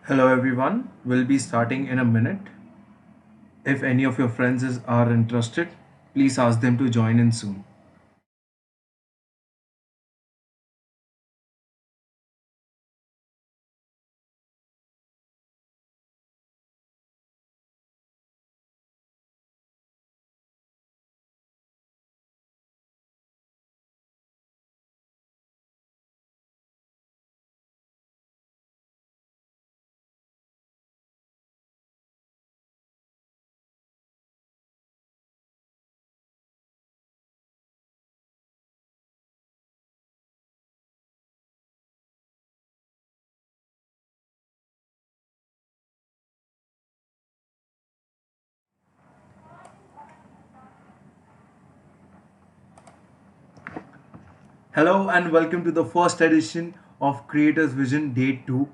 Hello everyone, we'll be starting in a minute. If any of your are interested, please ask them to join in soon. Hello and welcome to the first edition of Creators Vision Day 2.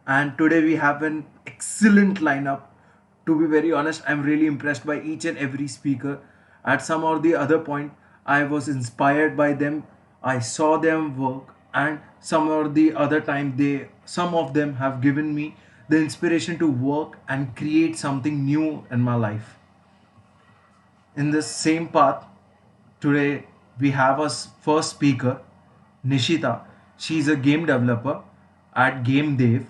And today we have an excellent lineup. To be very honest, I'm really impressed by each and every speaker. At some or the other point, I was inspired by them. I saw them work, and some or the other time, some of them have given me the inspiration to work and create something new in my life. In this same path, today we have our first speaker, Nishita. She is a game developer at Game Dev,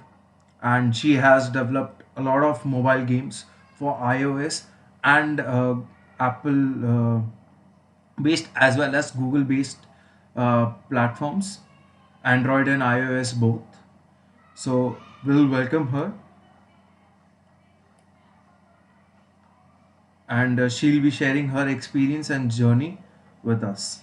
and she has developed a lot of mobile games for iOS and Apple based as well as Google based platforms, Android and iOS both. So we'll welcome her, and she'll be sharing her experience and journey with us.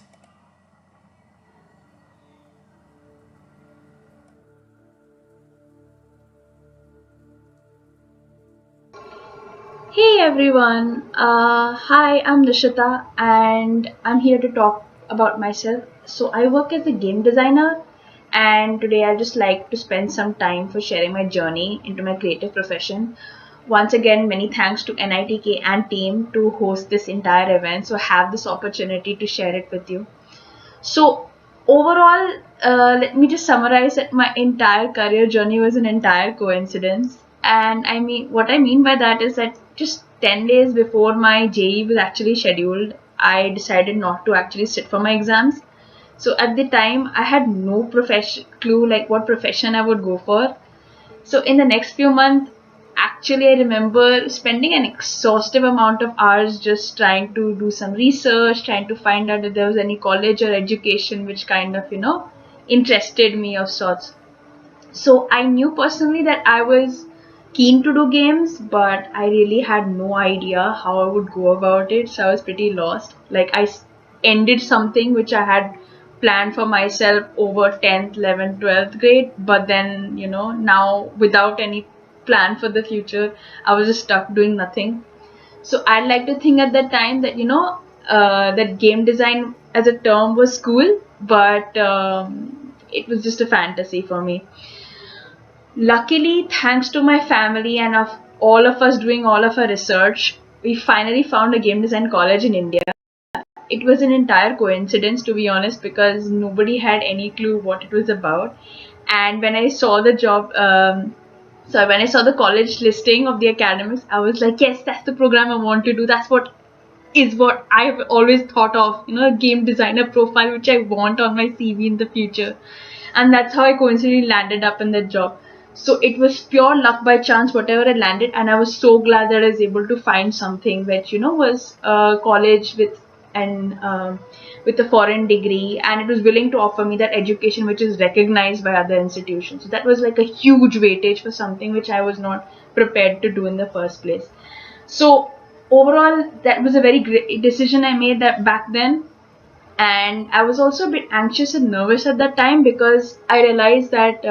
Hey everyone, hi, I'm Nishita and I'm here to talk about myself. So, I work as a game designer, and today I just like to spend some time for sharing my journey into my creative profession. Once again, many thanks to NITK and team to host this entire event. So, I have this opportunity to share it with you. So, overall, let me just summarize that my entire career journey was an entire coincidence. And what I mean by that is that just 10 days before my JE was actually scheduled, I decided not to actually sit for my exams. So at the time, I had no profession clue like what profession I would go for. So in the next few months, actually, I remember spending an exhaustive amount of hours just trying to do some research, trying to find out if there was any college or education which kind of, interested me of sorts. So I knew personally that I was keen to do games, but I really had no idea how I would go about it. So I was pretty lost. Ended something which I had planned for myself over 10th, 11th, 12th grade, but then, now without any plan for the future, I was just stuck doing nothing. So I'd like to think at that time that, that game design as a term was cool, but it was just a fantasy for me. Luckily, thanks to my family and of all of us doing all of our research, we finally found a game design college in India. It was an entire coincidence, to be honest, because nobody had any clue what it was about. And when I saw the when I saw the college listing of the academics, I was like, yes, that's the program I want to do. That's what I've always thought of, a game designer profile which I want on my CV in the future. And that's how I coincidentally landed up in that job. So it was pure luck by chance, whatever I landed, and I was so glad that I was able to find something which was a college and with a foreign degree, and it was willing to offer me that education which is recognized by other institutions. So that was like a huge weightage for something which I was not prepared to do in the first place. So overall, that was a very great decision I made that back then. And I was also a bit anxious and nervous at that time because I realized that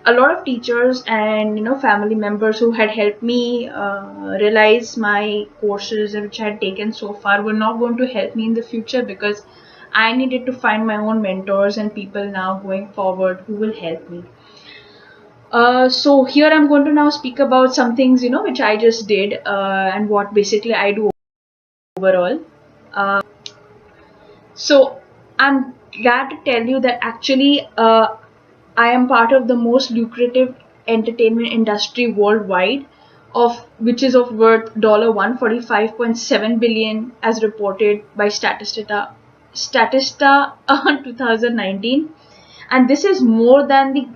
a lot of teachers and family members who had helped me realize my courses which I had taken so far were not going to help me in the future, because I needed to find my own mentors and people now going forward who will help me. So here I'm going to now speak about some things which I just did and what basically I do overall. Uh, so I'm glad to tell you that actually I am part of the most lucrative entertainment industry worldwide, of which is of worth $145.7 billion as reported by Statista on 2019, and this is more than the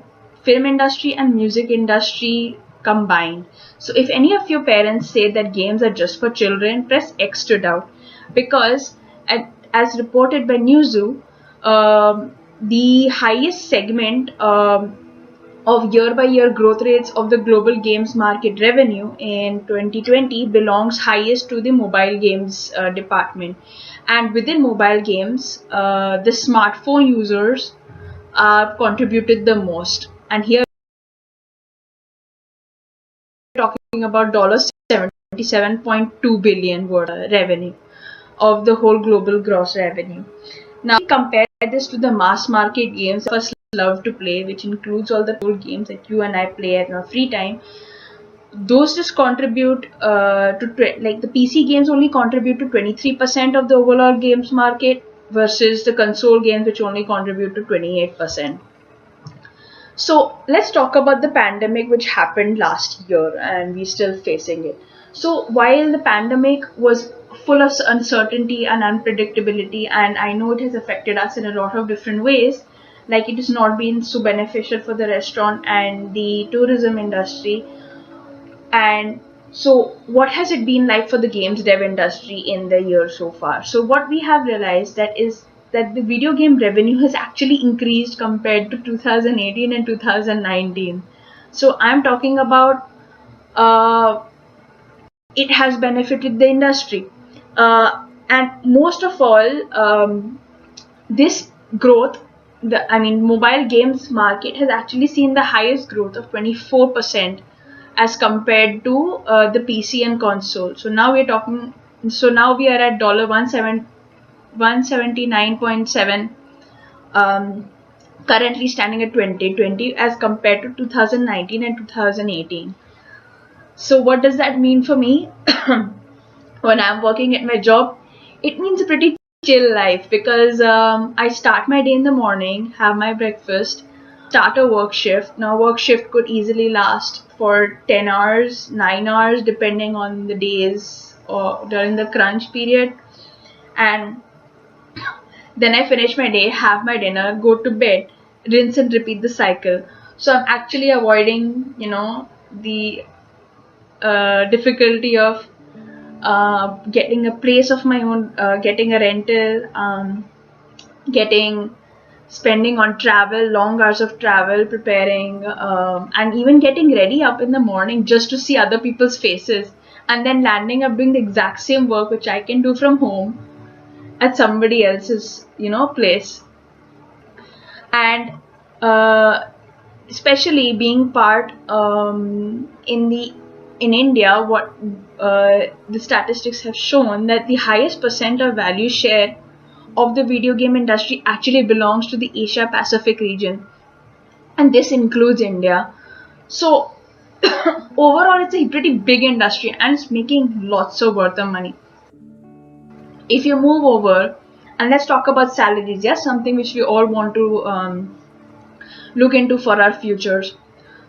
film industry and music industry combined. So if any of your parents say that games are just for children, press X to doubt, because as reported by Newzoo, the highest segment of year-by-year growth rates of the global games market revenue in 2020 belongs highest to the mobile games department. And within mobile games, the smartphone users are contributed the most. And here we're talking about $77.2 billion worth revenue of the whole global gross revenue. Now, compare this to the mass market games I first love to play, which includes all the old games that you and I play at our free time. Those just contribute like the PC games only contribute to 23% of the overall games market versus the console games, which only contribute to 28%. So let's talk about the pandemic, which happened last year and we're still facing it. So while the pandemic was full of uncertainty and unpredictability, and I know it has affected us in a lot of different ways, like it has not been so beneficial for the restaurant and the tourism industry. And so what has it been like for the games dev industry in the year so far? So what we have realized that is that the video game revenue has actually increased compared to 2018 and 2019. So I'm talking about it has benefited the industry. And most of all, this growth, mobile games market has actually seen the highest growth of 24% as compared to the PC and console. So now we're talking. So now we are at $179.7, currently standing at 2020 as compared to 2019 and 2018. So what does that mean for me? When I'm working at my job, it means a pretty chill life, because I start my day in the morning, have my breakfast, start a work shift. Now work shift could easily last for 10 hours, 9 hours, depending on the days or during the crunch period. And then I finish my day, have my dinner, go to bed, rinse and repeat the cycle. So I'm actually avoiding, the difficulty of getting a place of my own, getting a rental, spending on travel, long hours of travel, preparing, and even getting ready up in the morning just to see other people's faces, and then landing up doing the exact same work which I can do from home at somebody else's, place. And especially being part in India, what the statistics have shown that the highest percent of value share of the video game industry actually belongs to the Asia Pacific region, and this includes India. So overall, it's a pretty big industry and it's making lots of worth of money. If you move over and let's talk about salaries, yes, something which we all want to look into for our futures.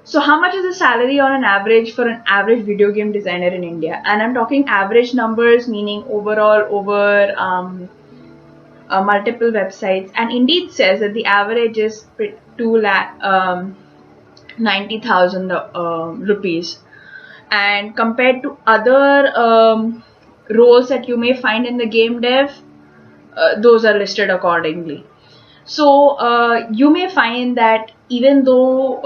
So how much is the salary on an average for an average video game designer in India? And I'm talking average numbers, meaning overall over multiple websites. And Indeed says that the average is 2,90,000 rupees. And compared to other roles that you may find in the game dev, those are listed accordingly. So you may find that even though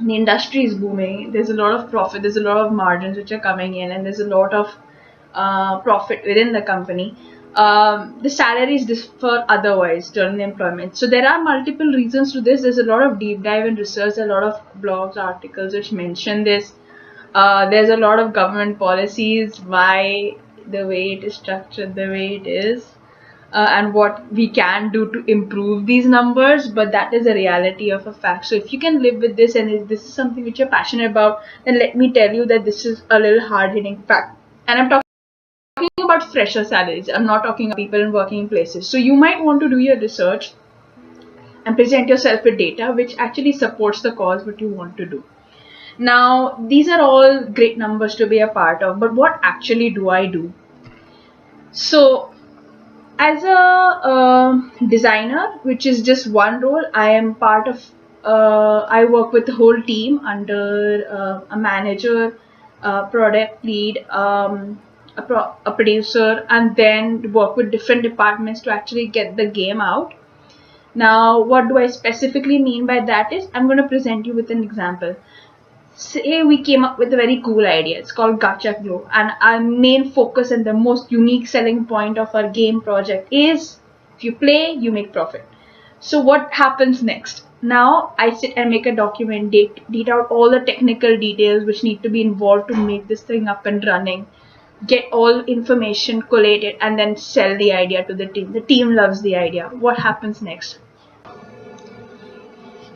the industry is booming, there's a lot of profit, there's a lot of margins which are coming in, and there's a lot of profit within the company, the salaries differ otherwise during the employment. So there are multiple reasons to this. There's a lot of deep dive and research, a lot of blogs, articles which mention this. There's a lot of government policies, why the way it is structured the way it is, and what we can do to improve these numbers, but that is a reality of a fact. So if you can live with this and if this is something which you're passionate about, then let me tell you that this is a little hard-hitting fact. And I'm talking about fresher salaries. I'm not talking about people in working places. So you might want to do your research and present yourself with data which actually supports the cause what you want to do. Now, these are all great numbers to be a part of, but what actually do I do? So, as a designer, which is just one role, I am part of, I work with the whole team under a manager, product lead, a producer, and then work with different departments to actually get the game out. Now, what do I specifically mean by that is, I'm going to present you with an example. Say we came up with a very cool idea. It's called Gacha Glow, and our main focus and the most unique selling point of our game project is if you play, you make profit. So what happens next? Now I sit and make a document, date out all the technical details which need to be involved to make this thing up and running, get all information collated, and then sell the idea to the team. The team loves the idea. What happens next?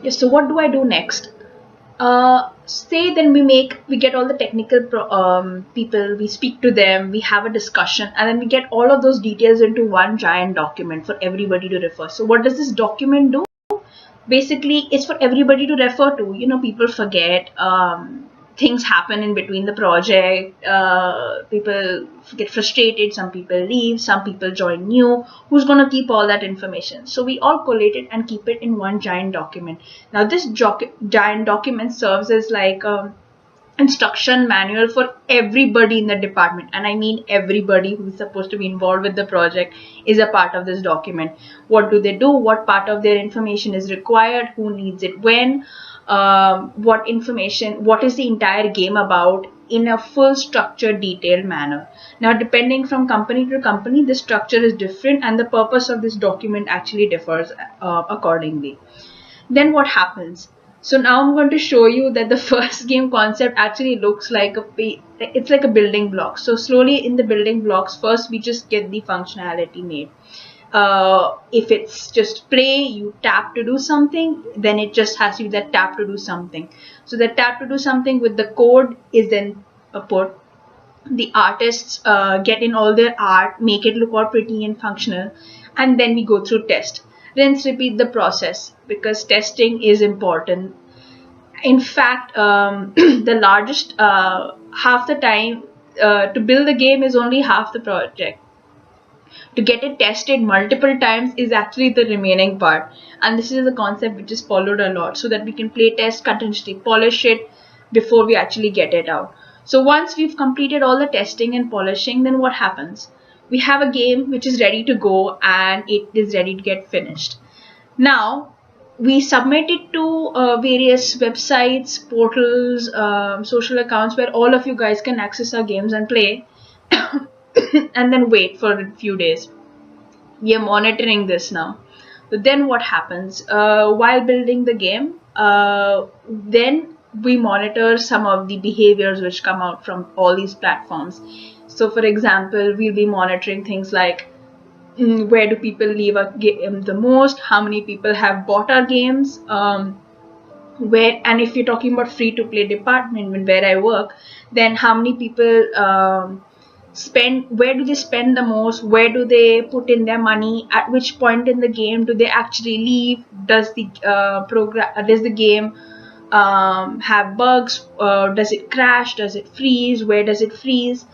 Yes, so what do I do next? Say then we get all the technical people, we speak to them, we have a discussion, and then we get all of those details into one giant document for everybody to refer. So what does this document do? Basically, it's for everybody to refer to. People forget, things happen in between the project, people get frustrated, some people leave, some people join new. Who's going to keep all that information? So we all collate it and keep it in one giant document. Now this giant document serves as like a instruction manual for everybody in the department, and I mean everybody who is supposed to be involved with the project is a part of this document. What do they do? What part of their information is required? Who needs it when? What information, what is the entire game about, in a full structured detailed manner. Now depending from company to company, the structure is different and the purpose of this document actually differs accordingly. Then what happens? So now I'm going to show you that the first game concept actually looks like it's like a building block. So slowly in the building blocks, first we just get the functionality made. If it's just play, you tap to do something, then it just has to be that tap to do something. So the tap to do something with the code is then put. The artists get in all their art, make it look all pretty and functional, and then we go through test. Rinse, repeat the process because testing is important. In fact, the largest half the time to build the game is only half the project. To get it tested multiple times is actually the remaining part, and this is a concept which is followed a lot so that we can play test, continuously polish it before we actually get it out. So once we've completed all the testing and polishing, then what happens? We have a game which is ready to go and it is ready to get finished. Now we submit it to various websites, portals, social accounts where all of you guys can access our games and play and then wait for a few days. We are monitoring this now. So then what happens? While building the game, then we monitor some of the behaviors which come out from all these platforms. So for example, we'll be monitoring things like where do people leave a game the most, how many people have bought our games, where, and if you're talking about free to play department where I work, then how many people spend, where do they spend the most, where do they put in their money, at which point in the game do they actually leave, does the does the game have bugs, does it crash, does it freeze, where does it freeze.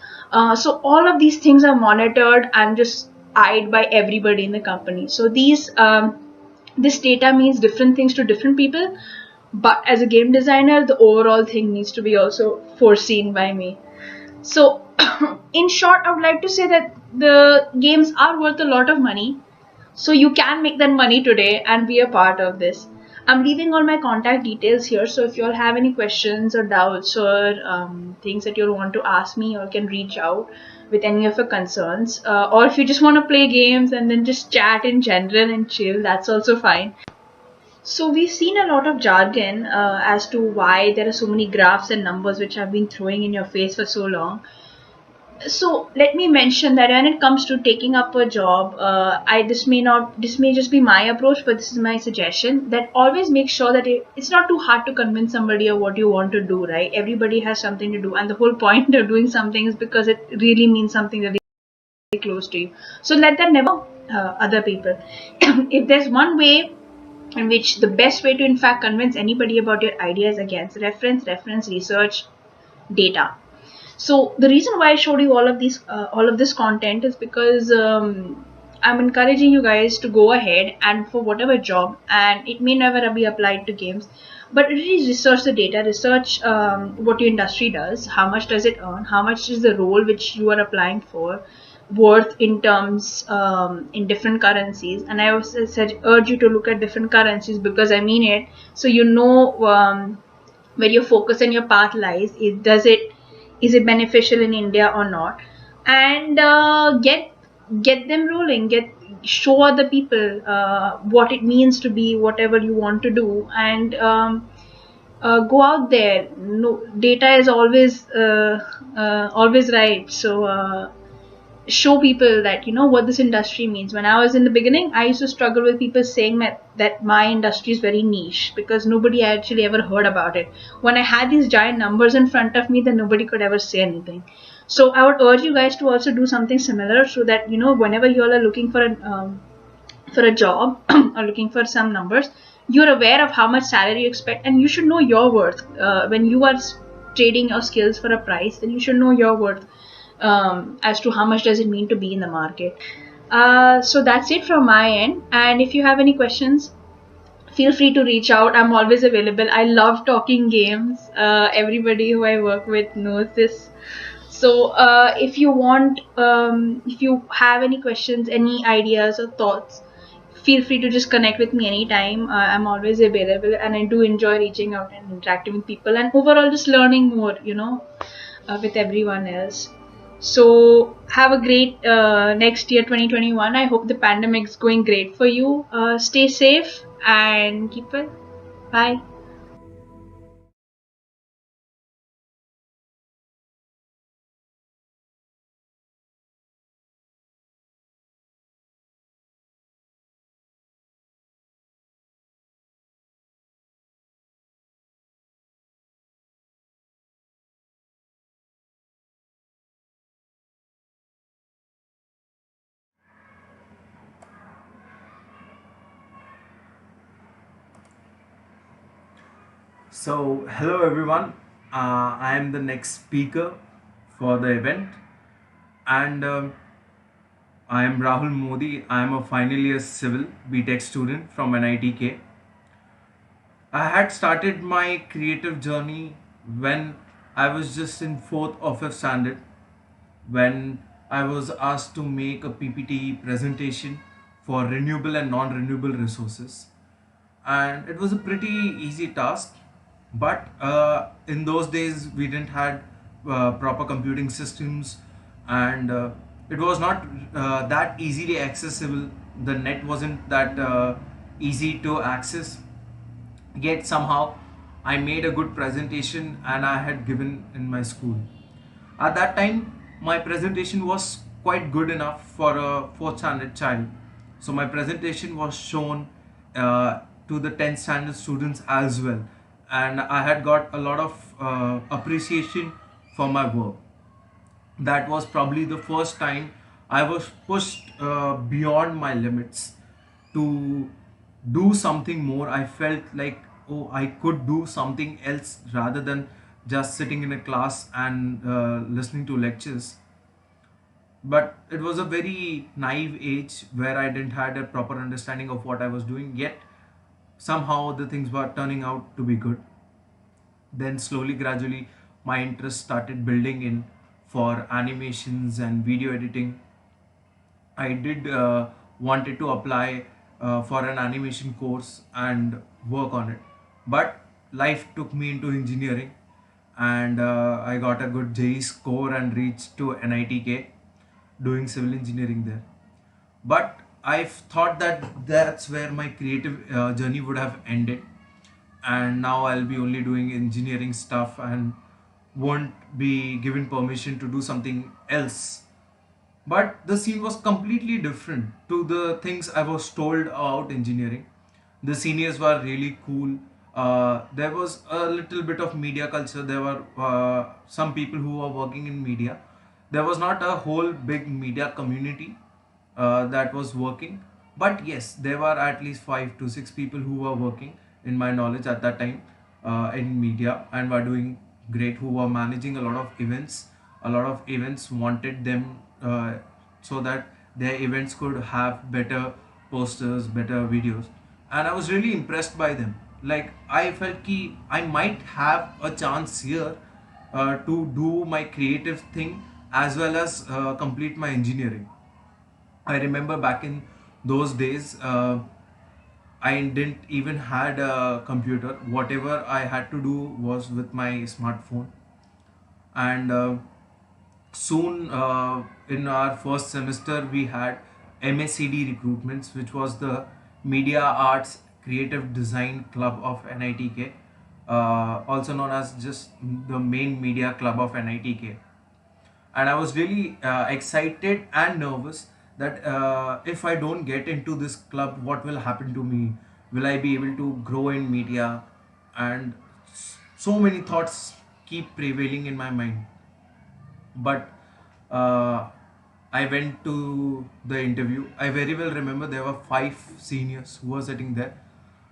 So all of these things are monitored and just eyed by everybody in the company. So this data means different things to different people, but as a game designer, the overall thing needs to be also foreseen by me. So in short, I would like to say that the games are worth a lot of money, so you can make that money today and be a part of this. I'm leaving all my contact details here, so if you all have any questions or doubts or things that you want to ask me, you can reach out with any of your concerns, or if you just want to play games and then just chat in general and chill, that's also fine. So we've seen a lot of jargon as to why there are so many graphs and numbers which have been throwing in your face for so long. So let me mention that when it comes to taking up a job, this may just be my approach, but this is my suggestion that always make sure that it's not too hard to convince somebody of what you want to do, right? Everybody has something to do, and the whole point of doing something is because it really means something really close to you. So let that never other people. If there's one way in which the best way to in fact convince anybody about your ideas against reference, research, data. So the reason why I showed you all of this content is because I'm encouraging you guys to go ahead and for whatever job, and it may never be applied to games, but really research the data, research what your industry does, how much does it earn, how much is the role which you are applying for worth in terms in different currencies. And I also said urge you to look at different currencies because I mean it, so you know where your focus and your path lies. Is it beneficial in India or not? And get them rolling. Get show other people what it means to be whatever you want to do, and go out there. No, data is always right. So. Show people that you know what this industry means. When I was in the beginning, I used to struggle with people saying that my industry is very niche because nobody actually ever heard about it. When I had these giant numbers in front of me, then nobody could ever say anything. So I would urge you guys to also do something similar, so that you know whenever you all are looking for a job or looking for some numbers, you're aware of how much salary you expect, and you should know your worth. When you are trading your skills for a price, then you should know your worth as to how much does it mean to be in the market. So that's it from my end. And if you have any questions, feel free to reach out. I'm always available. I love talking games. Everybody who I work with knows this. So if you have any questions, any ideas or thoughts, feel free to just connect with me anytime. I'm always available, and I do enjoy reaching out and interacting with people, and overall just learning more, with everyone else. So have a great next year, 2021. I hope the pandemic is going great for you. Stay safe and keep it. Bye. So, hello everyone. I am the next speaker for the event, and I am Rahul Modi. I am a final year civil BTech student from NITK. I had started my creative journey when I was just in fourth or fifth standard, when I was asked to make a PPT presentation for renewable and non-renewable resources, and it was a pretty easy task. But in those days we didn't had proper computing systems, and it was not that easily accessible. The net wasn't that easy to access, yet somehow I made a good presentation and I had given in my school. At that time, my presentation was quite good enough for a fourth standard child. So my presentation was shown to the 10th standard students as well, and I had got a lot of appreciation for my work. That was probably the first time I was pushed beyond my limits to do something more. I felt like, oh, I could do something else rather than just sitting in a class and listening to lectures. But it was a very naive age where I didn't had a proper understanding of what I was doing, yet somehow the things were turning out to be good. Then slowly, gradually, my interest started building in for animations and video editing. I did wanted to apply for an animation course and work on it, but life took me into engineering, and I got a good JE score and reached to NITK, doing civil engineering there. But I've thought that that's where my creative journey would have ended, and now I'll be only doing engineering stuff and won't be given permission to do something else. But the scene was completely different to the things I was told about engineering. The seniors were really cool. There was a little bit of media culture. There were some people who were working in media. There was not a whole big media community that was working, But yes, there were at least 5 to 6 people who were working in my knowledge at that time in media and were doing great, who were managing a lot of events. A lot of events wanted them so that their events could have better posters, better videos, and I was really impressed by them. Like I felt ki I might have a chance here to do my creative thing as well as complete my engineering. I remember back in those days, I didn't even had a computer. Whatever I had to do was with my smartphone. And soon, in our first semester, we had MSCD recruitments, which was the Media Arts Creative Design Club of NITK, also known as just the main media club of NITK. And I was really excited and nervous that if I don't get into this club, what will happen to me? Will I be able to grow in media? And so many thoughts keep prevailing in my mind. But uh, I went to the interview. I very well remember there were 5 seniors who were sitting there.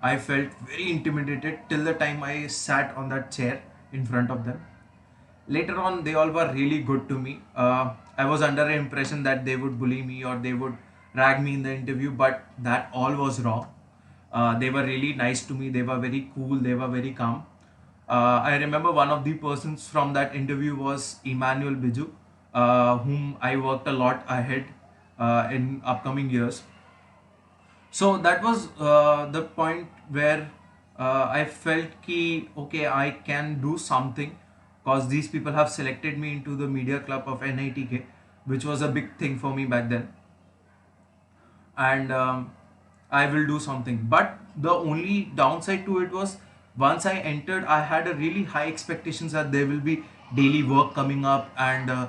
I felt very intimidated till the time I sat on that chair in front of them. Later on, they all were really good to me. I was under the impression that they would bully me or they would drag me in the interview, but that all was wrong. They were really nice to me. They were very cool. They were very calm. I remember one of the persons from that interview was Emmanuel Biju, whom I worked a lot ahead in upcoming years. So that was the point where I felt ki okay, I can do something because these people have selected me into the media club of NITK, which was a big thing for me back then. And I will do something. But the only downside to it was once I entered, I had a really high expectations that there will be daily work coming up, and a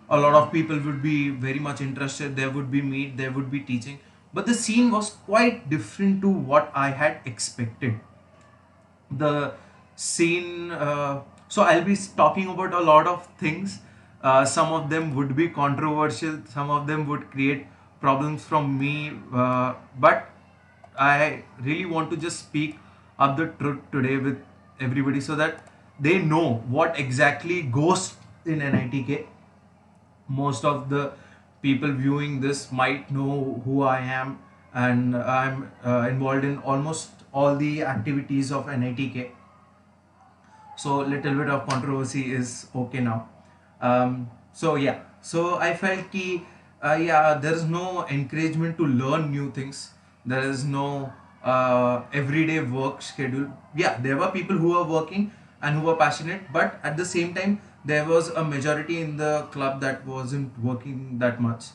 lot of people would be very much interested. There would be meet, there would be teaching, but the scene was quite different to what I had expected. The scene so I'll be talking about a lot of things. Some of them would be controversial, some of them would create problems from me, but I really want to just speak up the truth today with everybody so that they know what exactly goes in NITK. Most of the people viewing this might know who I am, and I'm involved in almost all the activities of NITK. So little bit of controversy is okay now. So yeah, so I felt ki yeah, there is no encouragement to learn new things. There is no everyday work schedule. Yeah, there were people who were working and who were passionate, but at the same time there was a majority in the club that wasn't working that much,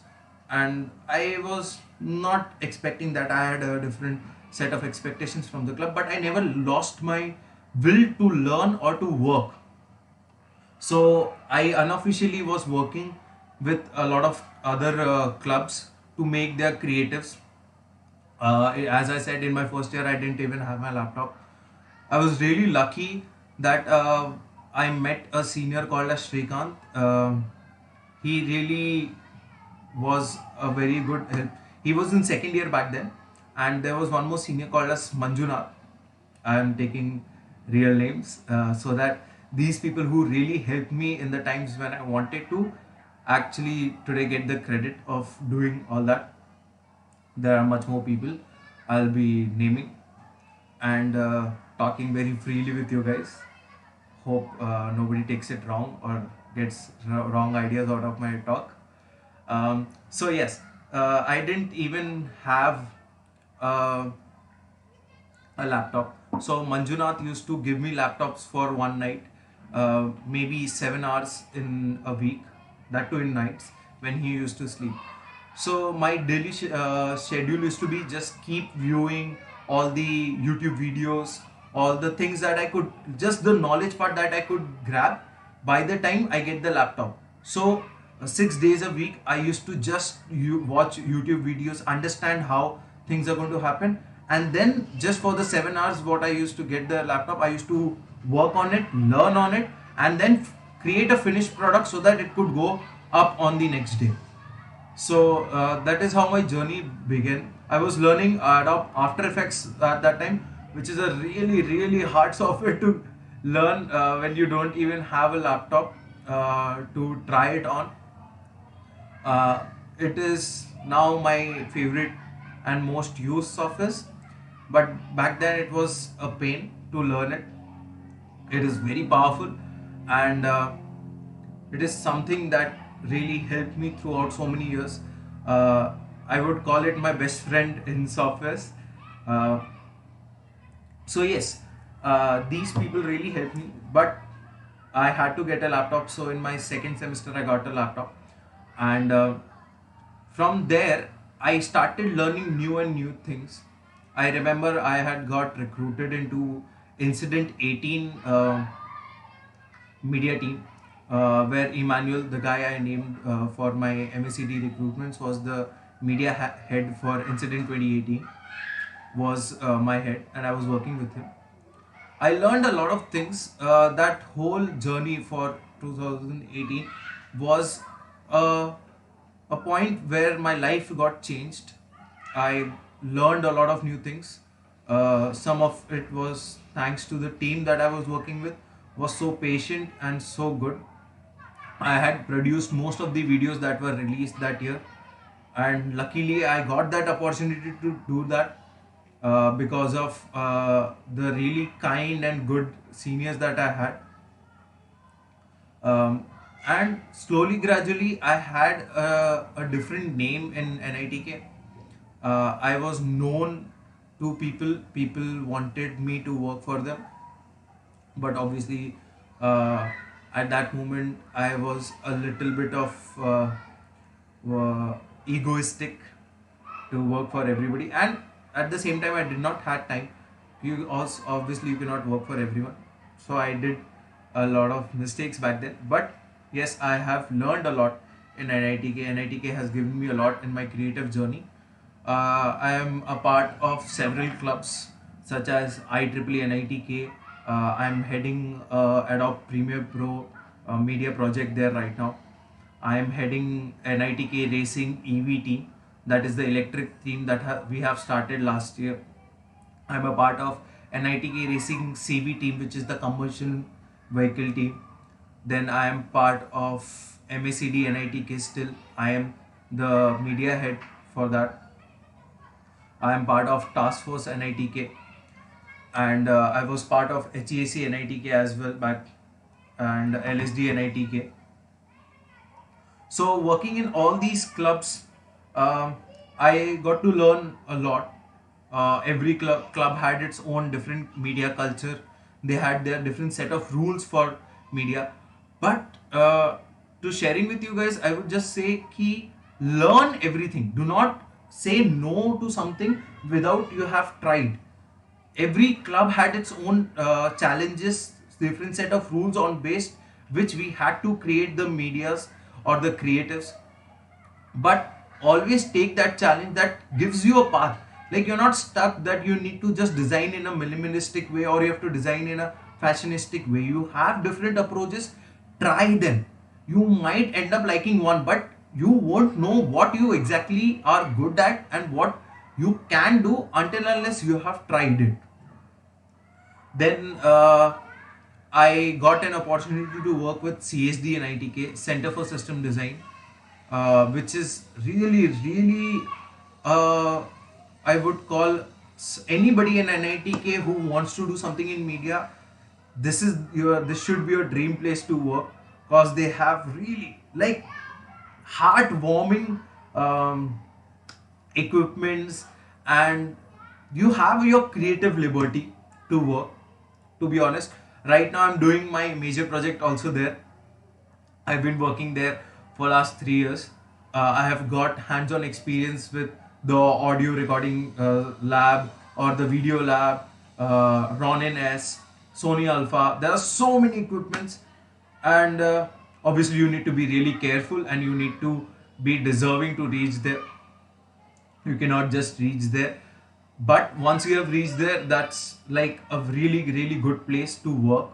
and I was not expecting that. I had a different set of expectations from the club, but I never lost my will to learn or to work. So I unofficially was working with a lot of other clubs to make their creatives. As I said, in my first year, I didn't even have my laptop. I was really lucky that I met a senior called as Shrikant. He really was a very good help. He was in second year back then, and there was one more senior called as Manjunath. I am taking real names so that these people who really helped me in the times when I wanted to actually today get the credit of doing all that. There are much more people I'll be naming and talking very freely with you guys. Hope nobody takes it wrong or gets wrong ideas out of my talk. So yes, I didn't even have uh, a laptop. So Manjunath used to give me laptops for one night, maybe 7 hours in a week, that too in nights when he used to sleep. So my daily schedule used to be just keep viewing all the YouTube videos, all the things that I could, just the knowledge part that I could grab by the time I get the laptop. So 6 days a week, I used to just watch YouTube videos, understand how things are going to happen, and then just for the 7 hours, what I used to get the laptop, I used to work on it, learn on it, and then create a finished product so that it could go up on the next day. So that is how my journey began. I was learning Adobe After Effects at that time, which is a really hard software to learn when you don't even have a laptop to try it on. It is now my favorite and most used software, but back then it was a pain to learn it. It is very powerful, and it is something that really helped me throughout so many years. Uh, I would call it my best friend in softwares. Uh, so yes, these people really helped me, but I had to get a laptop. So in my second semester, I got a laptop, and from there I started learning new and new things. I remember I had got recruited into Incident 18 media team, where Emmanuel, the guy I named for my MSCD recruitments, was the media head for Incident 2018, was my head, and I was working with him. I learned a lot of things. That whole journey for 2018 was a, a point where my life got changed. I learned a lot of new things. Some of it was thanks to the team that I was working with, was so patient and so good. I had produced most of the videos that were released that year, and luckily I got that opportunity to do that because of the really kind and good seniors that I had. Um, and slowly, gradually, I had a different name in NITK. I was known to people. People wanted me to work for them, but obviously, at that moment, I was a little bit of egoistic to work for everybody, and at the same time I did not have time. You also, obviously, you cannot work for everyone, so I did a lot of mistakes back then, but yes, I have learned a lot in NITK. NITK has given me a lot in my creative journey. I am a part of several clubs such as IEEE NITK. I am heading Adobe Premiere Pro media project there right now. I am heading NITK Racing EV team, that is the electric team that we have started last year. I'm a part of NITK Racing CV team, which is the commercial vehicle team. Then I am part of MACD NITK still. I am the media head for that. I am part of Task Force NITK, and I was part of HEAC NITK as well back, and LSD NITK. So working in all these clubs, I got to learn a lot. Every club had its own different media culture. They had their different set of rules for media. But to sharing with you guys, I would just say ki learn everything. Do not say no to something without you have tried. Every club had its own challenges, different set of rules on based which we had to create the medias or the creatives. But always take that challenge that gives you a path. Like, you're not stuck that you need to just design in a minimalistic way or you have to design in a fashionistic way. You have different approaches, try them. You might end up liking one, but you won't know what you exactly are good at and what you can do until unless you have tried it. Then I got an opportunity to work with CSD and ITK, Center for System Design, which is really, uh, I would call anybody in NITK who wants to do something in media. This should be your dream place to work, because they have really like heartwarming equipments, and you have your creative liberty to work. To be honest, right now I'm doing my major project also there. I've been working there for last 3 years. I have got hands-on experience with the audio recording lab or the video lab, Ronin S, Sony Alpha. There are so many equipments, and obviously you need to be really careful and you need to be deserving to reach there. You cannot just reach there, but once you have reached there, that's like a really good place to work.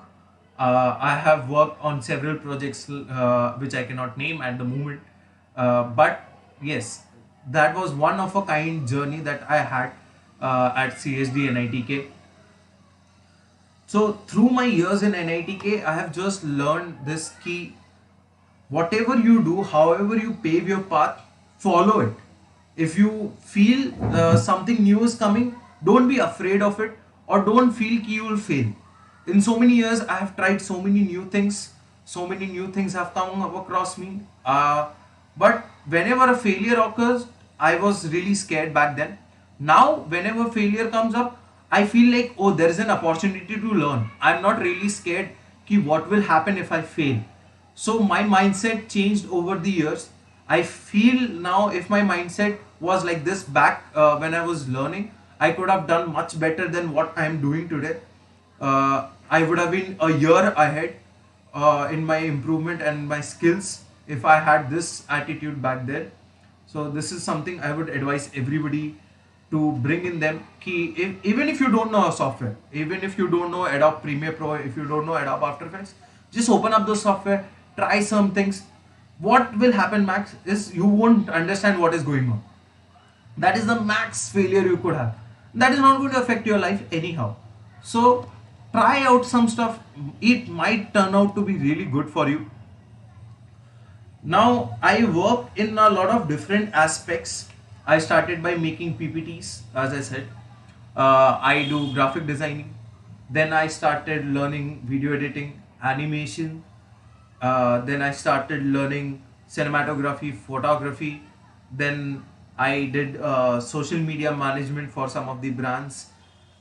I have worked on several projects which I cannot name at the moment, but yes, that was one of a kind journey that I had at CSD NITK. So through my years in NITK, I have just learned this key: whatever you do, however you pave your path, follow it. If you feel something new is coming, don't be afraid of it, or don't feel ki you will fail. In so many years, I have tried so many new things. So many new things have come up across me. But whenever a failure occurs, I was really scared back then. Now, whenever failure comes up, I feel like, oh, there is an opportunity to learn. I'm not really scared ki what will happen if I fail. So my mindset changed over the years. I feel now if my mindset was like this back when I was learning, I could have done much better than what I am doing today. I would have been a year ahead in my improvement and my skills if I had this attitude back then. So this is something I would advise everybody to bring in them. Key, even if you don't know a software, even if you don't know Adobe Premiere Pro, if you don't know Adobe After Effects, just open up the software, try some things. What will happen max is you won't understand what is going on. That is the max failure you could have. That is not going to affect your life anyhow. So try out some stuff. It might turn out to be really good for you. Now I work in a lot of different aspects. I started by making PPTs, as I said. I do graphic designing. Then I started learning video editing, animation. Then I started learning cinematography, photography. Then I did social media management for some of the brands.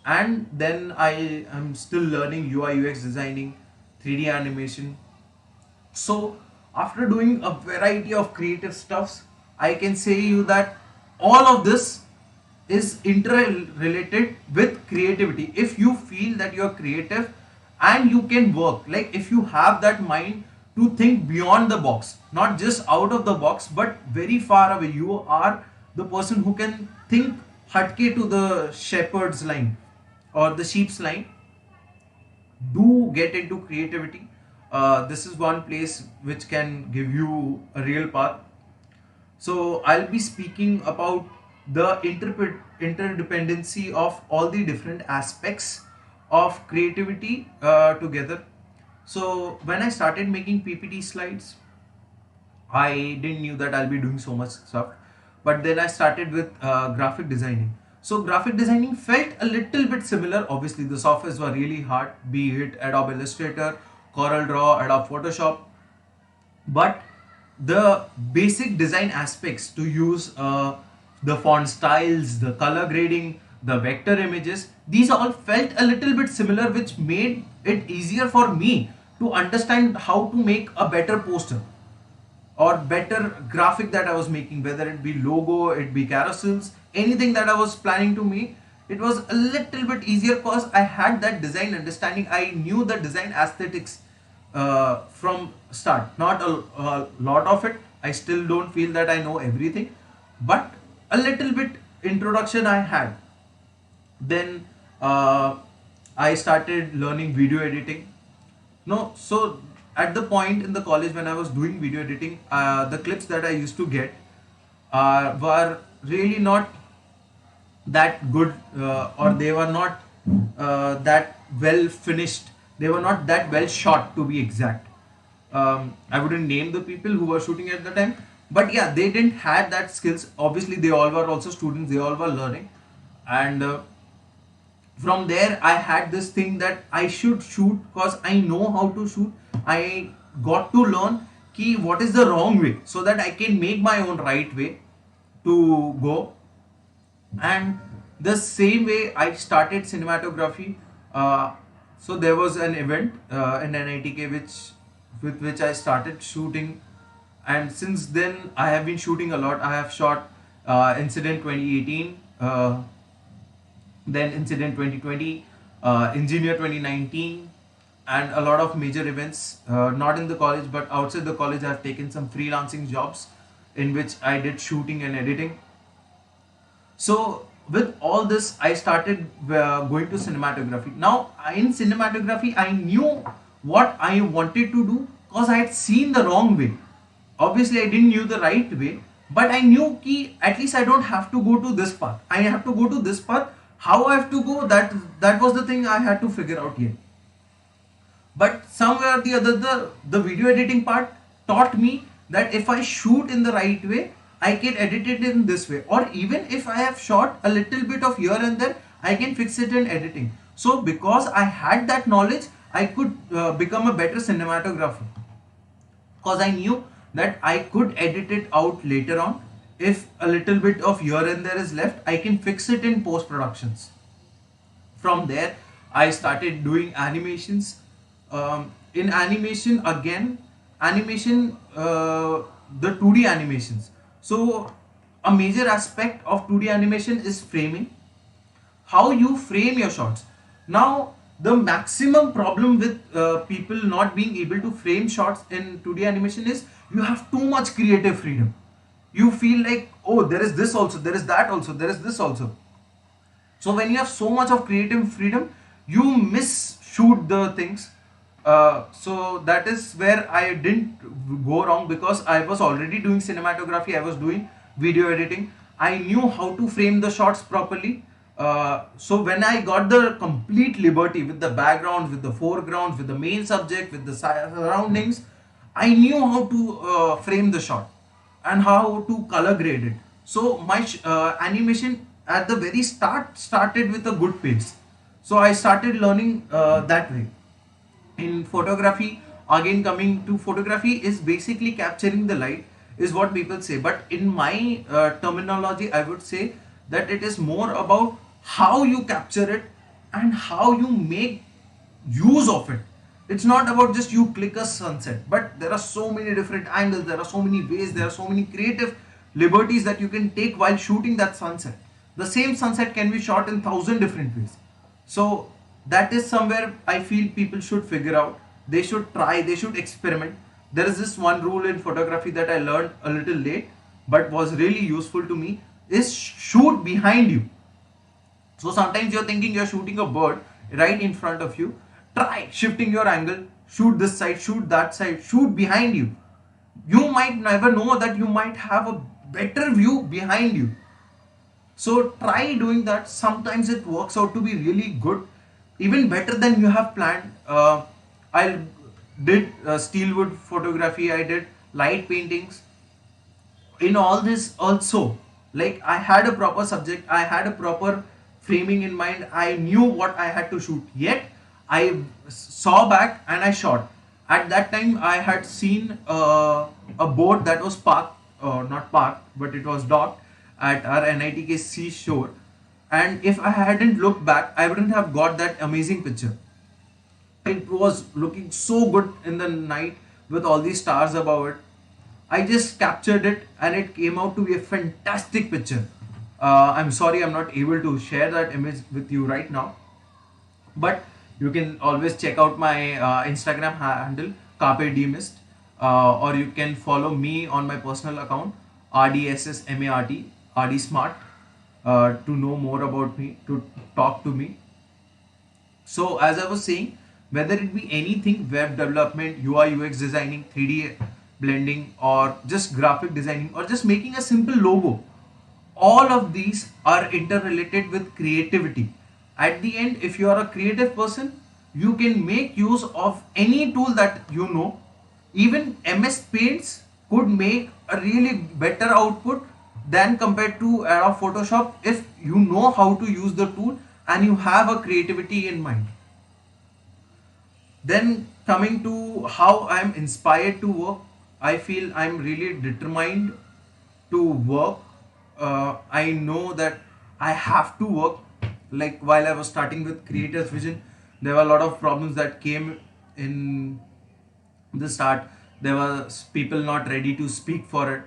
And then I am still learning UI UX designing, 3D animation. So after doing a variety of creative stuffs, I can say you that all of this is interrelated with creativity. If you feel that you're creative and you can work, like if you have that mind to think beyond the box, not just out of the box, but very far away, you are the person who can think hatke to the shepherd's line or the sheep's line. Do get into creativity. This is one place which can give you a real path. So I'll be speaking about the interdependency of all the different aspects of creativity together. So when I started making PPT slides, I didn't knew that I'll be doing so much stuff. But then I started with graphic designing. So graphic designing felt a little bit similar. Obviously, the softwares were really hard, be it Adobe Illustrator, Corel Draw, Adobe Photoshop. But the basic design aspects to use the font styles, the color grading, the vector images, these all felt a little bit similar, which made it easier for me to understand how to make a better poster or better graphic that I was making, whether it be logo, it be carousels, anything that I was planning to make. It was a little bit easier because I had that design understanding. I knew the design aesthetics from start. Not a lot of it. I still don't feel that I know everything, but a little bit introduction I had. Then I started learning video editing. No, so at the point in the college when I was doing video editing, the clips that I used to get were really not that good, or they were not that well finished. They were not that well shot, to be exact. I wouldn't name the people who were shooting at the time, but yeah, they didn't had that skills. Obviously, they all were also students. They all were learning, and from there I had this thing that I should shoot because I know how to shoot. I got to learn key what is the wrong way so that I can make my own right way to go. And the same way I started cinematography. So there was an event in NITK with which I started shooting, and since then I have been shooting a lot. I have shot Incident 2018, then Incident 2020, Engineer 2019, and a lot of major events. Not in the college, but outside the college, I have taken some freelancing jobs in which I did shooting and editing. So with all this, I started going to cinematography. Now in cinematography, I knew what I wanted to do because I had seen the wrong way. Obviously, I didn't knew the right way, But I knew ki at least I don't have to go to this path, I have to go to this path. How I have to go, that was the thing I had to figure out yet. But somewhere or the other, the video editing part taught me that if I shoot in the right way, I can edit it in this way, or even if I have shot a little bit of here and there, I can fix it in editing. So because I had that knowledge, I could become a better cinematographer, because I knew that I could edit it out later on. If a little bit of here and there is left, I can fix it in post productions. From there, I started doing animations. In animation, again, animation, the 2D animations. So a major aspect of 2D animation is framing, how you frame your shots. Now, the maximum problem with people not being able to frame shots in 2D animation is you have too much creative freedom. You feel like, oh, there is this also, there is that also, there is this also. So when you have so much of creative freedom, you miss shoot the things. So that is where I didn't go wrong, because I was already doing cinematography, I was doing video editing, I knew how to frame the shots properly. So when I got the complete liberty with the background, with the foreground, with the main subject, with the surroundings, I knew how to frame the shot and how to color grade it. So my animation at the very start started with a good pace. So I started learning that way. In photography, again coming to photography is basically capturing the light, is what people say. But in my terminology, I would say that it is more about how you capture it and how you make use of it. It's not about just you click a sunset, but there are so many different angles, there are so many ways, there are so many creative liberties that you can take while shooting that sunset. The same sunset can be shot in 1,000 different ways. So that is somewhere I feel people should figure out. They should try, they should experiment. There is this one rule in photography that I learned a little late but was really useful to me, is shoot behind you. So sometimes you're thinking you're shooting a bird right in front of you. Try shifting your angle, shoot this side, shoot that side, shoot behind you. You might never know that you might have a better view behind you. So try doing that. Sometimes it works out to be really good, even better than you have planned. I did steelwood photography, I did light paintings. In all this also, like, I had a proper subject, I had a proper framing in mind, I knew what I had to shoot, yet I saw back and I shot. At that time I had seen a boat that was parked, not parked, but it was docked at our NITK seashore, and if I hadn't looked back, I wouldn't have got that amazing picture. It was looking so good in the night with all these stars above it. I just captured it and it came out to be a fantastic picture. I'm sorry I'm not able to share that image with you right now, but you can always check out my Instagram handle, Carpe Demist, or you can follow me on my personal account, RDSSMART, RD Smart, to know more about me, to talk to me. So as I was saying, whether it be anything, web development, UI UX designing, 3D blending, or just graphic designing, or just making a simple logo, all of these are interrelated with creativity. At the end, if you are a creative person, you can make use of any tool that you know. Even MS Paints could make a really better output than compared to Adobe Photoshop if you know how to use the tool and you have a creativity in mind. Then coming to how I'm inspired to work, I feel I'm really determined to work. I know that I have to work. Like, while I was starting with Creators Vision, there were a lot of problems that came in the start. There were people not ready to speak for it.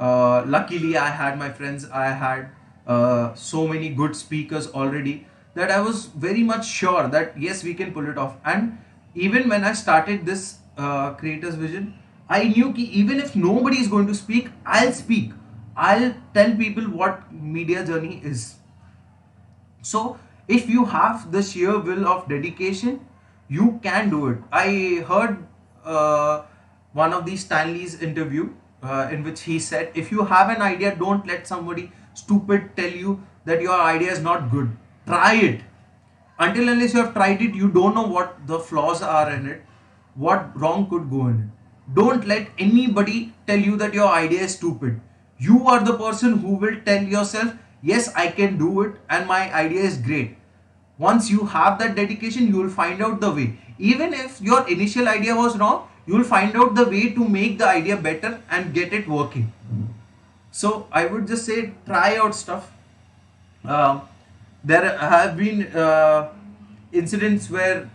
Luckily, I had my friends, I had so many good speakers already, that I was very much sure that yes, we can pull it off. And even when I started this Creators Vision, I knew that even if nobody is going to speak, I'll speak. I'll tell people what media journey is. So if you have the sheer will of dedication, you can do it. I heard one of the Stanley's interview. in which he said, if you have an idea, don't let somebody stupid tell you that your idea is not good. Try it. Until unless you have tried it, you don't know what the flaws are in it, what wrong could go in it. Don't let anybody tell you that your idea is stupid. You are the person who will tell yourself, yes, I can do it and my idea is great. Once you have that dedication, you will find out the way. Even if your initial idea was wrong, you will find out the way to make the idea better and get it working. So I would just say, try out stuff. uh, there have been incidents where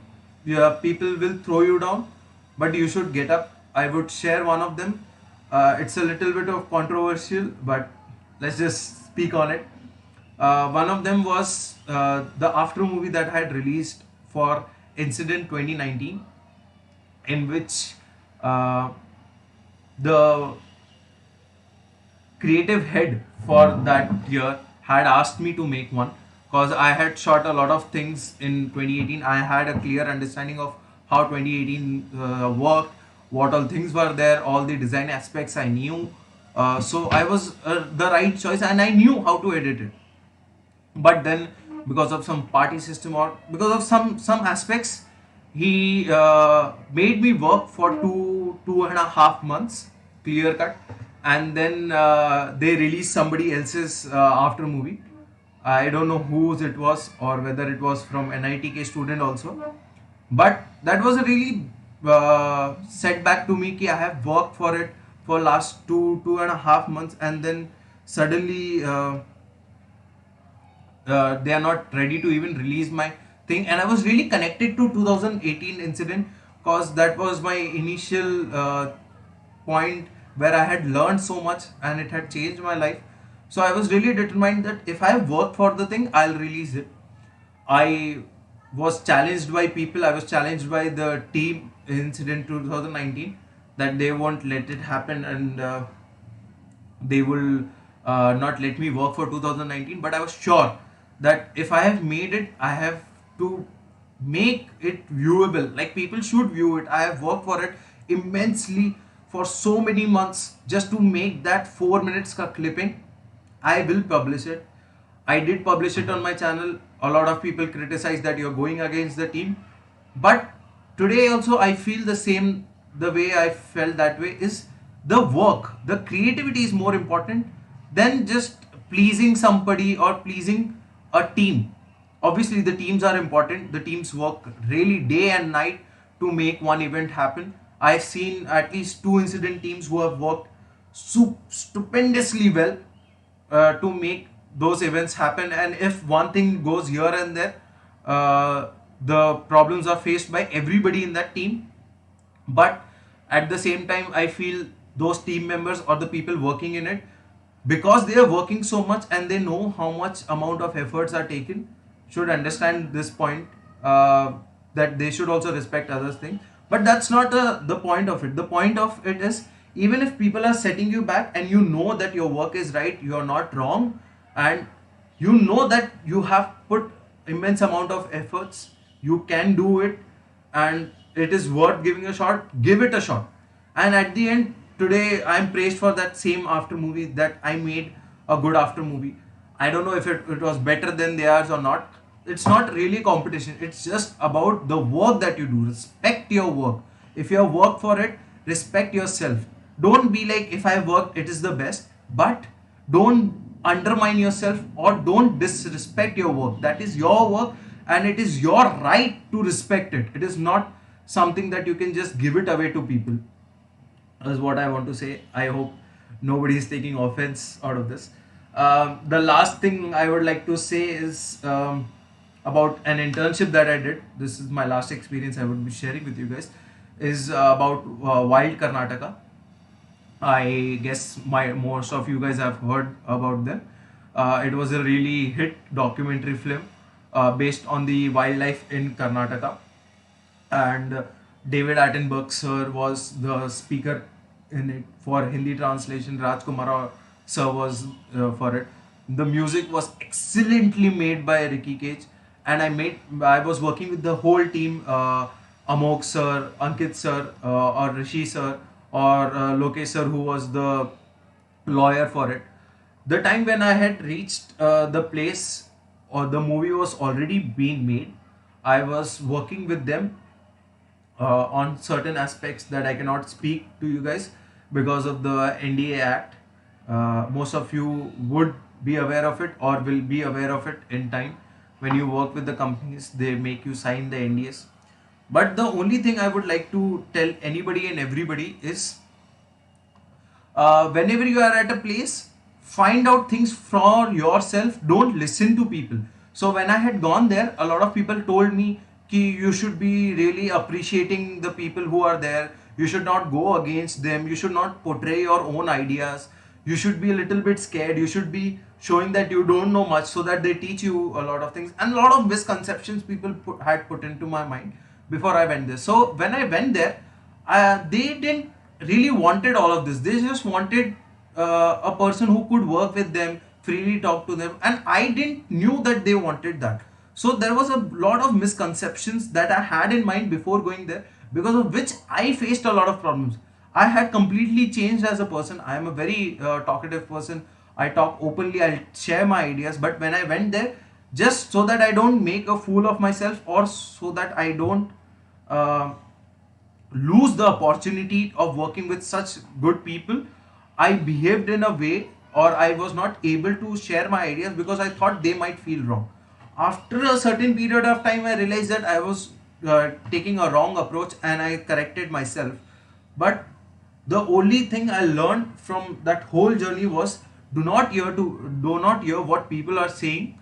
people will throw you down, but you should get up. I would share one of them. It's a little bit of controversial, but let's just speak on it. One of them was the after movie that I had released for Incident 2019, in which uh, the creative head for that year had asked me to make one, because I had shot a lot of things in 2018. I had a clear understanding of how 2018 worked, what all things were there, all the design aspects I knew. So I was the right choice and I knew how to edit it. But then, because of some party system or because of some aspects, he made me work for 2.5 months, clear cut. And then they released somebody else's after movie. I don't know whose it was or whether it was from NITK student also, but that was a really setback to me ki I have worked for it for last 2.5 months, and then suddenly they are not ready to even release my thing. And I was really connected to 2018 incident, because that was my initial point where I had learned so much and it had changed my life. So I was really determined that if I work for the thing, I'll release it. I was challenged by people, I was challenged by the team incident 2019, that they won't let it happen, and they will not let me work for 2019. But I was sure that if I have made it, I have to make it viewable, like people should view it. I have worked for it immensely for so many months just to make that 4 minutes ka clipping. I will publish it. I did publish it on my channel. A lot of people criticize that you're going against the team. But today also I feel the same. The way I felt that way is the work, the creativity is more important than just pleasing somebody or pleasing a team. Obviously, the teams are important. The teams work really day and night to make one event happen. I've seen at least two incident teams who have worked stupendously well to make those events happen. And if one thing goes here and there, the problems are faced by everybody in that team. But at the same time, I feel those team members or the people working in it, because they are working so much and they know how much amount of efforts are taken, should understand this point, that they should also respect others things. But that's not the point of it. The point of it is, even if people are setting you back and you know that your work is right, you are not wrong, and you know that you have put immense amount of efforts, you can do it, and it is worth giving a shot, give it a shot. And at the end, today I'm praised for that same after movie, that I made a good after movie. I don't know if it was better than theirs or not. It's not really competition, it's just about the work that you do. Respect your work. If you have worked for it, respect yourself. Don't be like, if I worked, it is the best. But don't undermine yourself or don't disrespect your work. That is your work, and it is your right to respect it. It is not something that you can just give it away to people, is what I want to say. I hope nobody is taking offense out of this. The last thing I would like to say is about an internship that I did. This is my last experience I would be sharing with you guys. Is about Wild Karnataka. I guess most of you guys have heard about them. It was a really hit documentary film based on the wildlife in Karnataka, and David Attenborough sir was the speaker in it. For Hindi translation, Rajkumar sir was for it. The music was excellently made by Ricky Cage, and I was working with the whole team, Amok sir, Ankit sir, or Rishi sir, or Lokesh sir, who was the lawyer for it. The time when I had reached the place, or the movie was already being made, I was working with them on certain aspects that I cannot speak to you guys because of the NDA Act. Most of you would be aware of it or will be aware of it in time. When you work with the companies, they make you sign the NDAs. But the only thing I would like to tell anybody and everybody is, whenever you are at a place, find out things for yourself. Don't listen to people. So when I had gone there, a lot of people told me ki you should be really appreciating the people who are there. You should not go against them. You should not portray your own ideas. You should be a little bit scared. You should be showing that you don't know much, so that they teach you a lot of things. And a lot of misconceptions people had put into my mind before I went there. So when I went there, they didn't really wanted all of this. They just wanted a person who could work with them, freely talk to them, and I didn't knew that they wanted that. So there was a lot of misconceptions that I had in mind before going there, because of which I faced a lot of problems. I had completely changed as a person. I am a very talkative person. I talk openly. I share my ideas. But when I went there, just so that I don't make a fool of myself, or so that I don't uh, lose the opportunity of working with such good people, I behaved in a way, or I was not able to share my ideas because I thought they might feel wrong. After a certain period of time, I realized that I was taking a wrong approach, and I corrected myself. But the only thing I learned from that whole journey was, do not hear what people are saying.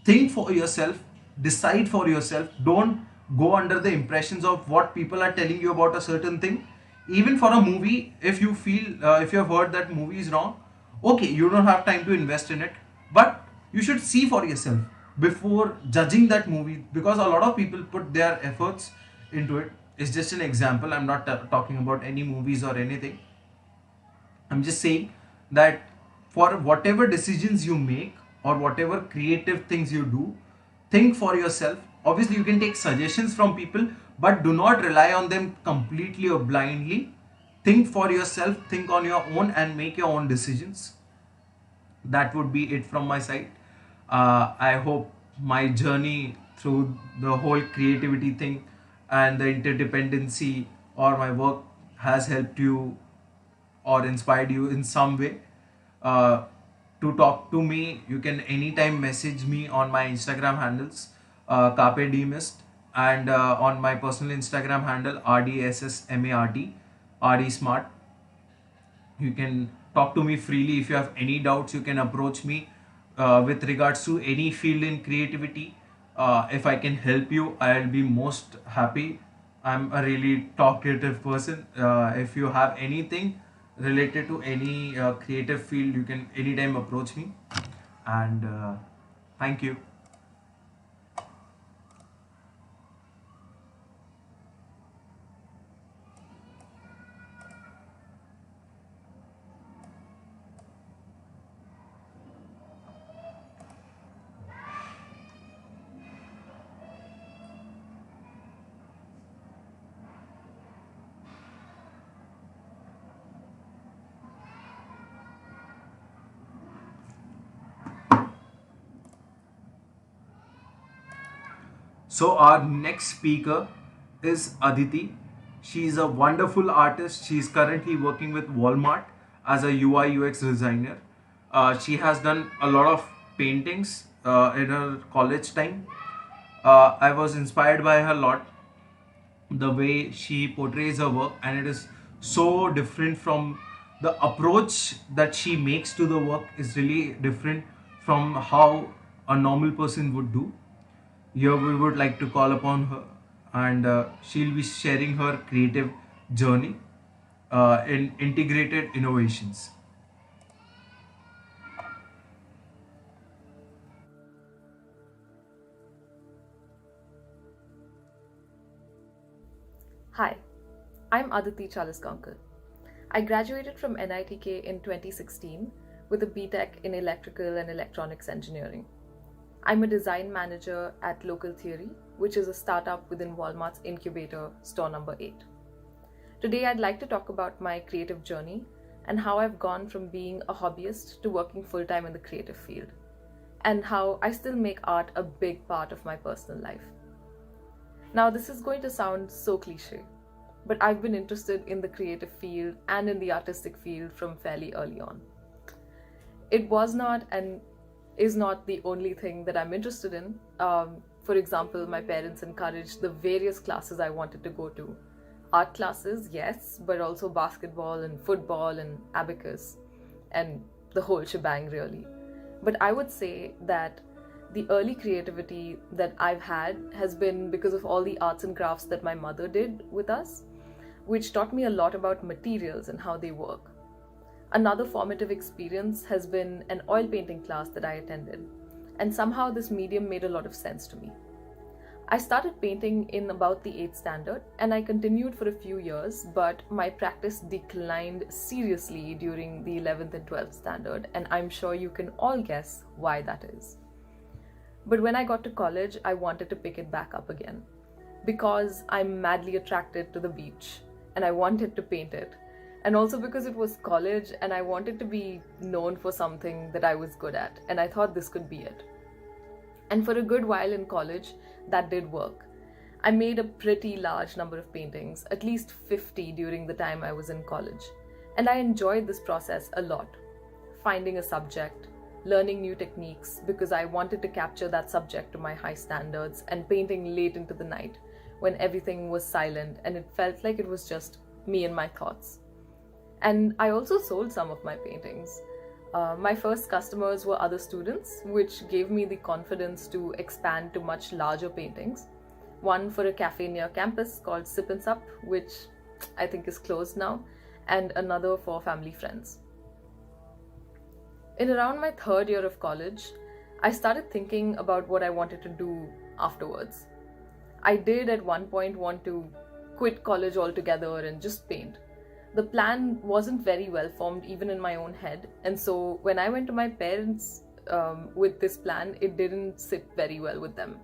Think for yourself, decide for yourself. Don't go under the impressions of what people are telling you about a certain thing. Even for a movie, if you feel, if you have heard that movie is wrong, okay, you don't have time to invest in it, but you should see for yourself before judging that movie, because a lot of people put their efforts into it. It's just an example. I'm not talking about any movies or anything. I'm just saying that for whatever decisions you make, or whatever creative things you do, think for yourself. Obviously, you can take suggestions from people, but do not rely on them completely or blindly. Think for yourself, think on your own, and make your own decisions. That would be it from my side. I hope my journey through the whole creativity thing and the interdependency, or my work, has helped you or inspired you in some way. Uh, to talk to me, you can anytime message me on my Instagram handles, Carpe Demist, and on my personal Instagram handle, RDSSMART, RD Smart. You can talk to me freely. If you have any doubts, you can approach me with regards to any field in creativity. If I can help you, I'll be most happy. I'm a really talkative person. If you have anything related to any creative field, you can anytime approach me. And thank you. So our next speaker is Aditi. She is a wonderful artist. She is currently working with Walmart as a UI UX designer. She has done a lot of paintings in her college time. I was inspired by her a lot, the way she portrays her work, and it is so different from the approach that she makes to the work, is really different from how a normal person would do. Here we would like to call upon her, and she'll be sharing her creative journey in integrated innovations. Hi, I'm Aditi Chaliskankar. I graduated from NITK in 2016 with a BTech in Electrical and Electronics Engineering. I'm a design manager at Local Theory, which is a startup within Walmart's incubator, store number 8. Today, I'd like to talk about my creative journey and how I've gone from being a hobbyist to working full time in the creative field, and how I still make art a big part of my personal life. Now, this is going to sound so cliche, but I've been interested in the creative field and in the artistic field from fairly early on. It was not and is not the only thing that I'm interested in. For example, my parents encouraged the various classes I wanted to go to. Art classes, yes, but also basketball and football and abacus and the whole shebang, really. But I would say that the early creativity that I've had has been because of all the arts and crafts that my mother did with us, which taught me a lot about materials and how they work. Another formative experience has been an oil painting class that I attended, and somehow this medium made a lot of sense to me. I started painting in about the 8th standard and I continued for a few years, but my practice declined seriously during the 11th and 12th standard, and I'm sure you can all guess why that is. But when I got to college, I wanted to pick it back up again because I'm madly attracted to the beach and I wanted to paint it. And also because it was college and I wanted to be known for something that I was good at, and I thought this could be it. And for a good while in college, that did work. I made a pretty large number of paintings, at least 50 during the time I was in college. And I enjoyed this process a lot. Finding a subject, learning new techniques because I wanted to capture that subject to my high standards, and painting late into the night when everything was silent and it felt like it was just me and my thoughts. And I also sold some of my paintings. My first customers were other students, which gave me the confidence to expand to much larger paintings. One for a cafe near campus called Sip and Sup, which I think is closed now, and another for family friends. In around my 3rd year of college, I started thinking about what I wanted to do afterwards. I did at one point want to quit college altogether and just paint. The plan wasn't very well formed even in my own head, and so when I went to my parents with this plan, it didn't sit very well with them.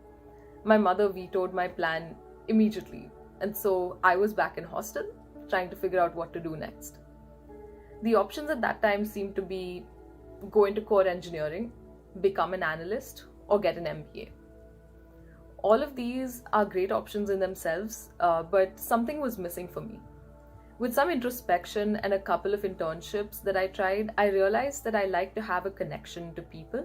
My mother vetoed my plan immediately, and so I was back in hostel trying to figure out what to do next. The options at that time seemed to be go into core engineering, become an analyst, or get an MBA. All of these are great options in themselves, but something was missing for me. With some introspection and a couple of internships that I tried, I realized that I like to have a connection to people.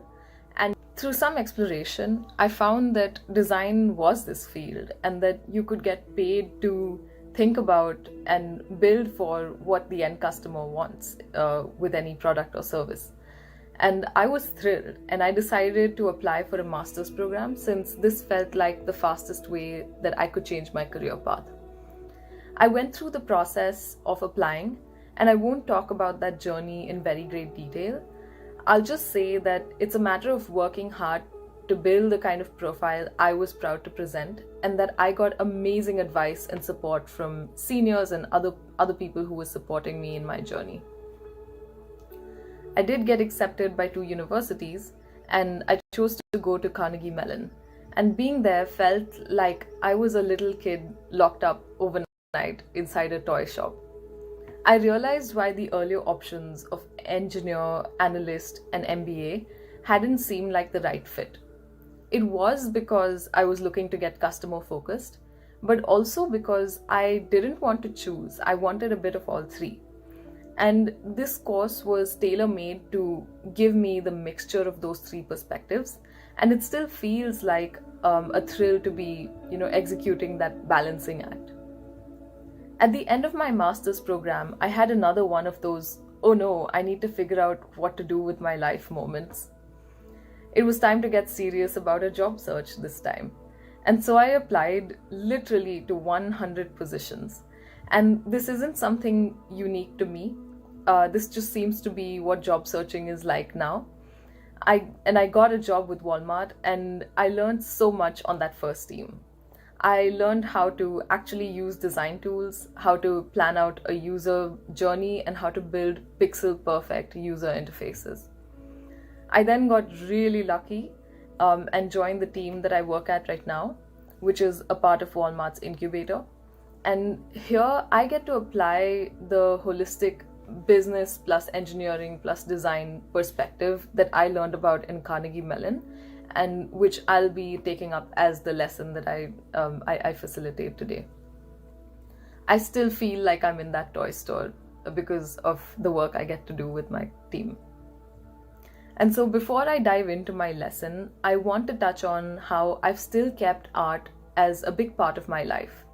And through some exploration, I found that design was this field and that you could get paid to think about and build for what the end customer wants with any product or service. And I was thrilled, and I decided to apply for a master's program since this felt like the fastest way that I could change my career path. I went through the process of applying, and I won't talk about that journey in very great detail. I'll just say that it's a matter of working hard to build the kind of profile I was proud to present, and that I got amazing advice and support from seniors and other people who were supporting me in my journey. I did get accepted by 2 universities, and I chose to go to Carnegie Mellon. And being there felt like I was a little kid locked up overnight inside a toy shop. I realized why the earlier options of engineer, analyst, and MBA hadn't seemed like the right fit. It was because I was looking to get customer focused, but also because I didn't want to choose. I wanted a bit of all three. And this course was tailor-made to give me the mixture of those 3 perspectives, and it still feels like a thrill to be, executing that balancing act. At the end of my master's program, I had another one of those, oh no, I need to figure out what to do with my life moments. It was time to get serious about a job search this time. And so I applied literally to 100 positions. And this isn't something unique to me. This just seems to be what job searching is like now. I got a job with Walmart, and I learned so much on that first team. I learned how to actually use design tools, how to plan out a user journey, and how to build pixel perfect user interfaces. I then got really lucky and joined the team that I work at right now, which is a part of Walmart's incubator. And here I get to apply the holistic business plus engineering plus design perspective that I learned about in Carnegie Mellon, and which I'll be taking up as the lesson that I facilitate today. I still feel like I'm in that toy store because of the work I get to do with my team. And so, before I dive into my lesson, I want to touch on how I've still kept art as a big part of my life.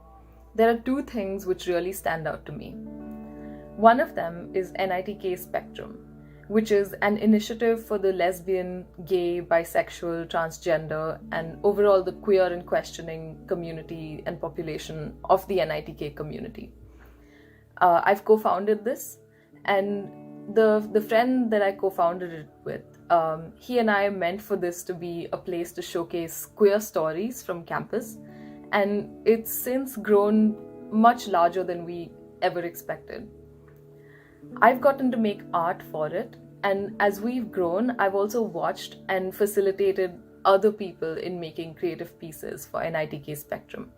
There are two things which really stand out to me. One of them is NITK Spectrum, which is an initiative for the lesbian, gay, bisexual, transgender, and overall the queer and questioning community and population of the NITK community. I've co-founded this, and the friend that I co-founded it with, he and I meant for this to be a place to showcase queer stories from campus, and it's since grown much larger than we ever expected. I've gotten to make art for it, and as we've grown, I've also watched and facilitated other people in making creative pieces for NITK Spectrum.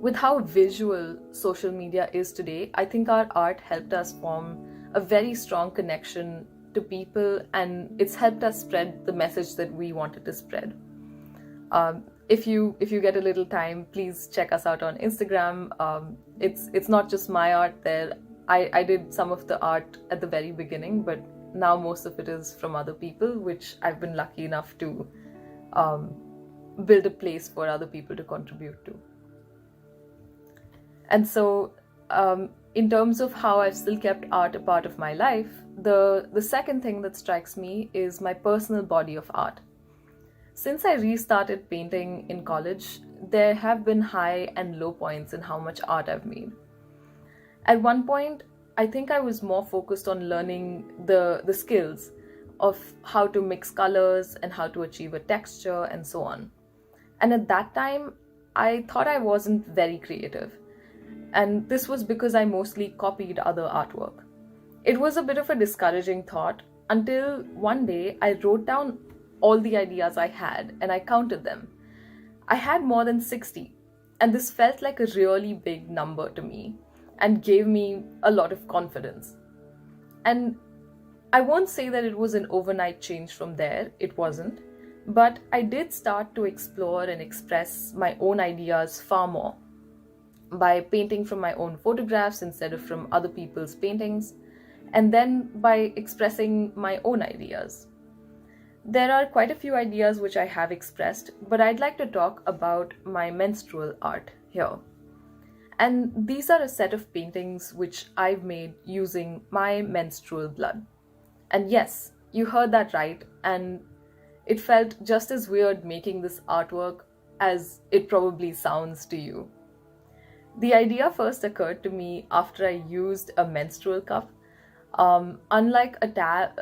With how visual social media is today, I think our art helped us form a very strong connection to people, and it's helped us spread the message that we wanted to spread. If you get a little time, please check us out on Instagram. It's not just my art there. I did some of the art at the very beginning, but now most of it is from other people, which I've been lucky enough to build a place for other people to contribute to. And so, in terms of how I've still kept art a part of my life, the second thing that strikes me is my personal body of art. Since I restarted painting in college, there have been high and low points in how much art I've made. At one point, I think I was more focused on learning the skills of how to mix colors and how to achieve a texture and so on. And at that time, I thought I wasn't very creative. And this was because I mostly copied other artwork. It was a bit of a discouraging thought until one day I wrote down all the ideas I had and I counted them. I had more than 60, and this felt like a really big number to me and gave me a lot of confidence. And I won't say that it was an overnight change from there, it wasn't, but I did start to explore and express my own ideas far more by painting from my own photographs instead of from other people's paintings, and then by expressing my own ideas. There are quite a few ideas which I have expressed, but I'd like to talk about my menstrual art here. And these are a set of paintings which I've made using my menstrual blood. And yes, you heard that right, and it felt just as weird making this artwork as it probably sounds to you. The idea first occurred to me after I used a menstrual cup. Unlike a pad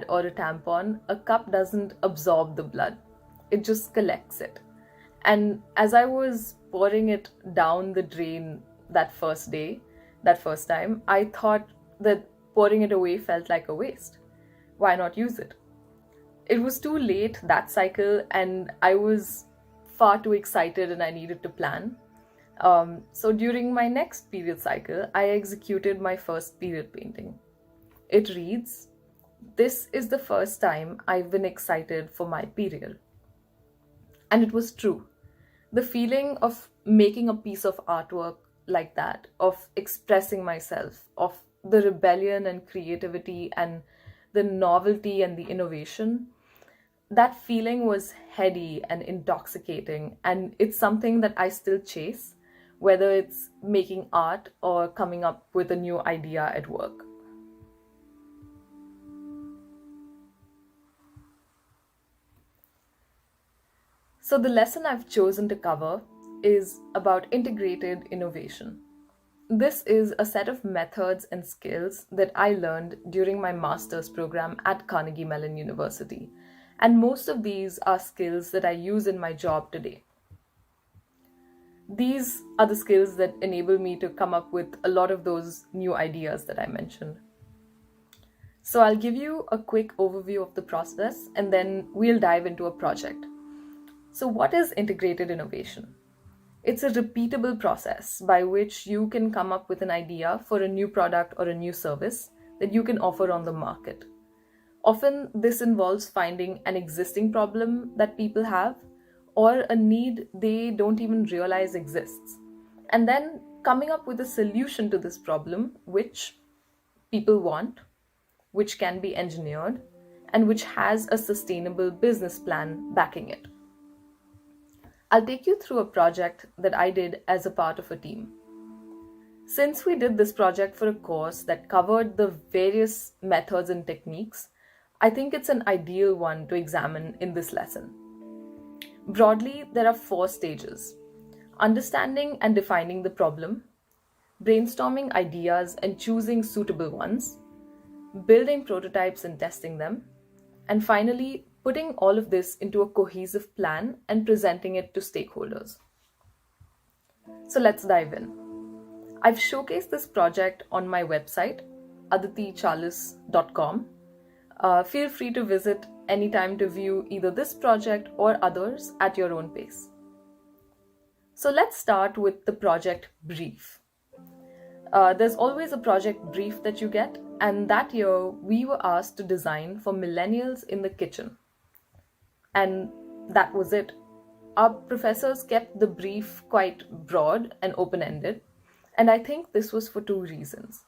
or a tampon, a cup doesn't absorb the blood. It just collects it. And as I was pouring it down the drain that first time, I thought that pouring it away felt like a waste. Why not use it? It was too late that cycle, and I was far too excited and I needed to plan. So during my next period cycle, I executed my first period painting. It reads, "This is the first time I've been excited for my period." And it was true. The feeling of making a piece of artwork like that, of expressing myself, of the rebellion and creativity and the novelty and the innovation, that feeling was heady and intoxicating, and it's something that I still chase, whether it's making art or coming up with a new idea at work. So the lesson I've chosen to cover is about integrated innovation. This is a set of methods and skills that I learned during my master's program at Carnegie Mellon University. And most of these are skills that I use in my job today. These are the skills that enable me to come up with a lot of those new ideas that I mentioned. So I'll give you a quick overview of the process and then we'll dive into a project. So what is integrated innovation? It's a repeatable process by which you can come up with an idea for a new product or a new service that you can offer on the market. Often, this involves finding an existing problem that people have or a need they don't even realize exists, and then coming up with a solution to this problem which people want, which can be engineered, and which has a sustainable business plan backing it. I'll take you through a project that I did as a part of a team. Since we did this project for a course that covered the various methods and techniques, I think it's an ideal one to examine in this lesson. Broadly, there are 4 stages: understanding and defining the problem, brainstorming ideas and choosing suitable ones, building prototypes and testing them, and finally, putting all of this into a cohesive plan and presenting it to stakeholders. So let's dive in. I've showcased this project on my website, aditichalis.com. Feel free to visit anytime to view either this project or others at your own pace. So let's start with the project brief. There's always a project brief that you get, and that year we were asked to design for millennials in the kitchen. And that was it. Our professors kept the brief quite broad and open-ended, and I think this was for 2 reasons.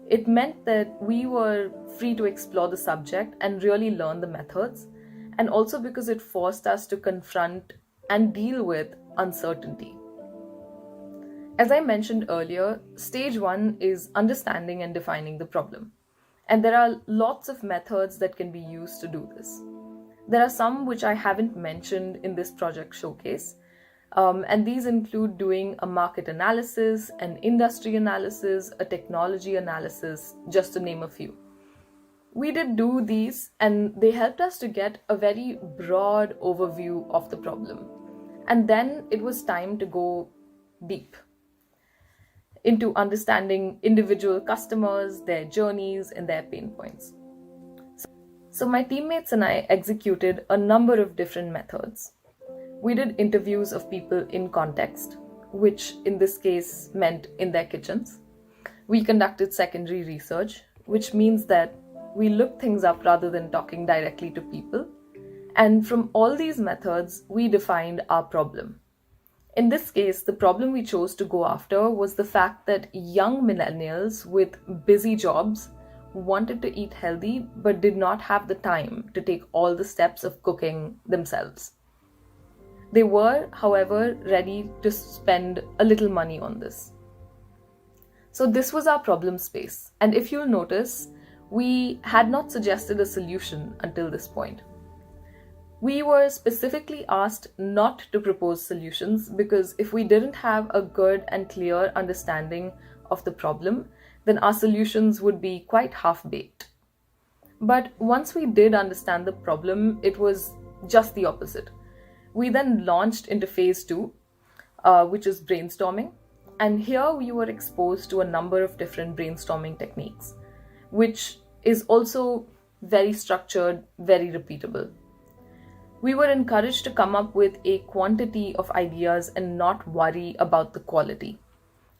It meant that we were free to explore the subject and really learn the methods, and also because it forced us to confront and deal with uncertainty. As I mentioned earlier, stage 1 is understanding and defining the problem. And there are lots of methods that can be used to do this. There are some which I haven't mentioned in this project showcase, and these include doing a market analysis, an industry analysis, a technology analysis, just to name a few. We did do these, and they helped us to get a very broad overview of the problem. And then it was time to go deep into understanding individual customers, their journeys, and their pain points. So my teammates and I executed a number of different methods. We did interviews of people in context, which in this case meant in their kitchens. We conducted secondary research, which means that we looked things up rather than talking directly to people. And from all these methods, we defined our problem. In this case, the problem we chose to go after was the fact that young millennials with busy jobs wanted to eat healthy but did not have the time to take all the steps of cooking themselves. They were, however, ready to spend a little money on this. So this was our problem space, and if you'll notice, we had not suggested a solution until this point. We were specifically asked not to propose solutions because if we didn't have a good and clear understanding of the problem, then our solutions would be quite half-baked. But once we did understand the problem, it was just the opposite. We then launched into phase 2, which is brainstorming. And here we were exposed to a number of different brainstorming techniques, which is also very structured, very repeatable. We were encouraged to come up with a quantity of ideas and not worry about the quality.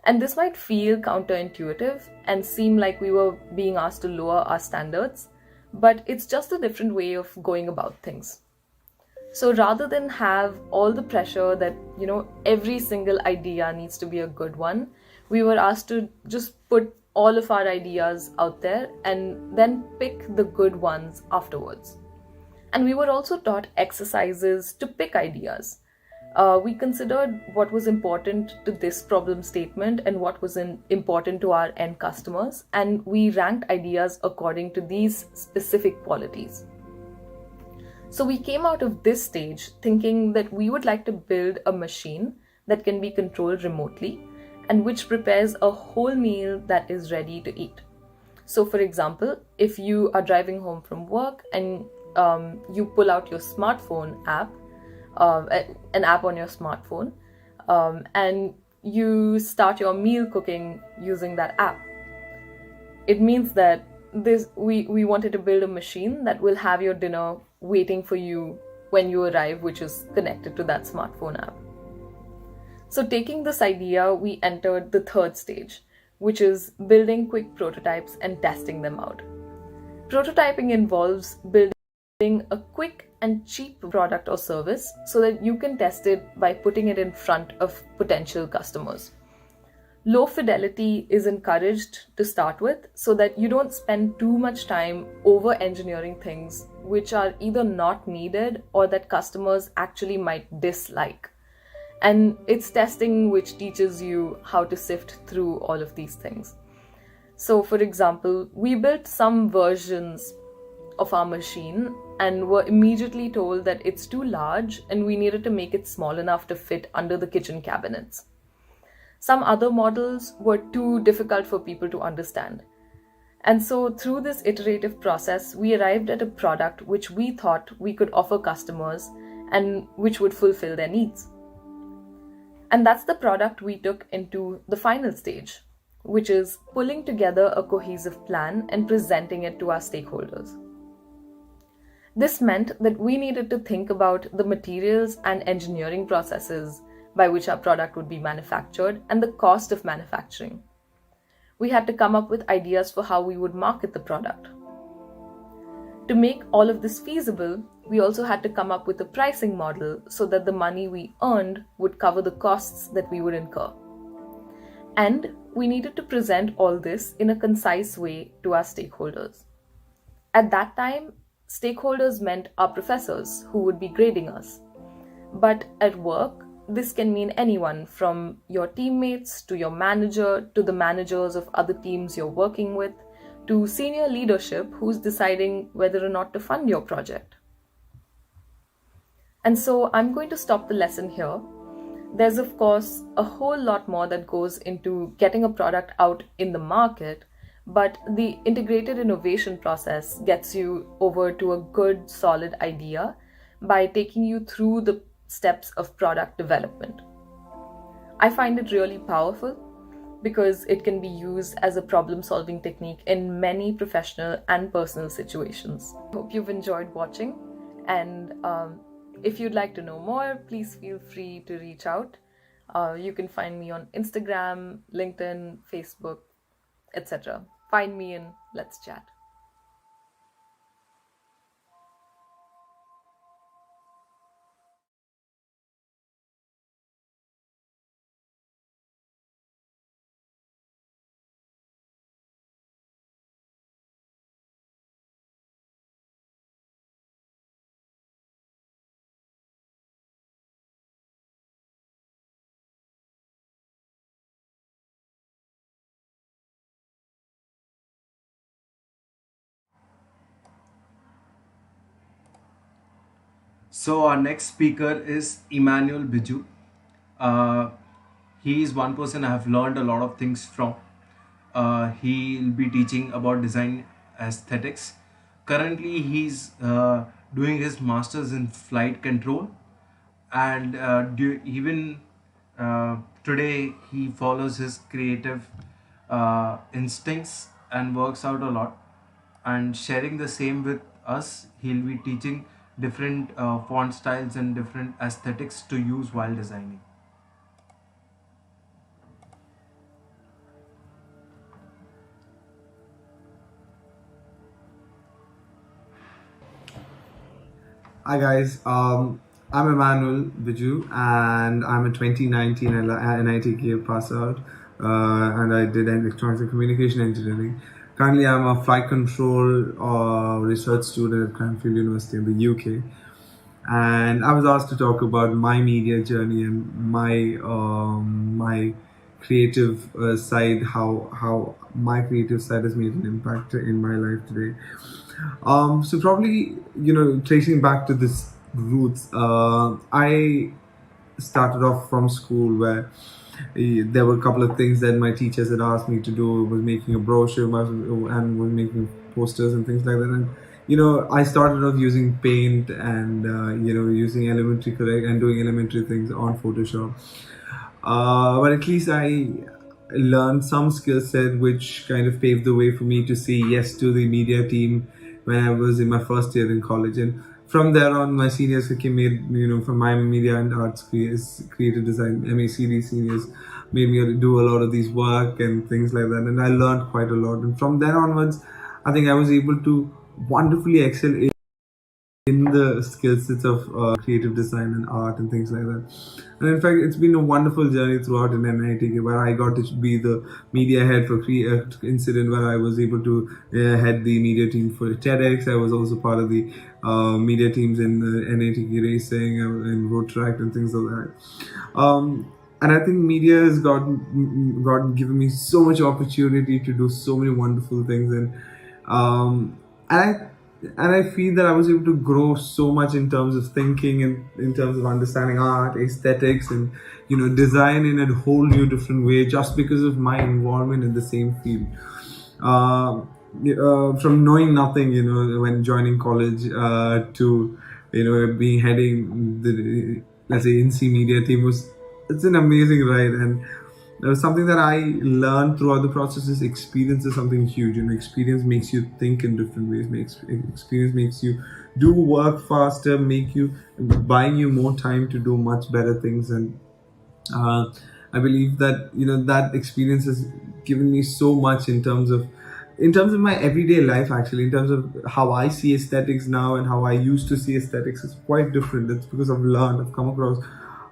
And this might feel counterintuitive and seem like we were being asked to lower our standards, but it's just a different way of going about things. So rather than have all the pressure that, every single idea needs to be a good one, we were asked to just put all of our ideas out there and then pick the good ones afterwards. And we were also taught exercises to pick ideas. We considered what was important to this problem statement and what was important to our end customers, and we ranked ideas according to these specific qualities. So we came out of this stage thinking that we would like to build a machine that can be controlled remotely and which prepares a whole meal that is ready to eat. So for example, if you are driving home from work and you pull out your smartphone app, an app on your smartphone, and you start your meal cooking using that app. It means that we wanted to build a machine that will have your dinner waiting for you when you arrive, which is connected to that smartphone app. So, taking this idea, we entered the third stage, which is building quick prototypes and testing them out. Prototyping involves building a quick and cheap product or service so that you can test it by putting it in front of potential customers. Low fidelity is encouraged to start with so that you don't spend too much time over engineering things which are either not needed or that customers actually might dislike. And it's testing which teaches you how to sift through all of these things. So, for example, we built some versions of our machine and were immediately told that it's too large and we needed to make it small enough to fit under the kitchen cabinets. Some other models were too difficult for people to understand. And so, through this iterative process, we arrived at a product which we thought we could offer customers and which would fulfill their needs. And that's the product we took into the final stage, which is pulling together a cohesive plan and presenting it to our stakeholders. This meant that we needed to think about the materials and engineering processes by which our product would be manufactured and the cost of manufacturing. We had to come up with ideas for how we would market the product. To make all of this feasible, we also had to come up with a pricing model so that the money we earned would cover the costs that we would incur. And we needed to present all this in a concise way to our stakeholders. At that time, stakeholders meant our professors who would be grading us. But at work, this can mean anyone from your teammates to your manager to the managers of other teams you're working with to senior leadership who's deciding whether or not to fund your project. And so I'm going to stop the lesson here. There's, of course, a whole lot more that goes into getting a product out in the market, but the integrated innovation process gets you over to a good, solid idea by taking you through the steps of product development. I find it really powerful because it can be used as a problem-solving technique in many professional and personal situations. I hope you've enjoyed watching, and if you'd like to know more, please feel free to reach out. You can find me on Instagram, LinkedIn, Facebook, etc. Find me and let's chat. So our next speaker is Emmanuel Biju. Uh, he is one person I have learned a lot of things from. He'll be teaching about design aesthetics. Currently, he's doing his master's in flight control, and even today he follows his creative instincts and works out a lot. And sharing the same with us, he'll be teaching different font styles and different aesthetics to use while designing. Hi guys, I'm Emmanuel Biju and I'm a 2019 NITK pass out and I did electronics and communication engineering. Currently I'm a flight control research student at Cranfield University in the UK, and I was asked to talk about my media journey and my creative side, how my creative side has made an impact in my life today. So probably, tracing back to this roots, I started off from school where there were a couple of things that my teachers had asked me to do. Was making a brochure and was making posters and things like that. And I started off using Paint and using elementary correct and doing elementary things on Photoshop. But at least I learned some skill set which kind of paved the way for me to say yes to the media team when I was in my first year in college. And from there on, my seniors made, from my media and arts creative design MACD seniors made me do a lot of these work and things like that, and I learned quite a lot. And from then onwards, I think I was able to wonderfully excel in the skill sets of creative design and art and things like that. And in fact, it's been a wonderful journey throughout in NITK, where I got to be the media head for Incident, where I was able to head the media team for TEDx. I was also part of the media teams in NITK racing and road track and things like that. And I think media has given me so much opportunity to do so many wonderful things, and I and I feel that I was able to grow so much in terms of thinking and in terms of understanding art, aesthetics, and design in a whole new different way, just because of my involvement in the same field. From knowing nothing, when joining college, to being heading the, let's say, NC media team, it's an amazing ride. And something that I learned throughout the process is experience is something huge. Experience makes you think in different ways. Experience makes you do work faster, buying you more time to do much better things. And I believe that that experience has given me so much in terms of my everyday life. Actually, in terms of how I see aesthetics now and how I used to see aesthetics, is quite different. That's because I've come across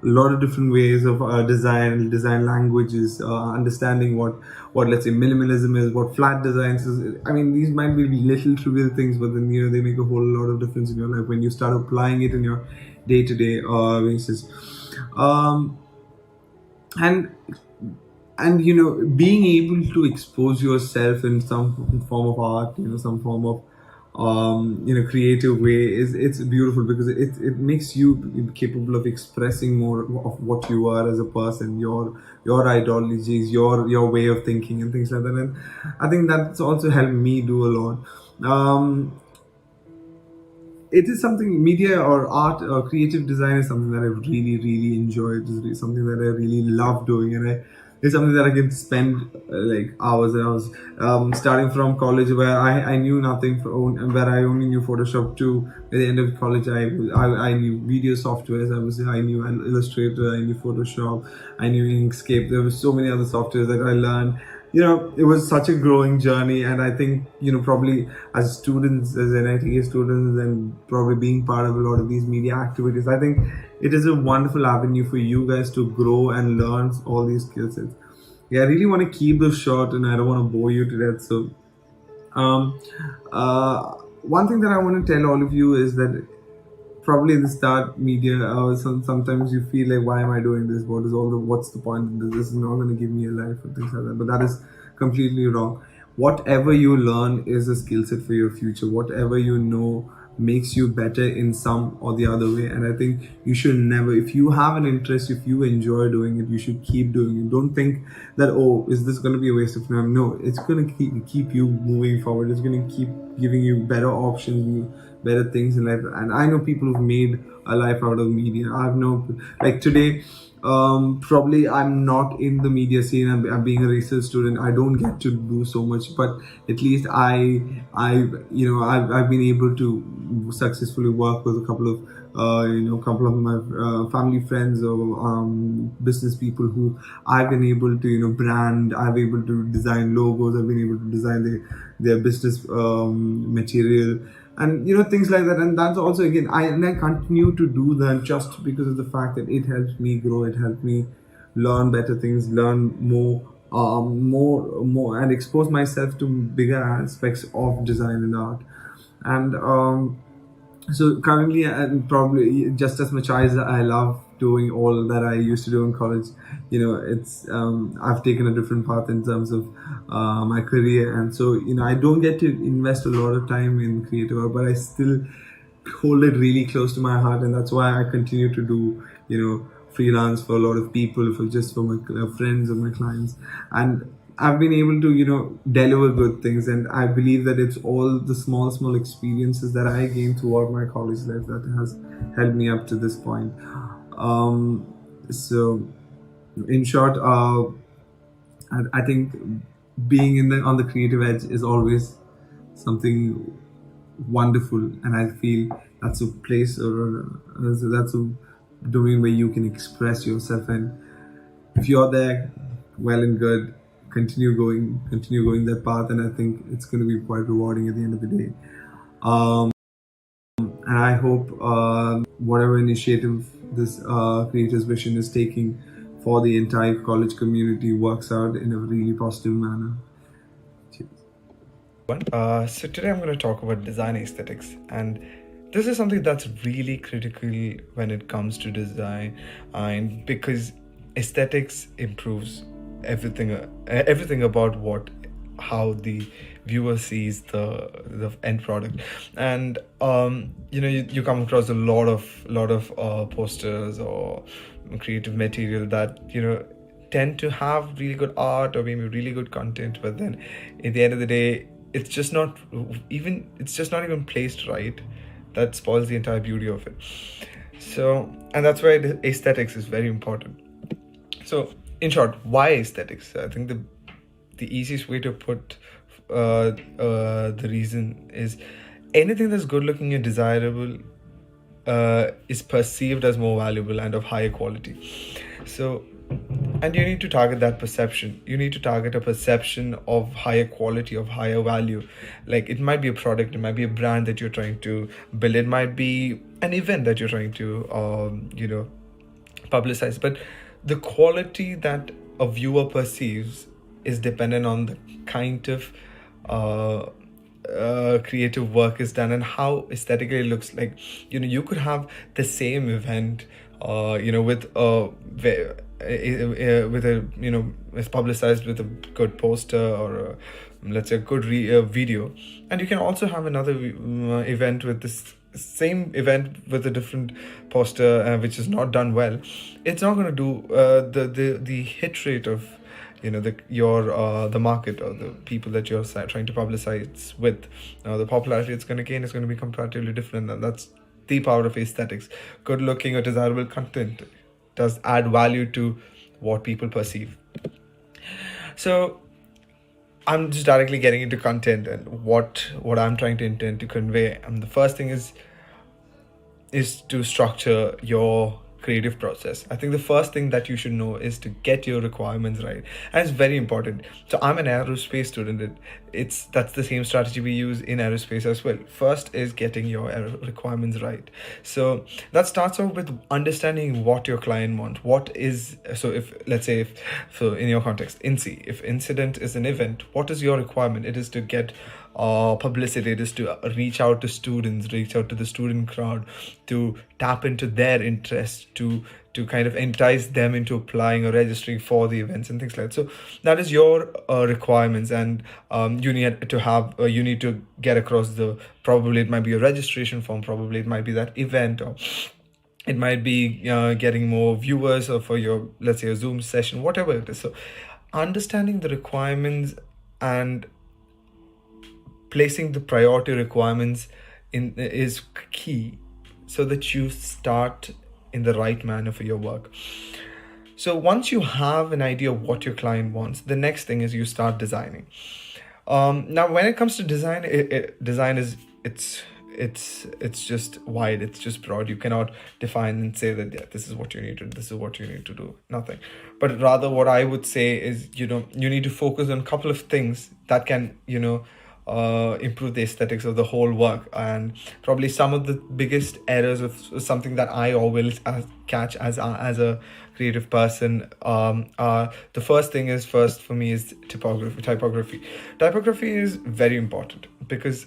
a lot of different ways of design languages, understanding what let's say minimalism is, what flat designs is. I mean, these might be little trivial things, but then they make a whole lot of difference in your life when you start applying it in your day-to-day basis. And being able to expose yourself in some form of art, some form of creative way, it's beautiful, because it makes you capable of expressing more of what you are as a person, your ideologies, your way of thinking and things like that. And I think that's also helped me do a lot. It is something, media or art or creative design is something that I really, really enjoy. It's really something that I really love doing, and it's something that I can spend like hours and hours. Starting from college, where I knew nothing, where I only knew Photoshop, to at the end of college, I knew video softwares. I knew Illustrator, I knew Photoshop, I knew Inkscape. There were so many other softwares that I learned. It was such a growing journey, and I think, probably as students, as NITK students, and probably being part of a lot of these media activities, I think it is a wonderful avenue for you guys to grow and learn all these skill sets. Yeah, I really want to keep this short, and I don't want to bore you to death. So, one thing that I want to tell all of you is that probably in the start, media, sometimes you feel like, why am I doing this? What's the point? This is not going to give me a life and things like that. But that is completely wrong. Whatever you learn is a skill set for your future. Whatever you know makes you better in some or the other way. And I think you should never, if you have an interest, if you enjoy doing it, you should keep doing it. Don't think that, oh, is this going to be a waste of time? No, it's going to keep you moving forward. It's going to keep giving you better options, better things in life. And I know people who've made a life out of media. I've known, like today, probably I'm not in the media scene. I'm being a research student. I don't get to do so much, but at least I've been able to successfully work with a couple of my family friends or business people who I've been able to brand. I've been able to design logos. I've been able to design their business material. And things like that. And that's also, again, I continue to do that just because of the fact that it helps me grow. It helps me learn better things, learn more, and expose myself to bigger aspects of design and art. And so currently, and probably just as much as I love doing all that I used to do in college, it's I've taken a different path in terms of my career, and so I don't get to invest a lot of time in creative work, but I still hold it really close to my heart, and that's why I continue to do freelance for a lot of people, for my friends and my clients. And I've been able to deliver good things, and I believe that it's all the small experiences that I gained throughout my college life that has helped me up to this point. So in short, I think being on the creative edge is always something wonderful, and I feel that's a place, or that's a domain where you can express yourself. And if you're there, well and good. Continue going that path, and I think it's going to be quite rewarding at the end of the day. And I hope whatever initiative this Creators Vision is taking for the entire college community works out in a really positive manner. Cheers. So today I'm going to talk about design aesthetics, and this is something that's really critical when it comes to design, and because aesthetics improves everything about how the viewer sees the end product. And you come across a lot of posters or creative material that tend to have really good art or maybe really good content, but then at the end of the day it's just not even placed right. That spoils the entire beauty of it. So, and that's why the aesthetics is very important. So in short, why aesthetics? I think the easiest way to put the reason is anything that's good looking and desirable is perceived as more valuable and of higher quality. So, and you need to target that perception. You need to target a perception of higher quality, of higher value. Like, it might be a product, it might be a brand that you're trying to build, it might be an event that you're trying to publicize. But the quality that a viewer perceives is dependent on the kind of creative work is done and how aesthetically it looks like. You could have the same event with a it's publicized with a good poster or let's say a good video, and you can also have another event with this same event with a different poster which is not done well. It's not going to do the hit rate of the market or the people that you're trying to publicize with. The popularity it's going to gain is going to be comparatively different, and that's the power of aesthetics. Good looking or desirable content does add value to what people perceive. So I'm just directly getting into content and what I'm trying to intend to convey. And the first thing is to structure your creative process. I think the first thing that you should know is to get your requirements right, and it's very important. So I'm an aerospace student. That's the same strategy we use in aerospace as well. First is getting your requirements right. So that starts off with understanding what your client wants. If let's say in your context, if incident is an event, what is your requirement? It is to get publicity. It is to reach out to students, reach out to the student crowd, to tap into their interest, to kind of entice them into applying or registering for the events and things like that. So that is your requirements, and you need to get across probably it might be a registration form, probably it might be that event, or it might be getting more viewers or for your, let's say, a Zoom session, whatever it is. So understanding the requirements and placing the priority requirements is key, so that you start in the right manner for your work. So once you have an idea of what your client wants, the next thing is you start designing. Now when it comes to design, design is it's just wide, it's just broad. You cannot define and say that this is what you need to do. Nothing. But rather what I would say is you need to focus on a couple of things that can improve the aesthetics of the whole work. And probably some of the biggest errors of something that I always catch as a creative person the first for me is typography is very important, because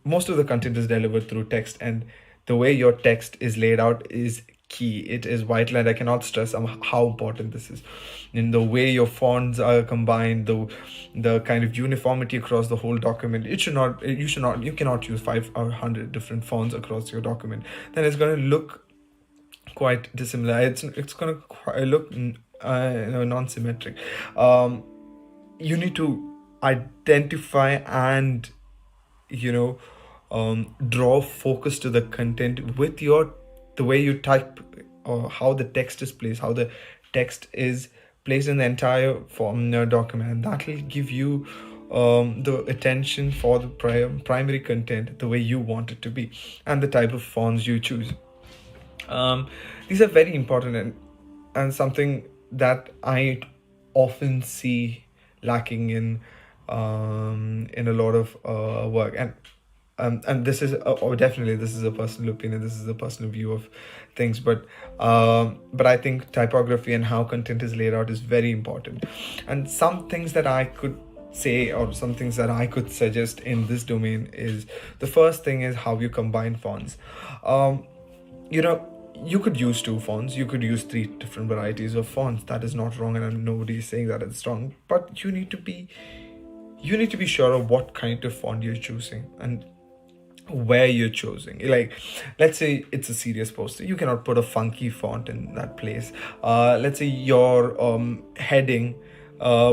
most of the content is delivered through text, and the way your text is laid out is key. It is vital, and I cannot stress how important this is. In the way your fonts are combined, the kind of uniformity across the whole document. You cannot use 5 or 100 different fonts across your document. Then it's going to look quite dissimilar. It's going to look non-symmetric. You need to identify and draw focus to the content with the way you type, or how the text is placed, how the text is placed in the entire form document, and that will give you the attention for the primary content the way you want it to be, and the type of fonts you choose. These are very important, and something that I often see lacking in a lot of work. And this is definitely, this is a personal opinion, this is a personal view of things, but I think typography and how content is laid out is very important. And some things that I could say, or some things that I could suggest in this domain, is the first thing is how you combine fonts. You know, you could use two fonts, you could use three different varieties of fonts. That is not wrong, and nobody is saying that it's wrong, but you need to be sure of what kind of font you're choosing and where you're choosing. Like, let's say it's a serious poster, you cannot put a funky font in that place. Let's say your heading,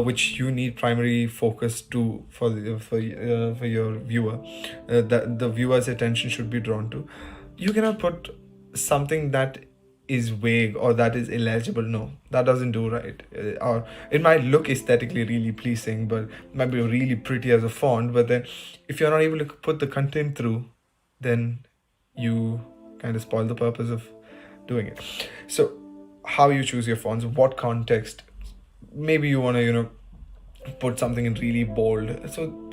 which you need primary focus to for your viewer, that the viewer's attention should be drawn to. You cannot put something that is vague or that is illegible. No, that doesn't do right. Or it might look aesthetically really pleasing, but it might be really pretty as a font, but then if you're not able to put the content through, then you kind of spoil the purpose of doing it. So how you choose your fonts, what context, maybe you want to put something in really bold, so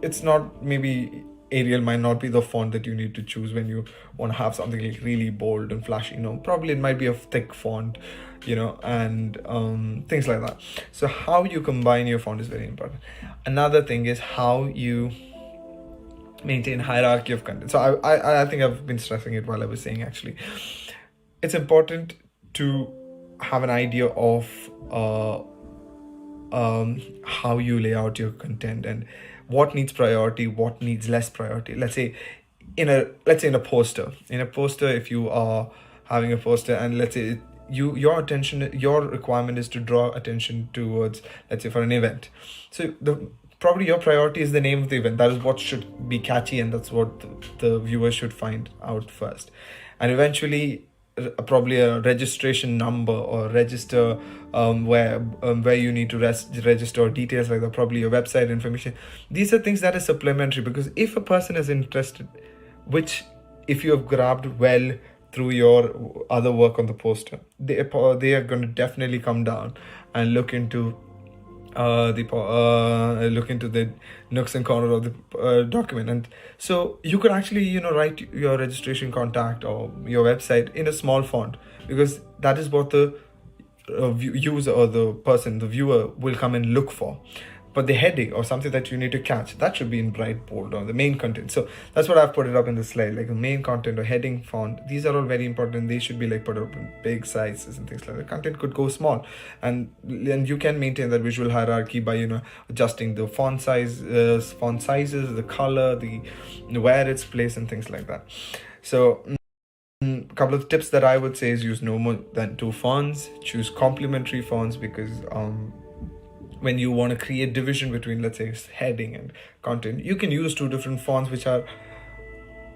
it's not, maybe Arial might not be the font that you need to choose when you want to have something like really bold and flashy. Probably it might be a thick font, and things like that. So how you combine your font is very important. Another thing is how you maintain hierarchy of content. So I think I've been stressing it while I was saying, actually, it's important to have an idea of how you lay out your content and what needs priority, what needs less priority. Let's say in a poster, if you are having a poster, and let's say your requirement is to draw attention towards, let's say, for an event. So probably your priority is the name of the event. That is what should be catchy, and that's what the viewer should find out first. And eventually, probably a registration number or register, where you need to register details like that, probably your website information. These are things that are supplementary, because if a person is interested, which if you have grabbed well through your other work on the poster, they are going to definitely come down and look into the nooks and corners of the document. And so you could actually write your registration contact or your website in a small font, because that is what the user or the viewer will come and look for. But the heading or something that you need to catch, that should be in bright bold on the main content. So that's what I've put it up in the slide, like the main content or heading font. These are all very important. They should be like put up in big sizes and things like that. Content could go small, and you can maintain that visual hierarchy by adjusting the font sizes, the color, where it's placed, and things like that. So a couple of tips that I would say is use no more than two fonts. Choose complementary fonts, because when you want to create division between, let's say, heading and content, you can use two different fonts, which are,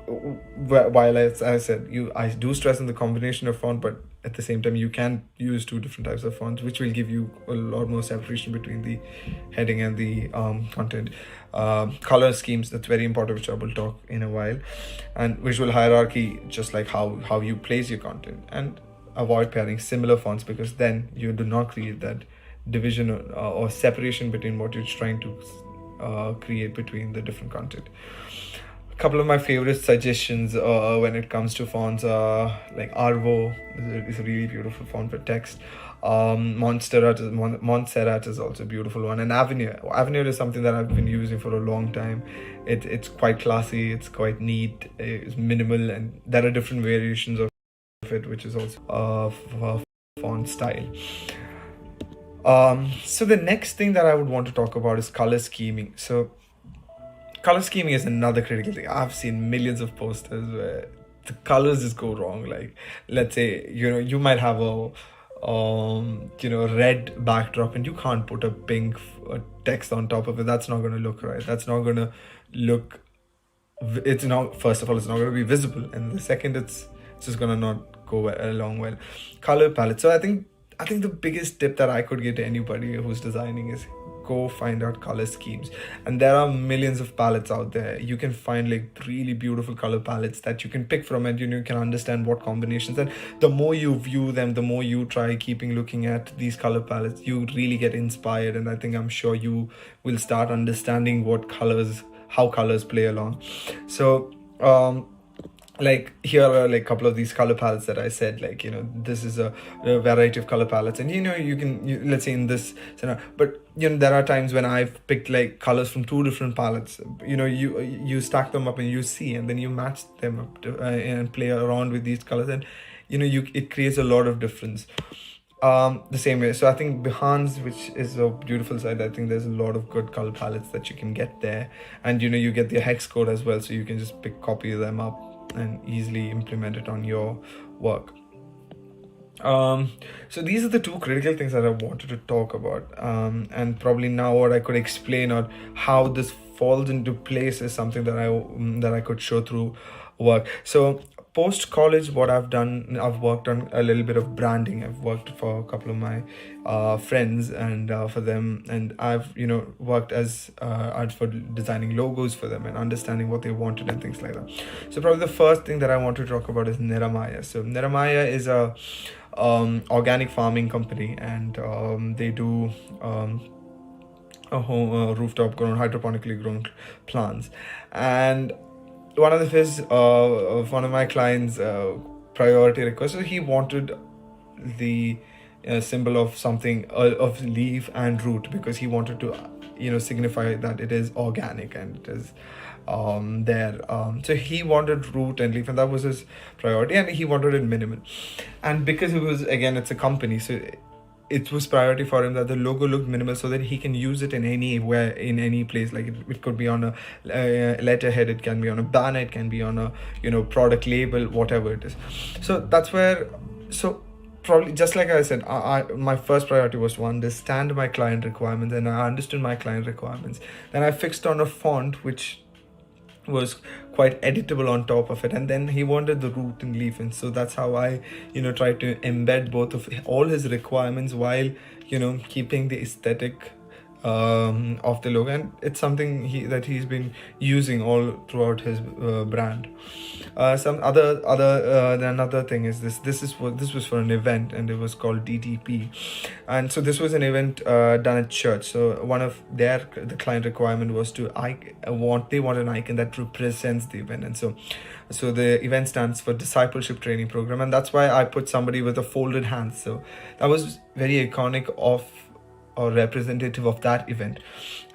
while as I said, I do stress on the combination of font, but at the same time you can use two different types of fonts, which will give you a lot more separation between the heading and the content. Color schemes, that's very important, which I will talk in a while. And visual hierarchy, just like how you place your content. And avoid pairing similar fonts, because then you do not create that division or separation between what you're trying to create between the different content. A couple of my favorite suggestions when it comes to fonts are like Arvo is a really beautiful font for text. Montserrat is also a beautiful one, and Avenir is something that I've been using for a long time. It's quite classy, it's quite neat, it's minimal, and there are different variations of it, which is also font style. So the next thing that I would want to talk about is color scheming. So color scheming is another critical thing. I've seen millions of posters where the colors just go wrong. Like, let's say, you might have a red backdrop, and you can't put a pink text on top of it. That's not going to look right. That's not going to look, first of all, it's not going to be visible. And the second, it's just going to not go along well. Color palette. So I think the biggest tip that I could give to anybody who's designing is go find out color schemes. And there are millions of palettes out there. You can find like really beautiful color palettes that you can pick from, and you can understand what combinations. And the more you view them, the more you try keeping looking at these color palettes, you really get inspired. And I'm sure you will start understanding how colors play along. So like here are like a couple of these color palettes that I said, like, this is a variety of color palettes. And let's say in this scenario, but there are times when I've picked like colors from two different palettes. You stack them up and you see, and then you match them up and play around with these colors, and it creates a lot of difference. The same way, so I think Behance, which is a beautiful site, I think there's a lot of good color palettes that you can get there. And you get the hex code as well, so you can just copy them up and easily implement it on your work. So these are the two critical things that I wanted to talk about, and probably now what I could explain, or how this falls into place, is something that I could show through work. So post college, what I've done, I've worked on a little bit of branding. I've worked for a couple of my friends, and for them, and I've worked as for designing logos for them and understanding what they wanted and things like that. So probably the first thing that I want to talk about is Niramaya. So Niramaya is a organic farming company, and they do a home rooftop grown, hydroponically grown plants. And one of my clients' priority requests, so he wanted the symbol of something of leaf and root, because he wanted to signify that it is organic and it is there. So he wanted root and leaf, and that was his priority, and he wanted it minimal. And because it's a company, so it was priority for him that the logo looked minimal, so that he can use it in anywhere, in any place. Like it could be on a letterhead, it can be on a banner, it can be on a product label, whatever it is. So that's where, so probably just like I said, my first priority was to understand my client requirements, and I understood my client requirements. Then I fixed on a font which was quite editable on top of it, and then he wanted the root and leaf, and so that's how I tried to embed both of all his requirements while keeping the aesthetic of the logo. And it's something that he's been using all throughout his brand. Another thing is this was for an event, and it was called DTP. And so this was an event done at church. So one of the client requirement was they want an icon that represents the event. And so the event stands for Discipleship Training Program, and that's why I put somebody with a folded hand. So that was very iconic or representative of that event.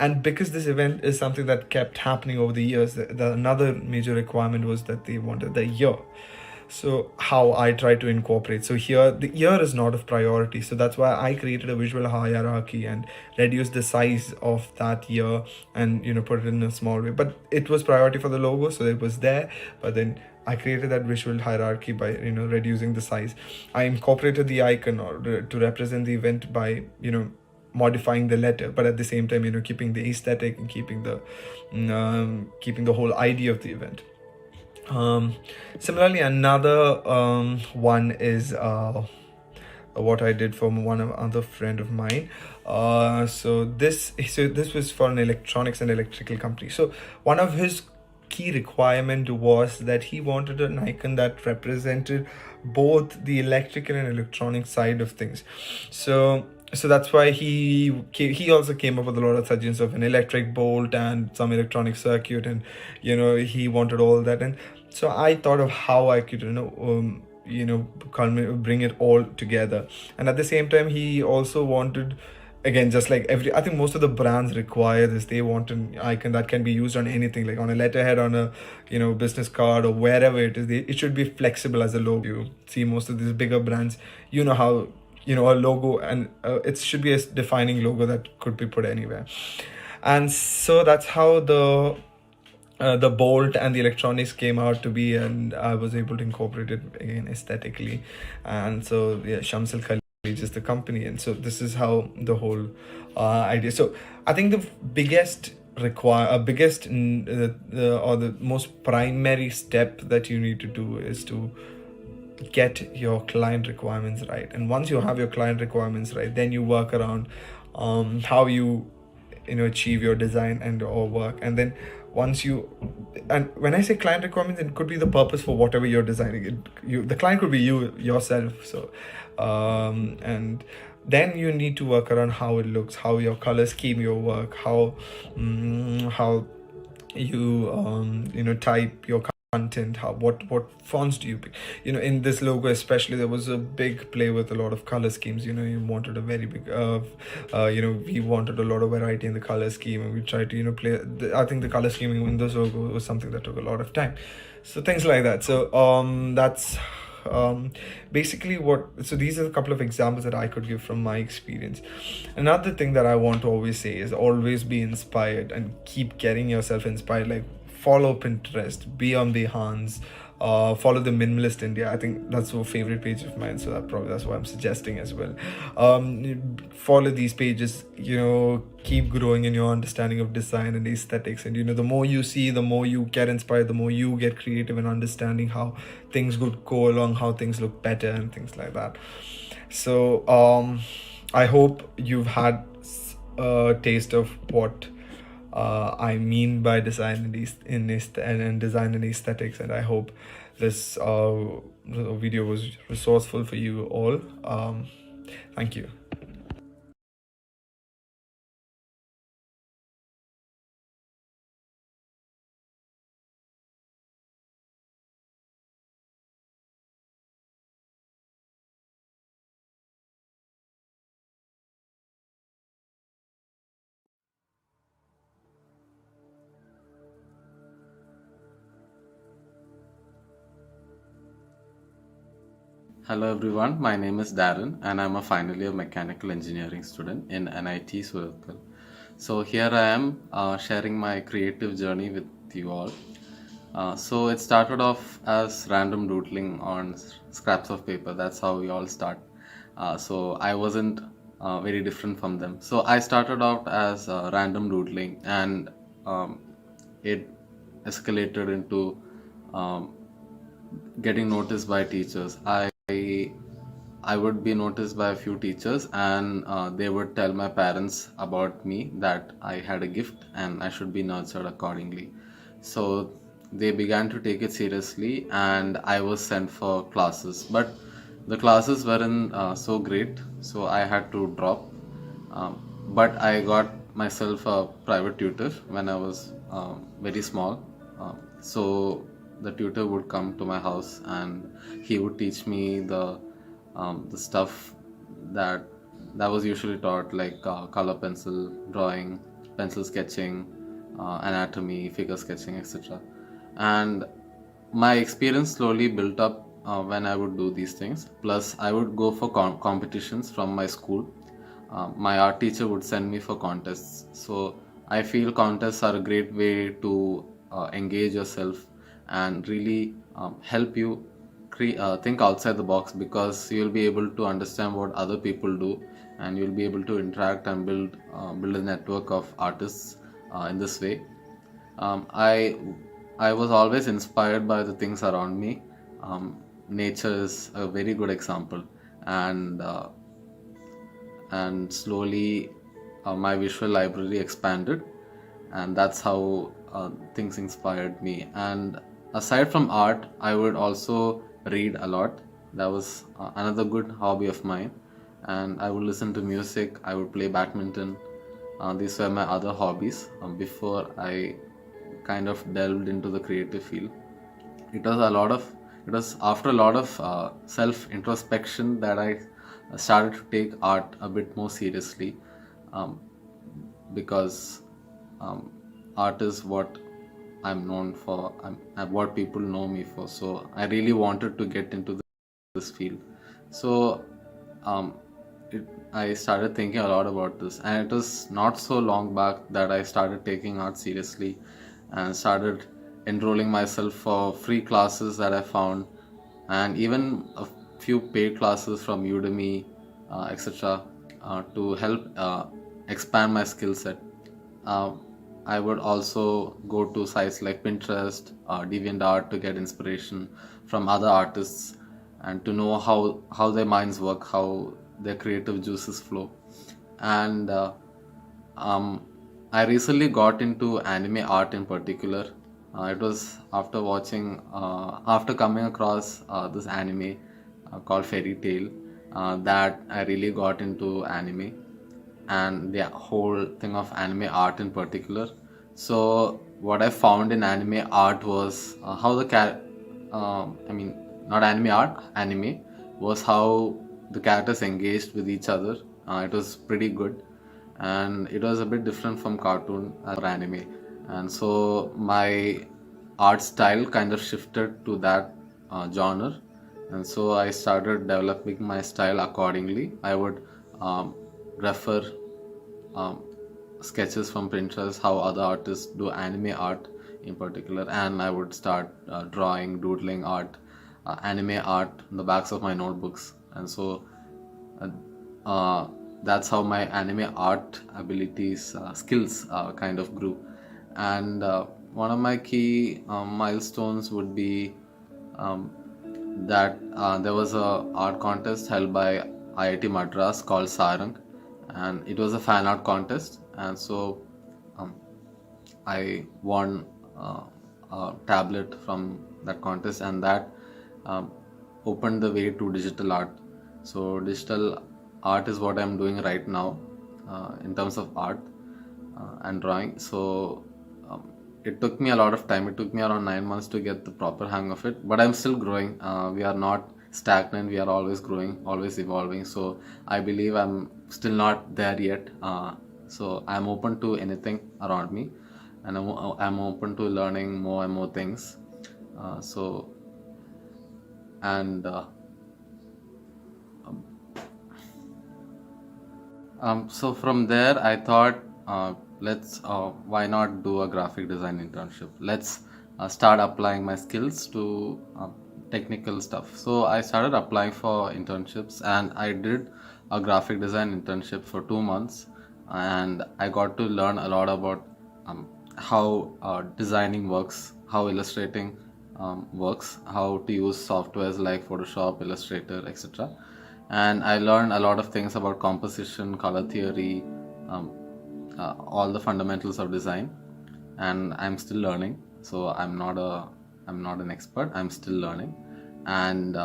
And because this event is something that kept happening over the years, another major requirement was that they wanted the year. So how I try to incorporate, so here the year is not of priority, so that's why I created a visual hierarchy and reduced the size of that year, and put it in a small way. But it was priority for the logo, so it was there. But then I created that visual hierarchy by reducing the size. I incorporated the icon to represent the event by modifying the letter, but at the same time keeping the aesthetic and keeping the whole idea of the event. Similarly, another one is what I did for another friend of mine. So this was for an electronics and electrical company. So one of his key requirement was that he wanted an icon that represented both the electrical and electronic side of things. So that's why he also came up with a lot of suggestions of an electric bolt and some electronic circuit, and he wanted all that. And so I thought of how I could bring it all together. And at the same time, he also wanted, again, just like I think most of the brands require this. They want an icon that can be used on anything, like on a letterhead, on a business card, or wherever it is. It should be flexible as a logo. You see most of these bigger brands, how a logo, and it should be a defining logo that could be put anywhere. And so that's how the bolt and the electronics came out to be, and I was able to incorporate it again aesthetically. And so Shamsul Khalil is the company, and so this is how the whole idea. So I think the biggest or the most primary step that you need to do is to get your client requirements right. And once you have your client requirements right, then you work around how you achieve your design and or work. And then once you, and when I say client requirements, it could be the purpose for whatever you're designing. The client could be you yourself. So and then you need to work around how it looks, how your color scheme your work, how you type your content, how what fonts do you pick. In this logo especially, there was a big play with a lot of color schemes. You wanted a very big we wanted a lot of variety in the color scheme, and we tried to play I think the color scheming in this logo was something that took a lot of time. So things like that. So that's basically so these are a couple of examples that I could give from my experience. Another thing that I want to always say is always be inspired and keep getting yourself inspired. Like, follow Pinterest, be on Behance, follow the Minimalist India. I think that's a favorite page of mine, so that's what I'm suggesting as well. Follow these pages. Keep growing in your understanding of design and aesthetics. And the more you see, the more you get inspired, the more you get creative in understanding how things would go along, how things look better, and things like that. So I hope you've had a taste of what I mean by design and design and aesthetics, and I hope this video was resourceful for you all. Thank you. Hello everyone, my name is Darren and I'm a final year mechanical engineering student in NIT Surathkal. So here I am sharing my creative journey with you all. So it started off as random doodling on scraps of paper. That's how we all start. So I wasn't very different from them. So I started out as random doodling, and it escalated into getting noticed by teachers. I would be noticed by a few teachers, and they would tell my parents about me that I had a gift and I should be nurtured accordingly. So they began to take it seriously, and I was sent for classes. But the classes weren't so great, so I had to drop. But I got myself a private tutor when I was very small. So the tutor would come to my house and he would teach me the stuff that was usually taught, like color pencil drawing, pencil sketching, anatomy, figure sketching, etc. And my experience slowly built up when I would do these things. Plus I would go for competitions from my school. My art teacher would send me for contests. So I feel contests are a great way to engage yourself and really help you think outside the box, because you'll be able to understand what other people do, and you'll be able to interact and build a network of artists in this way. I was always inspired by the things around me. Nature is a very good example, and slowly my visual library expanded, and that's how things inspired me. And aside from art, I would also read a lot. That was another good hobby of mine. And I would listen to music, I would play badminton. These were my other hobbies before I kind of delved into the creative field. It was after a lot of self introspection that I started to take art a bit more seriously, because art is what I'm known for, what people know me for. So I really wanted to get into this field. So I started thinking a lot about this, and it was not so long back that I started taking art seriously and started enrolling myself for free classes that I found, and even a few paid classes from Udemy, etc., to help expand my skill set. I would also go to sites like Pinterest, DeviantArt to get inspiration from other artists and to know how their minds work, how their creative juices flow. And I recently got into anime art in particular. It was after coming across this anime called Fairy Tail, that I really got into anime and the whole thing of anime art in particular. So what I found in anime art was how I mean, not anime art, anime was how the characters engaged with each other. It was pretty good, and it was a bit different from cartoon or anime. And so my art style kind of shifted to that genre, and so I started developing my style accordingly. I would refer um, sketches from Pinterest, how other artists do anime art in particular, and I would start drawing, doodling art, anime art on the backs of my notebooks, and so uh, uh, that's how my anime art abilities, skills kind of grew. And one of my key milestones would be um, that there was a art contest held by IIT Madras called Sarang, and it was a fan art contest. And so um, I won a tablet from that contest, and that um, opened the way to digital art. So digital art is what I'm doing right now in terms of art and drawing. So it took me a lot of time. It took me around 9 months to get the proper hang of it, but I'm still growing. We are not stagnant. We are always growing, always evolving. So I believe I'm still not there yet. So I'm open to anything around me, and I'm open to learning more and more things. So and so from there, I thought, let's why not do a graphic design internship? Let's start applying my skills to technical stuff. So I started applying for internships, and I did a graphic design internship for 2 months, and I got to learn a lot about how designing works, how illustrating works, how to use softwares like Photoshop, Illustrator, etc. And I learned a lot of things about composition, color theory, um, all the fundamentals of design. And I'm still learning. So I'm not an expert. I'm still learning, and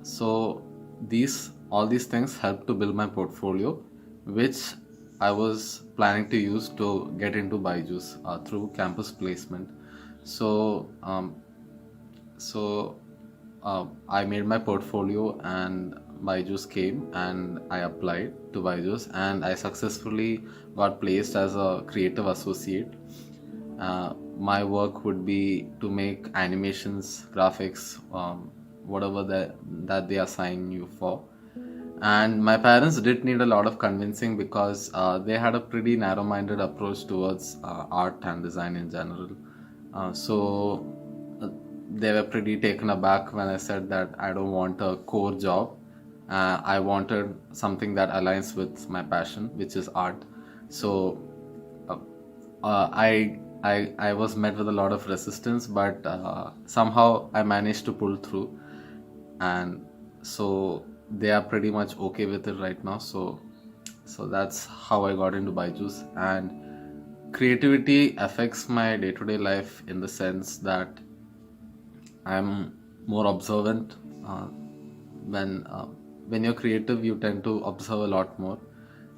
so these all these things help to build my portfolio, which I was planning to use to get into Byju's through campus placement. So so I made my portfolio, and Byju's came, and I applied to Byju's, and I successfully got placed as a creative associate. My work would be to make animations, graphics, whatever that they assign you for. And my parents did need a lot of convincing, because they had a pretty narrow-minded approach towards art and design in general. So they were pretty taken aback when I said that I don't want a core job. I wanted something that aligns with my passion, which is art. So uh, I was met with a lot of resistance, but somehow I managed to pull through, and so they are pretty much okay with it right now. So that's how I got into Byju's. And creativity affects my day-to-day life in the sense that I'm more observant. When when you're creative, you tend to observe a lot more,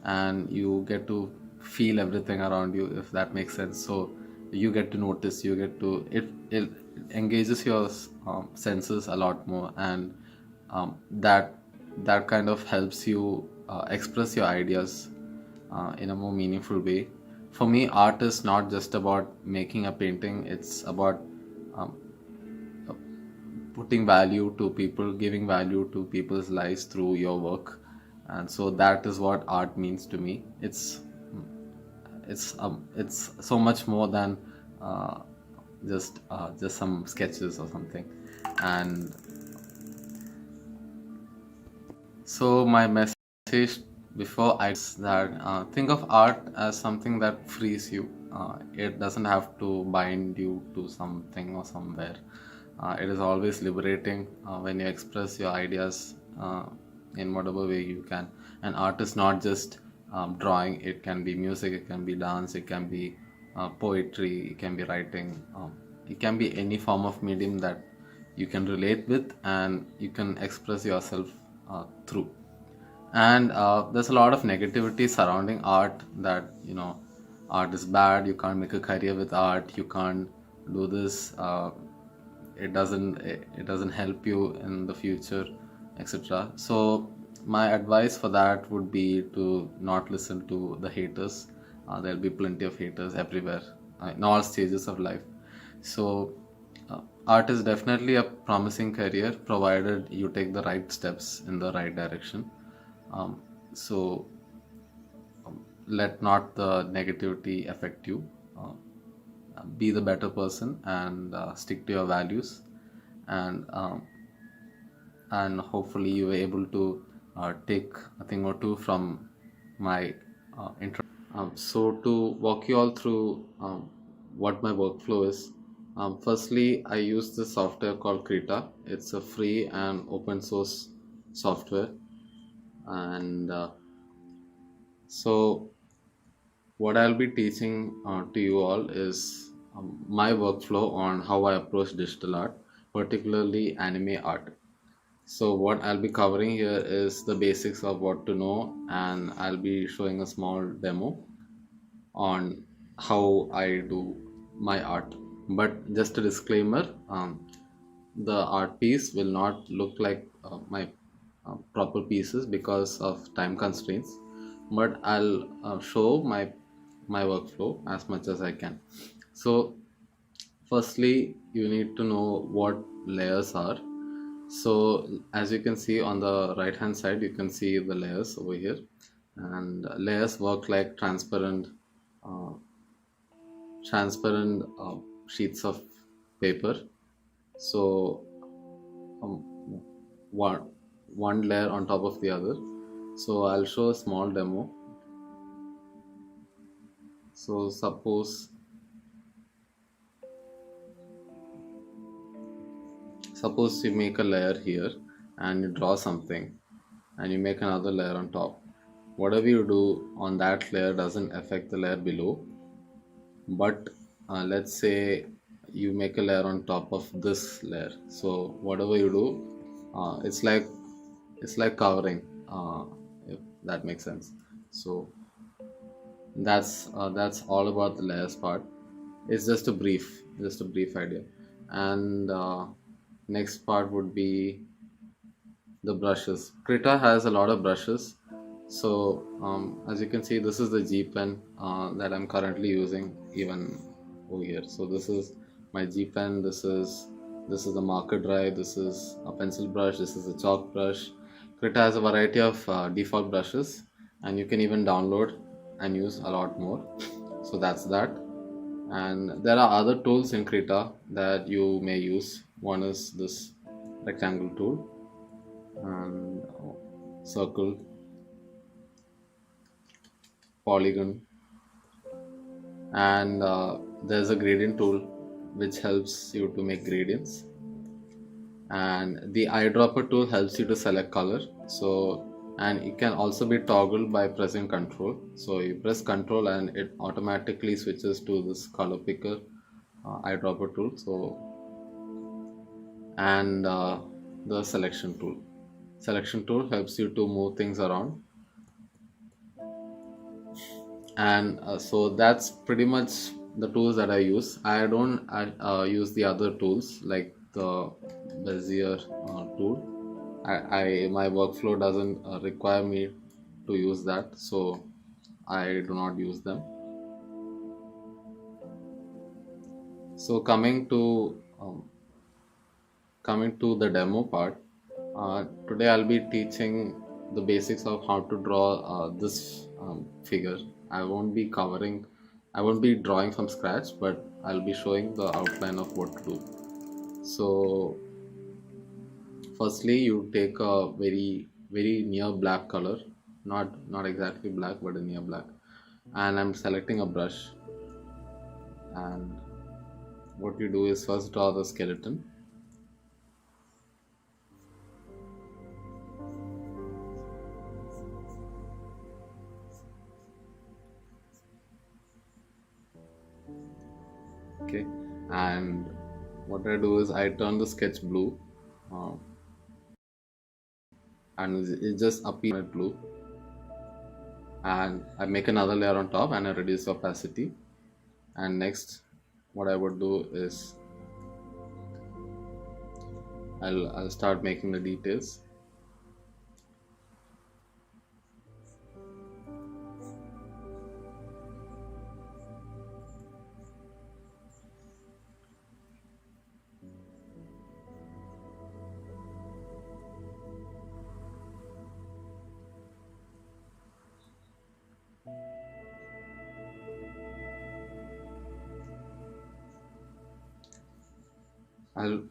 and you get to feel everything around you, if that makes sense. So you get to notice, you get to it engages your senses a lot more, and that kind of helps you express your ideas in a more meaningful way. For me, art is not just about making a painting. It's about um, putting value to people, giving value to people's lives through your work. And so that is what art means to me. It's so much more than uh, just some sketches or something. And so my message before I is that think of art as something that frees you. It doesn't have to bind you to something or somewhere. It is always liberating when you express your ideas in whatever way you can. And art is not just drawing, it can be music, it can be dance, it can be poetry, it can be writing, it can be any form of medium that you can relate with and you can express yourself through. And there's a lot of negativity surrounding art, that art is bad, you can't make a career with art, you can't do this, it doesn't help you in the future, etc. So my advice for that would be to not listen to the haters. There'll be plenty of haters everywhere, in all stages of life. So art is definitely a promising career, provided you take the right steps in the right direction. So let not the negativity affect you. Be the better person and stick to your values, and hopefully you were able to take a thing or two from my intro. So to walk you all through what my workflow is, firstly I use this software called Krita. It's a free and open source software, and so what I'll be teaching to you all is my workflow on how I approach digital art, particularly anime art. So what I'll be covering here is the basics of what to know, and I'll be showing a small demo on how I do my art. But just a disclaimer, the art piece will not look like my proper pieces because of time constraints, but I'll show my workflow as much as I can. So firstly, you need to know what layers are. So as you can see on the right hand side, you can see the layers over here, and layers work like uh, transparent sheets of paper. So um, one one layer on top of the other. So I'll show a small demo. So suppose you make a layer here and you draw something and you make another layer on top. Whatever you do on that layer doesn't affect the layer below, but let's say you make a layer on top of this layer. So whatever you do, it's like covering, if that makes sense. So that's all about the layers part. It's just a brief idea. And next part would be the brushes. Krita has a lot of brushes. So as you can see, this is the G pen that I'm currently using even over here. So this is my G pen. This is the marker dry. This is a pencil brush. This is a chalk brush. Krita has a variety of default brushes, and you can even download and use a lot more. So that's that. And there are other tools in Krita that you may use. One is this rectangle tool, and circle, polygon, and there's a gradient tool which helps you to make gradients, and the eyedropper tool helps you to select color. So, and it can also be toggled by pressing control. So you press control and it automatically switches to this color picker eyedropper tool. So, and the selection tool helps you to move things around. And so that's pretty much the tools that I use. I don't use the other tools like the Bezier tool. My workflow doesn't require me to use that, so I do not use them. So coming to the demo part, today I'll be teaching the basics of how to draw this figure. I won't be drawing from scratch, but I'll be showing the outline of what to do. So firstly, you take a very very near black color, not exactly black, but a near black, and I'm selecting a brush. And what you do is first draw the skeleton. Okay, and what I do is I turn the sketch blue, uh, and it just appears blue, and I make another layer on top and I reduce the opacity. And next, what I would do is I'll start making the details.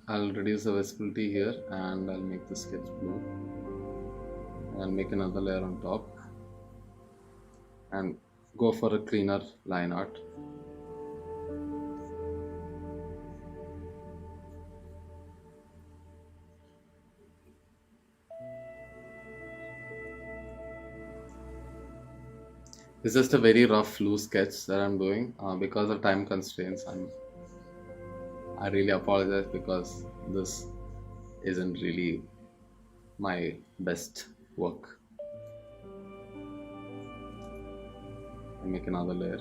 I'll reduce the visibility here and I'll make the sketch blue. I'll make another layer on top and go for a cleaner line art. It's just a very rough, loose sketch that I'm doing because of time constraints. I really apologize because this isn't really my best work. I make another layer.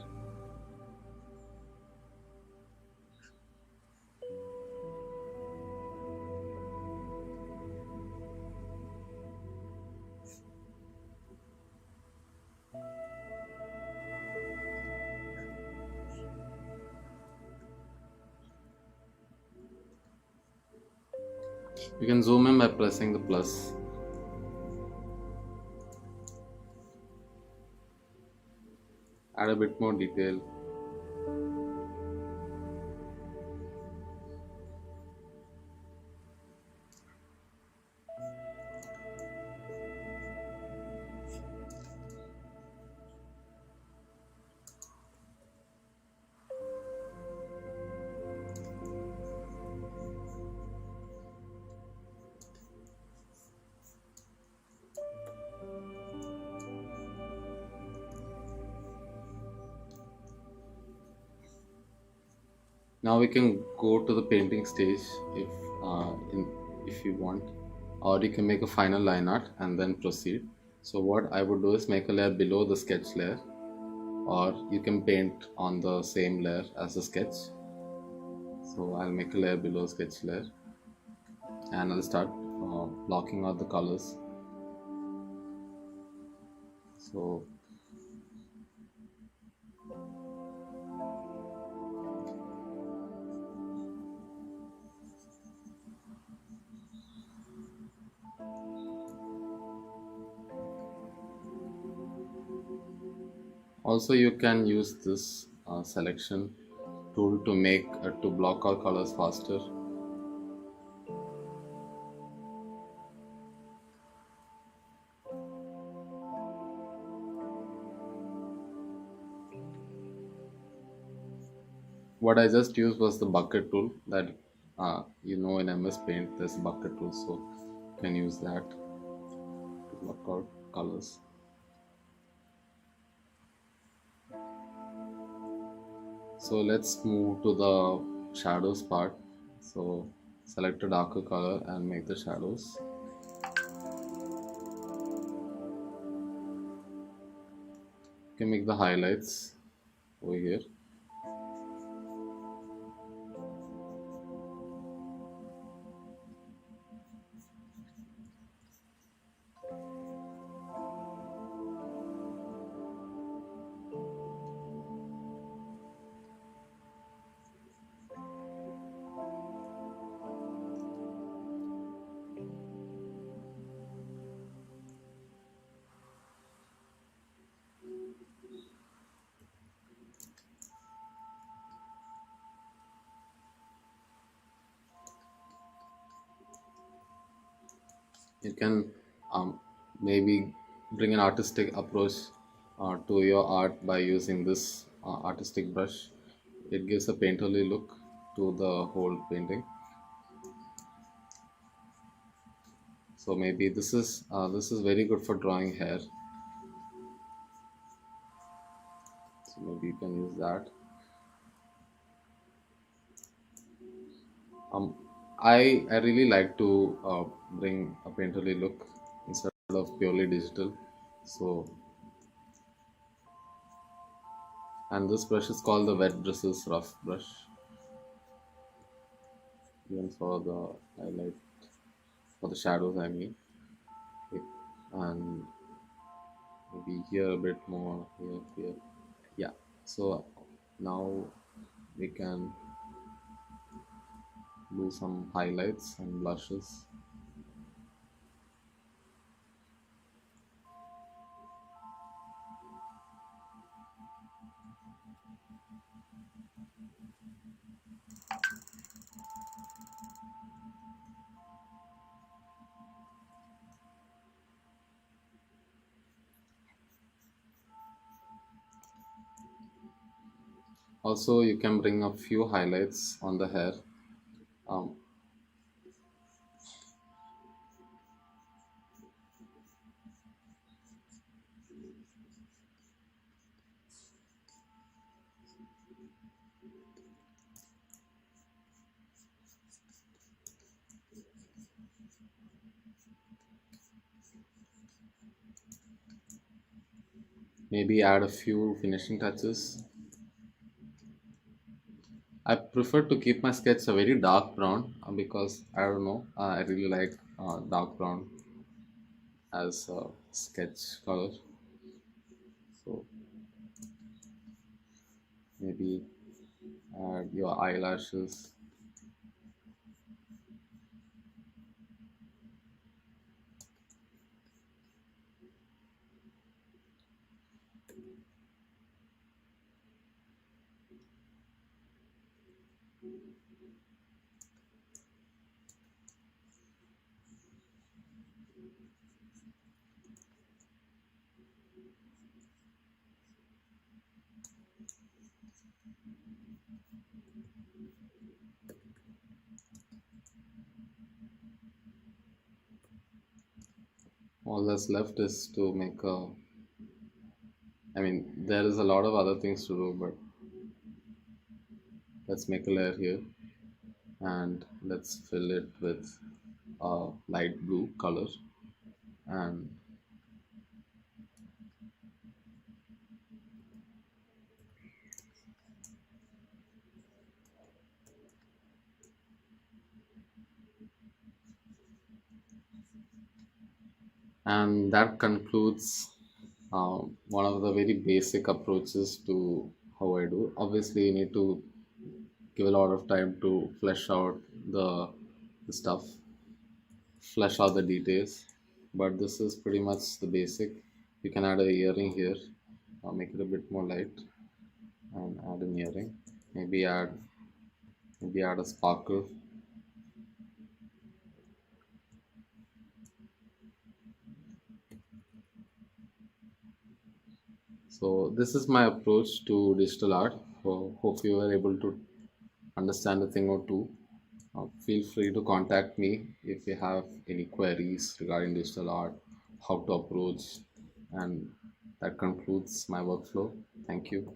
You can zoom in by pressing the plus. Add a bit more detail. Now we can go to the painting stage if you want, or you can make a final line art and then proceed. So what I would do is make a layer below the sketch layer, or you can paint on the same layer as the sketch. So I'll make a layer below sketch layer and I'll start blocking out the colors. So also you can use this selection tool to block out colors faster. What I just used was the bucket tool that in MS Paint there's a bucket tool, so you can use that to block out colors. So let's move to the shadows part. So select a darker color and make the shadows. You can make the highlights over here. You can maybe bring an artistic approach to your art by using this artistic brush. It gives a painterly look to the whole painting. So maybe this is very good for drawing hair. So maybe you can use that. Um, I really like to bring a painterly look instead of purely digital. So, and this brush is called the wet bristles rough brush, even for the highlight, for the shadows. I mean, it, and maybe here a bit more, here. Yeah. So now we can do some highlights and blushes. Also, you can bring a few highlights on the hair. Um, Maybe add a few finishing touches. I prefer to keep my sketch a very dark brown because I don't know, I really like dark brown as a sketch color. So maybe add your eyelashes. All that's left is to make a. I mean, there is a lot of other things to do, but let's make a layer here and let's fill it with a light blue color and that concludes one of the very basic approaches to how I do. Obviously, you need to give a lot of time to flesh out the stuff, flesh out the details. But this is pretty much the basic. You can add a earring here, make it a bit more light, and add an earring. Maybe add maybe add a sparkle. So this is my approach to digital art. So hope you were able to understand a thing or two. Feel free to contact me if you have any queries regarding digital art, how to approach, and that concludes my workflow. Thank you.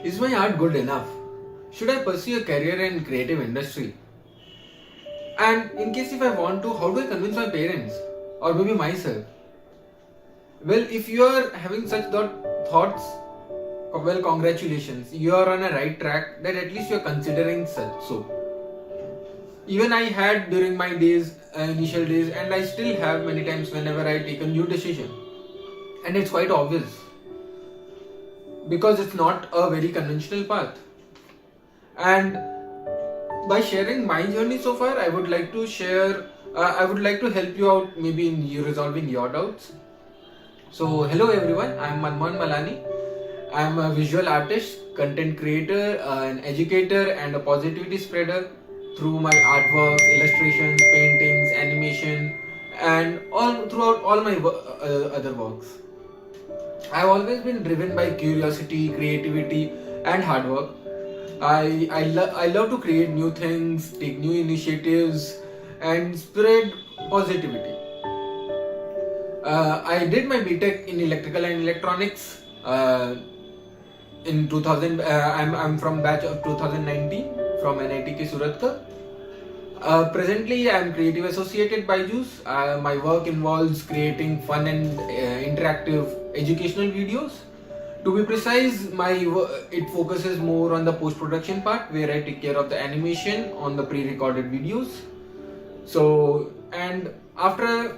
Is my art good enough? Should I pursue a career in creative industry? And in case if I want to, how do I convince my parents or maybe myself? Well, if you are having such thoughts, well, congratulations, you are on a right track. That at least you are considering such. So, even I had during my days, initial days, and I still have many times whenever I take a new decision, and it's quite obvious because it's not a very conventional path. And by sharing my journey so far, I would like to help you out maybe in you resolving your doubts. So, hello everyone, I'm Manmohan Malani. I'm a visual artist, content creator, an educator, and a positivity spreader through my artworks, illustrations, paintings, animation, and throughout all my other works. I've always been driven by curiosity, creativity, and hard work. I love to create new things, take new initiatives, and spread positivity. I did my BTech in electrical and electronics in 2000. I'm from batch of 2019 from NITK Surathkal. Presently, I am creative associate at Byju's. My work involves creating fun and interactive educational videos. To be precise, it focuses more on the post-production part, where I take care of the animation on the pre-recorded videos. So, and after,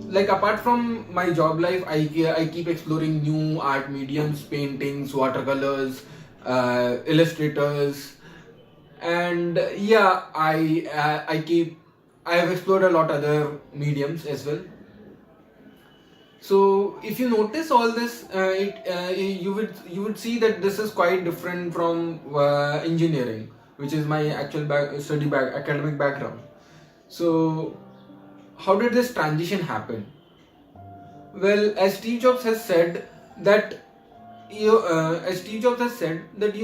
like, apart from my job life, I keep exploring new art mediums, paintings, watercolors, illustrators, and yeah, I have explored a lot other mediums as well. So if you notice all this, you would see that this is quite different from engineering, which is my actual academic background. So how did this transition happen? Well, as Steve Jobs has said that you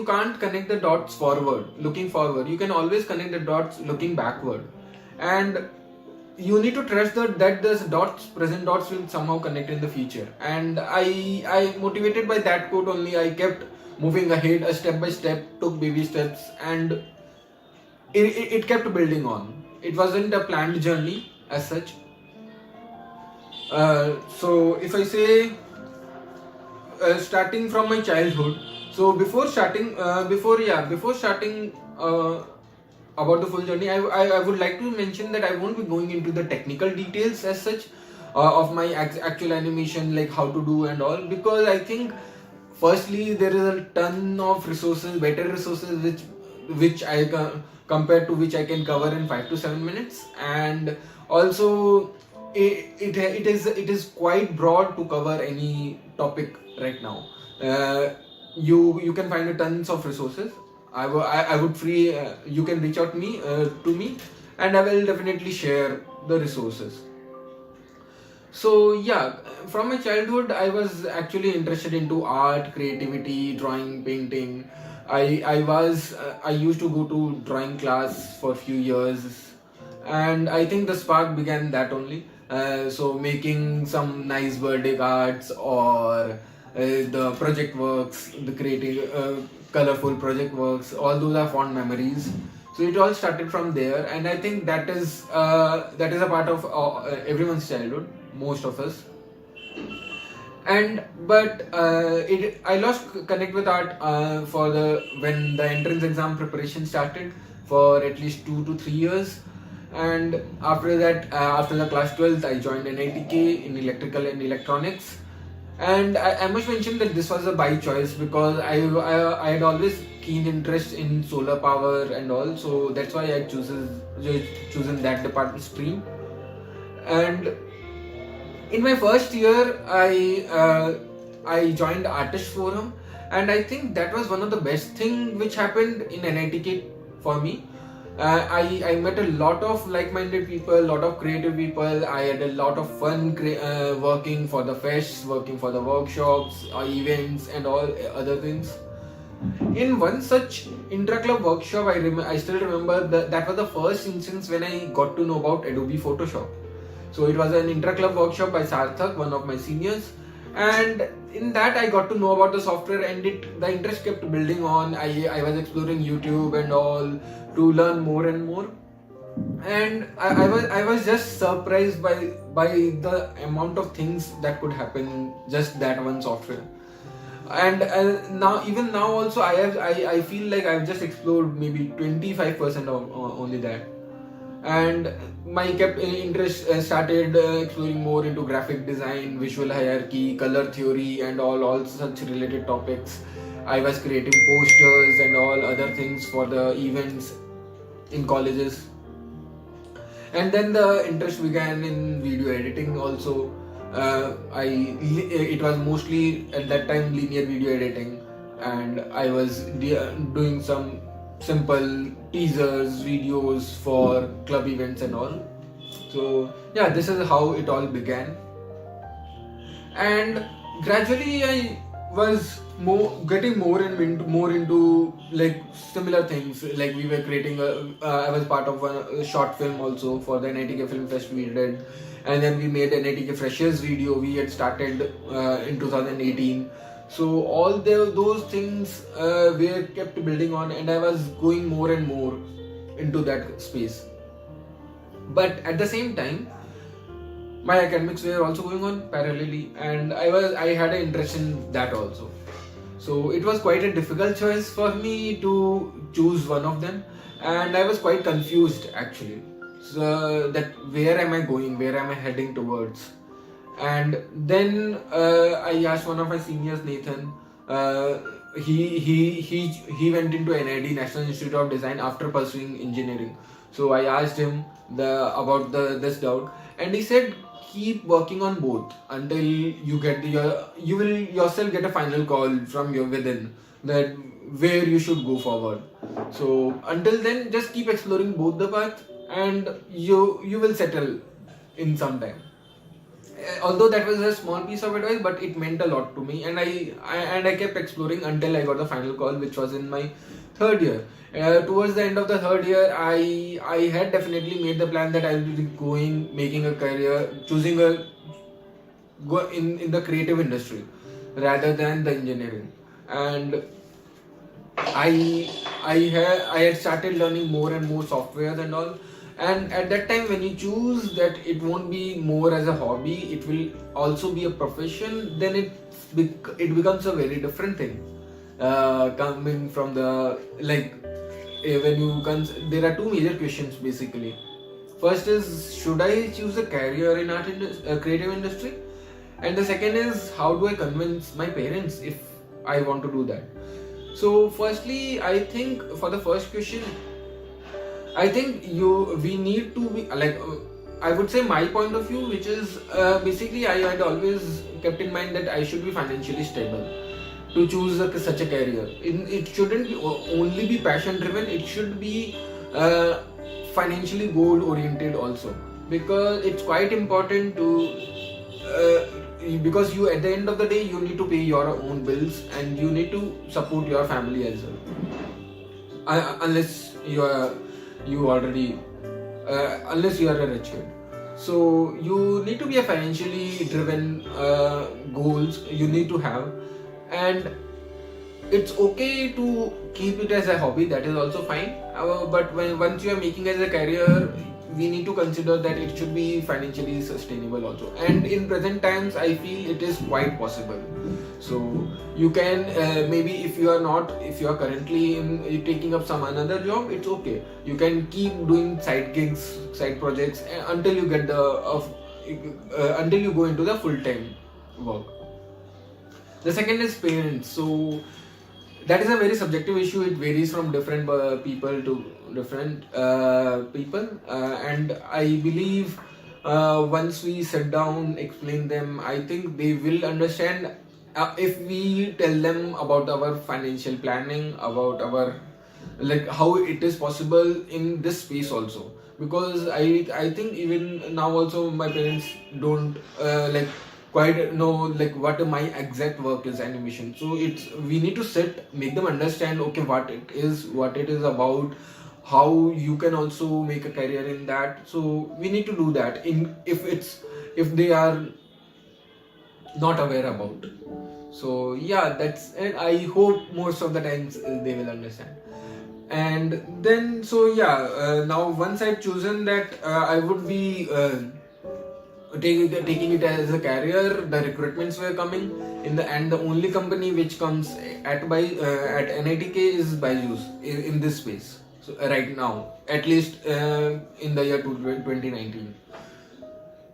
can't connect the dots looking forward. You can always connect the dots looking backward, and you need to trust that this present dots will somehow connect in the future. And I motivated by that quote only, I kept moving ahead, a step by step, took baby steps, and it kept building on. It wasn't a planned journey as such. So if I say starting from my childhood, so before starting about the full journey, I would like to mention that I won't be going into the technical details as such of my actual animation, like how to do and all, because I think firstly there is a ton of resources, better resources which compared to which I can cover in 5 to 7 minutes, and also it is quite broad to cover any topic right now. You can find tons of resources. I would you can reach out to me, and I will definitely share the resources. So yeah, from my childhood I was actually interested into art, creativity, drawing, painting. I used to go to drawing class for a few years, and I think the spark began that only. So making some nice birthday cards or the project works, the creative colorful project works, all those are fond memories. So it all started from there, and I think that is a part of everyone's childhood, most of us. But I lost connect with art when the entrance exam preparation started for at least 2 to 3 years. And after that, after the class 12th, I joined NITK in electrical and electronics. And I must mention that this was a by choice, because I had always keen interest in solar power and all, so that's why I chosen that department stream. And in my first year, I joined Artist Forum, and I think that was one of the best thing which happened in NITK for me. I met a lot of like-minded people, a lot of creative people. I had a lot of fun working for the fests, working for the workshops, events, and all other things. In one such intra-club workshop, I still remember that was the first instance when I got to know about Adobe Photoshop. So it was an intra-club workshop by Sarthak, one of my seniors, and in that I got to know about the software, and the interest kept building on. I was exploring YouTube and all to learn more and more, and I was just surprised by the amount of things that could happen in just that one software. And even now also I feel like I've just explored maybe 25% of only that. And my kept interest started exploring more into graphic design, visual hierarchy, color theory, and all such related topics. I was creating posters and all other things for the events in colleges. And then the interest began in video editing also. It was mostly at that time linear video editing, and I was doing some simple teasers, videos for club events and all. So yeah, this is how it all began. And gradually I was getting more into like similar things. Like we were creating I was part of a short film also for the NITK Film Fest we did, and then we made an NITK Freshers video we had started in 2018. So all those things were kept building on, and I was going more and more into that space. But at the same time, my academics were also going on parallelly, and I had an interest in that also. So it was quite a difficult choice for me to choose one of them, and I was quite confused actually. So that where am I going? Where am I heading towards? And then I asked one of my seniors, Nathan. He went into NID, National Institute of Design, after pursuing engineering. So I asked him about this doubt, and he said, keep working on both until you will yourself get a final call from your within that where you should go forward. So until then, just keep exploring both the path, and you will settle in some time. Although that was a small piece of advice, but it meant a lot to me, and I kept exploring until I got the final call, which was in my third year. Towards the end of the third year, I had definitely made the plan that I will be making a career, choosing go in the creative industry rather than the engineering. And I had started learning more and more softwares and all. And at that time, when you choose that it won't be more as a hobby, it will also be a profession, then it becomes a very different thing. Coming from the there are two major questions basically. First is, should I choose a career in creative industry? And the second is, how do I convince my parents if I want to do that? So firstly, I think for the first question, I think we need to be I would say my point of view, which is basically I had always kept in mind that I should be financially stable to choose such a career. It shouldn't only be passion driven, it should be financially goal oriented also, because it's quite important to because you, at the end of the day, you need to pay your own bills and you need to support your family as well, unless you are a rich kid. So you need to be a financially driven goals you need to have, and it's okay to keep it as a hobby, that is also fine. But once you are making as a career, we need to consider that it should be financially sustainable also. And in present times, I feel it is quite possible. So you can maybe if you are currently taking up some another job, it's okay. You can keep doing side gigs, side projects until you get until you go into the full-time work. The second is parents. So that is a very subjective issue. It varies from different people to different people, and I believe once we sit down, explain them, I think they will understand if we tell them about our financial planning, about our how it is possible in this space also. Because I think even now also my parents don't quite know what my exact work is, animation. So we need to sit, make them understand what it is about, how you can also make a career in that. So we need to do that if they are not aware about. So yeah, that's it. I hope most of the times they will understand. And then so yeah, now once I've chosen that I would be taking it as a career, the recruitments were coming in the and the only company which comes at NITK is Byju's in this space. So right now, at least in the year 2019.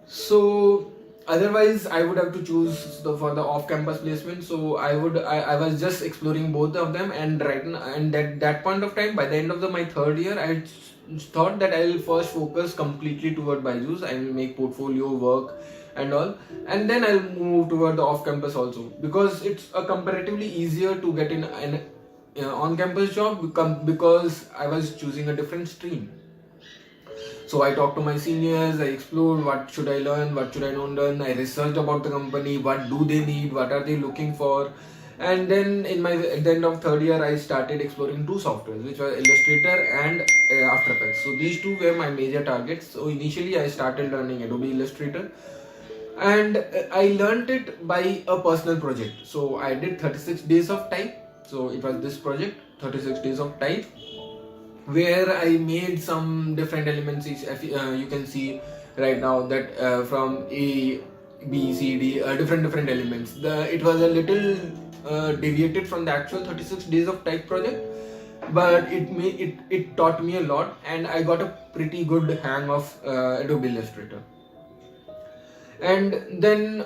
So otherwise I would have to choose for the off-campus placement. So I was just exploring both of them, and right now, and that point of time, by the end of my third year, I thought that I will first focus completely toward Byju's. I will make portfolio work and all, and then I'll move toward the off-campus also, because it's a comparatively easier to get in an on-campus job because I was choosing a different stream. So I talked to my seniors, I explored what should I learn, what should I not learn. I researched about the company, what do they need, what are they looking for. And then at the end of third year, I started exploring two softwares, which were Illustrator and After Effects. So these two were my major targets. So initially I started learning Adobe Illustrator, and I learned it by a personal project. So I did 36 days of type. So it was this project, 36 days of type, where I made some different elements. You can see right now that from A, B, C, D, different elements. It was a little deviated from the actual 36 days of type project, but it taught me a lot, and I got a pretty good hang of Adobe Illustrator. And then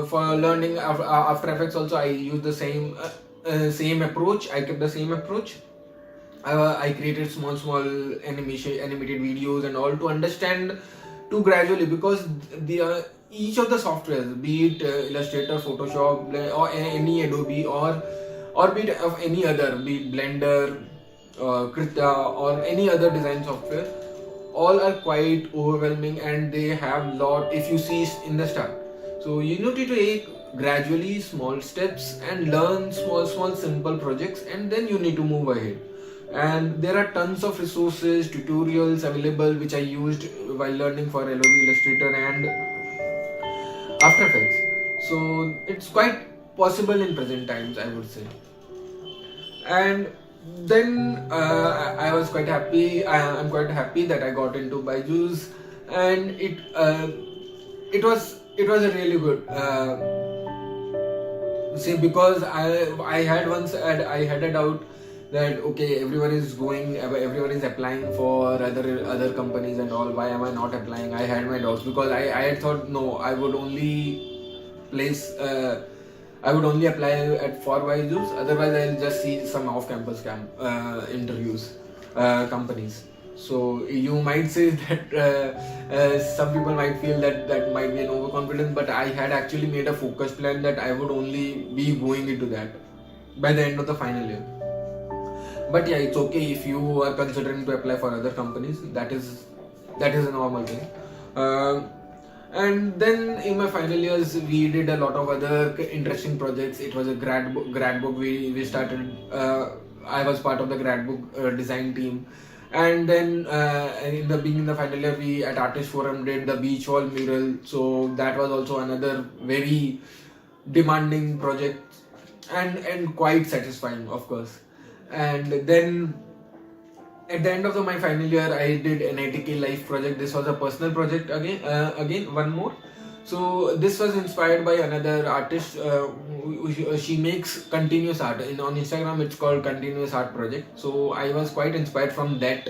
for learning After Effects also, I used the same approach. I kept the same approach. I created small animated videos and all to understand too gradually, because each of the softwares, be it Illustrator, Photoshop, or any Adobe, or be it of any other, be it Blender, Krita, or any other design software, all are quite overwhelming, and they have lot, if you see in the start. So you need to take gradually small steps and learn small simple projects, and then you need to move ahead. And there are tons of resources, tutorials available, which I used while learning for Adobe Illustrator and After Effects. So it's quite possible in present times, I would say. And then I was quite happy. I'm quite happy that I got into Byju's, and it was a really good. See, because I had a doubt that okay, everyone is applying for other companies and all. Why am I not applying? I had my doubts, because I had thought, no, I would only apply for Byju's. Otherwise, I'll just see some off-campus interviews, companies. So you might say that some people might feel that might be an overconfidence, but I had actually made a focus plan that I would only be going into that by the end of the final year. But yeah, it's okay if you are considering to apply for other companies. That is a normal thing. And then in my final years, we did a lot of other interesting projects. It was a grad book. We started. I was part of the grad book design team. And then in the final year, we at Artist Forum did the beach wall mural. So that was also another very demanding project, and quite satisfying, of course. And then at the end of my final year, I did NITK Life project. This was a personal project again one more. So this was inspired by another artist. She makes continuous art. On Instagram, it's called Continuous Art Project. So I was quite inspired from that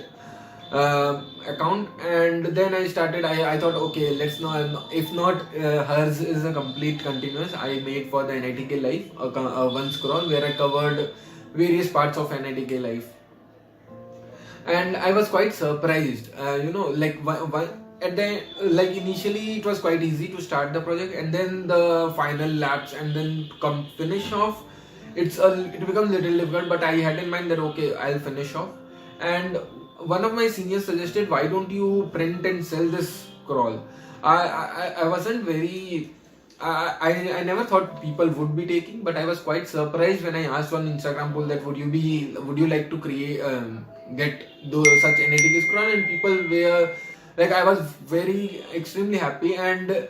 account, and then I started. I thought, okay, let's know if not hers is a complete continuous. I made for the NITK Life a one scroll where I covered various parts of NITK Life, and I was quite surprised. Initially it was quite easy to start the project, and then the final laps, and then come finish off, it becomes a little difficult. But I had in mind that okay, I'll finish off, and one of my seniors suggested, why don't you print and sell this scroll? I wasn't very. I never thought people would be taking, but I was quite surprised when I asked on Instagram poll that would you like to create get such NITK scroll, and people were like, I was very extremely happy. And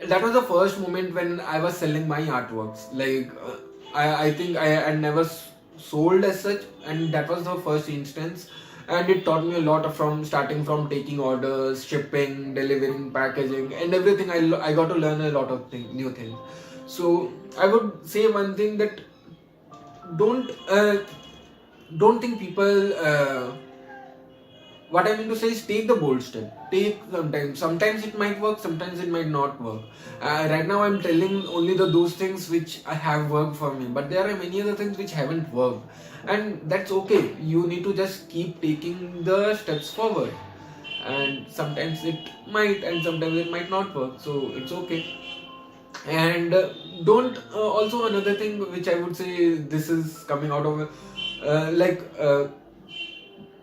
that was the first moment when I was selling my artworks. Like I think I had never sold as such, and that was the first instance. And it taught me a lot from starting from taking orders, shipping, delivering, packaging, and everything. I got to learn a lot of new things. So I would say one thing, that don't think people. What I mean to say is, take the bold step. Take sometimes it might work, sometimes it might not work. Right now I'm telling only those things which have worked for me, but there are many other things which haven't worked, and that's okay. You need to just keep taking the steps forward, and sometimes it might and sometimes it might not work, so it's okay. And don't also another thing which I would say, this is coming out of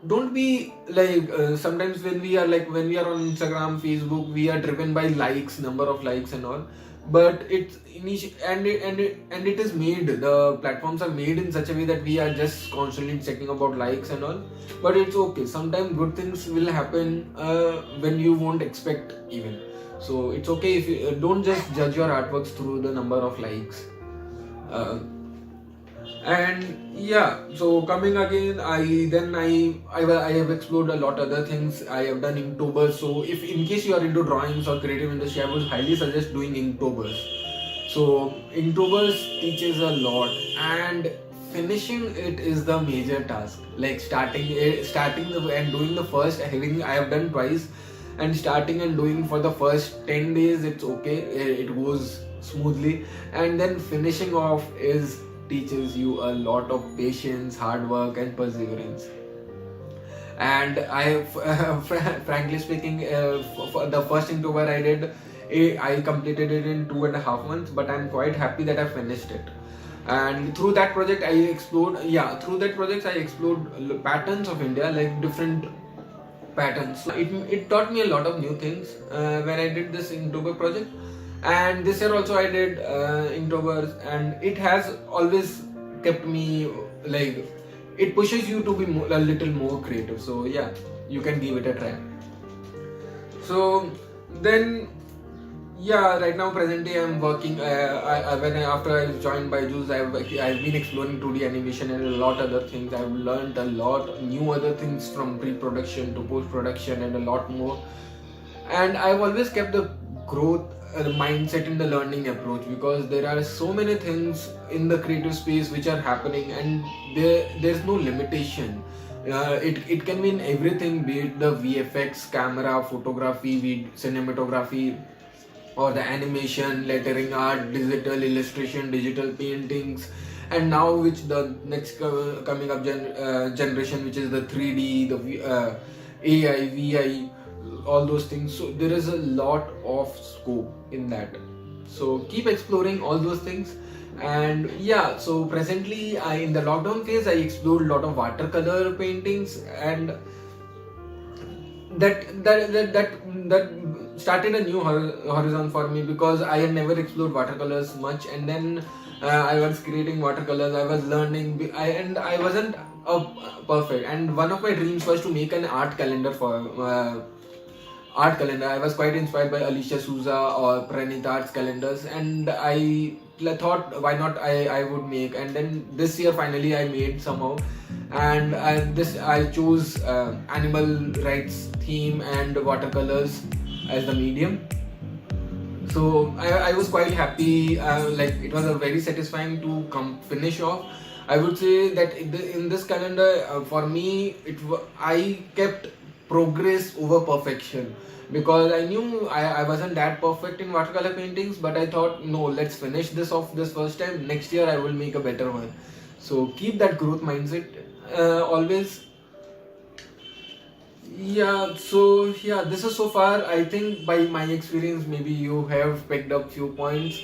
don't be like sometimes when we are on Instagram, Facebook, we are driven by likes, number of likes and all, but it's it is made, the platforms are made in such a way that we are just constantly checking about likes and all. But it's okay, sometimes good things will happen when you won't expect even. So it's okay if you don't just judge your artworks through the number of likes. And yeah, so coming again, I have explored a lot other things. I have done Inktober. So if in case you are into drawings or creative industry, I would highly suggest doing Inktober. So Inktober teaches a lot, and finishing it is the major task. Like starting and doing the first, I have done twice, and starting and doing for the first 10 days, it's okay, it goes smoothly, and then finishing off teaches you a lot of patience, hard work and perseverance. And I frankly speaking, for the first Inktober I did, I completed it in 2.5 months, but I'm quite happy that I finished it. And through that project I explored patterns of India, like different patterns. So it taught me a lot of new things when I did this Inktober project. And this year also I did Inktober, and it has always kept me, like, it pushes you to be a little more creative. So yeah, you can give it a try. So then yeah, right now presently I'm working after I joined Byju's, I've been exploring 2D animation and a lot other things. I've learned a lot new other things, from pre-production to post-production and a lot more. And I've always kept the growth mindset in the learning approach, because there are so many things in the creative space which are happening, and there's no limitation. It can be in everything, be it the VFX, camera, photography, cinematography, or the animation, lettering art, digital illustration, digital paintings, and now which the next coming up generation, which is the 3D, the AI, VI, all those things. So there is a lot of scope in that, so keep exploring all those things. And yeah, so presently in the lockdown phase I explored a lot of watercolor paintings, and that started a new horizon for me, because I had never explored watercolors much. And then I was creating watercolors, I was learning, and I wasn't perfect. And one of my dreams was to make an art calendar. I was quite inspired by Alicia Souza or Pranita Art's calendars, and I thought, why not I would make. And then this year finally I made somehow, and I chose animal rights theme and watercolors as the medium. So I was quite happy, like it was a very satisfying to finish off. I would say that in this calendar, for me, I kept progress over perfection, because I knew I wasn't that perfect in watercolor paintings, but I thought, no, let's finish this off this first time. Next year I will make a better one. So keep that growth mindset always. Yeah, so yeah, this is so far. I think by my experience, maybe you have picked up few points.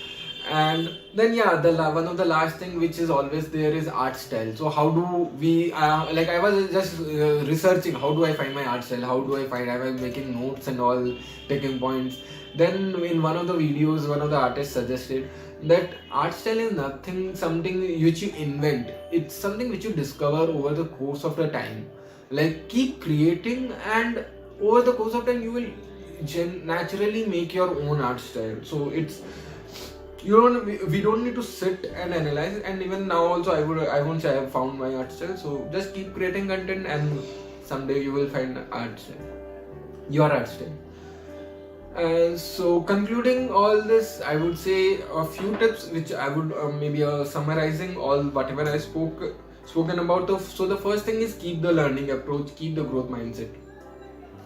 And then yeah, one of the last thing which is always there is art style. So how do we like I was just researching, how do I find my art style, I was making notes and all, taking points. Then in one of the videos, one of the artists suggested that art style is something which you invent. It's something which you discover over the course of the time. Like keep creating, and over the course of time naturally make your own art style. So it's you don't we don't need to sit and analyze. And even now also, I won't say I have found my art style. So just keep creating content, and someday you will find art style, your art style. So concluding all this, I would say a few tips which I would maybe summarizing all whatever I spoken about. So the first thing is keep the learning approach, keep the growth mindset.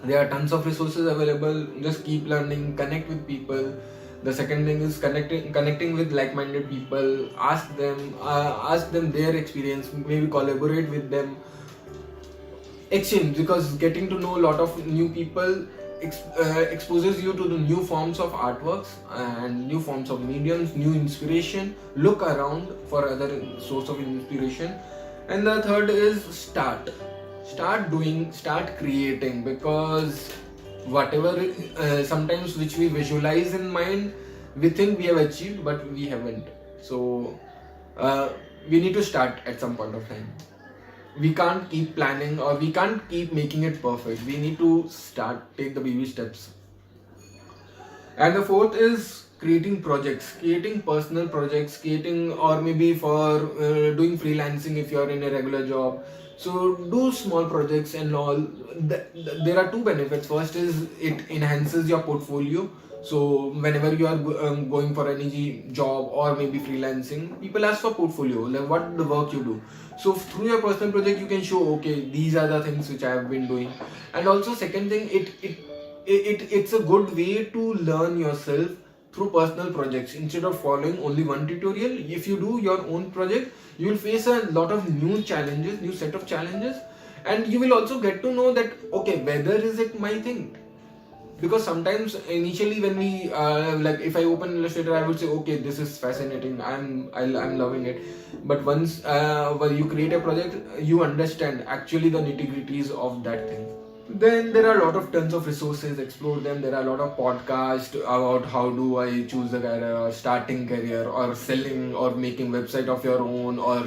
There are tons of resources available. Just keep learning, connect with people. The second thing is connecting with like-minded people. Ask them their experience. Maybe collaborate with them. Exchange, because getting to know a lot of new people exposes you to the new forms of artworks and new forms of mediums, new inspiration. Look around for other source of inspiration. And the third is start doing, start creating, because whatever sometimes which we visualize in mind, we think we have achieved, but we haven't. So we need to start at some point of time. We can't keep planning, or we can't keep making it perfect. We need to take the baby steps. And the fourth is creating projects, creating personal projects, or maybe for doing freelancing if you are in a regular job. So do small projects and all. There are two benefits. First is it enhances your portfolio. So whenever you are going for any job or maybe freelancing, people ask for portfolio, like what the work you do. So through your personal project, you can show, okay, these are the things which I have been doing. And also second thing, it's a good way to learn yourself through personal projects. Instead of following only one tutorial, if you do your own project, you will face a lot of new set of challenges, and you will also get to know that, okay, whether is it my thing. Because sometimes initially when we like if I open Illustrator, I would say, okay, this is fascinating, I'm loving it. But once when you create a project, you understand actually the nitty-gritties of that thing. Then there are a lot of tons of resources, explore them. There are a lot of podcasts about how do I choose a career, or starting career, or selling, or making website of your own, or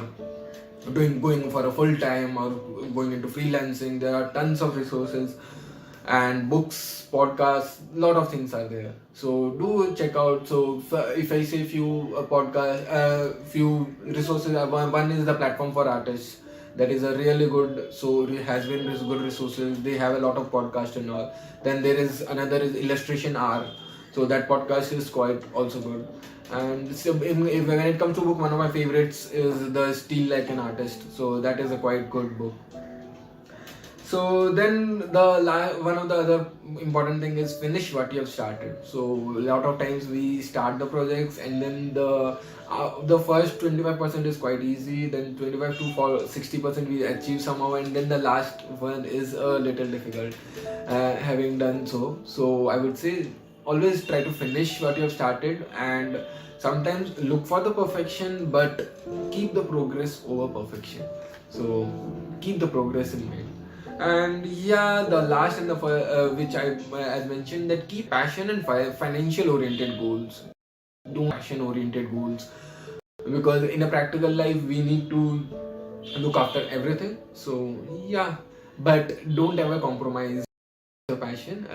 going for a full time, or going into freelancing. There are tons of resources and books, podcasts, lot of things are there. So do check out. So if I say few resources, one is the platform for artists. That is a really good, so it has been good resources. They have a lot of podcasts and all. Then there is another is Illustration R. So that podcast is quite also good. And so when it comes to book, one of my favorites is The Steal Like an Artist. So that is a quite good book. So then one of the other important thing is finish what you have started. So a lot of times we start the projects, and then the first 25% is quite easy, then 25 to 60% we achieve somehow, and then the last one is a little difficult having done so. So I would say always try to finish what you have started, and sometimes look for the perfection, but keep the progress over perfection. So keep the progress in mind. And yeah, the last and the which I as mentioned, that keep passion and financial oriented goals. Do passion oriented goals, because in a practical life we need to look after everything. So yeah, but don't ever compromise your passion.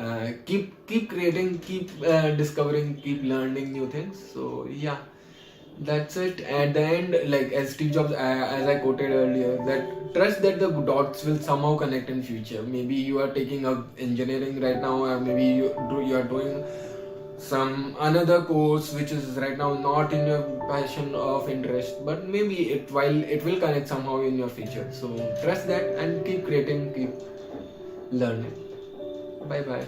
Keep creating, keep discovering, keep learning new things. So yeah, that's it. At the end, like as Steve Jobs, as I quoted earlier, that trust that the dots will somehow connect in future. Maybe you are taking up engineering right now, or maybe you are doing some another course which is right now not in your passion of interest, but maybe it will connect somehow in your future. So trust that and keep creating, keep learning. Bye bye.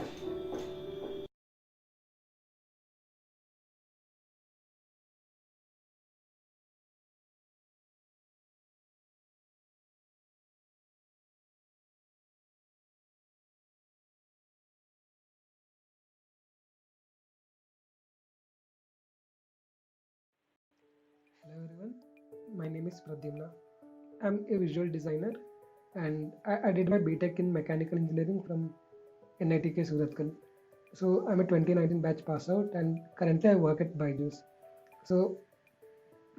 Hello everyone, my name is Pradyumna. I'm a visual designer and I did my BTech in mechanical engineering from NITK Surathkal. So I'm a 2019 batch pass out and currently I work at Byju's. So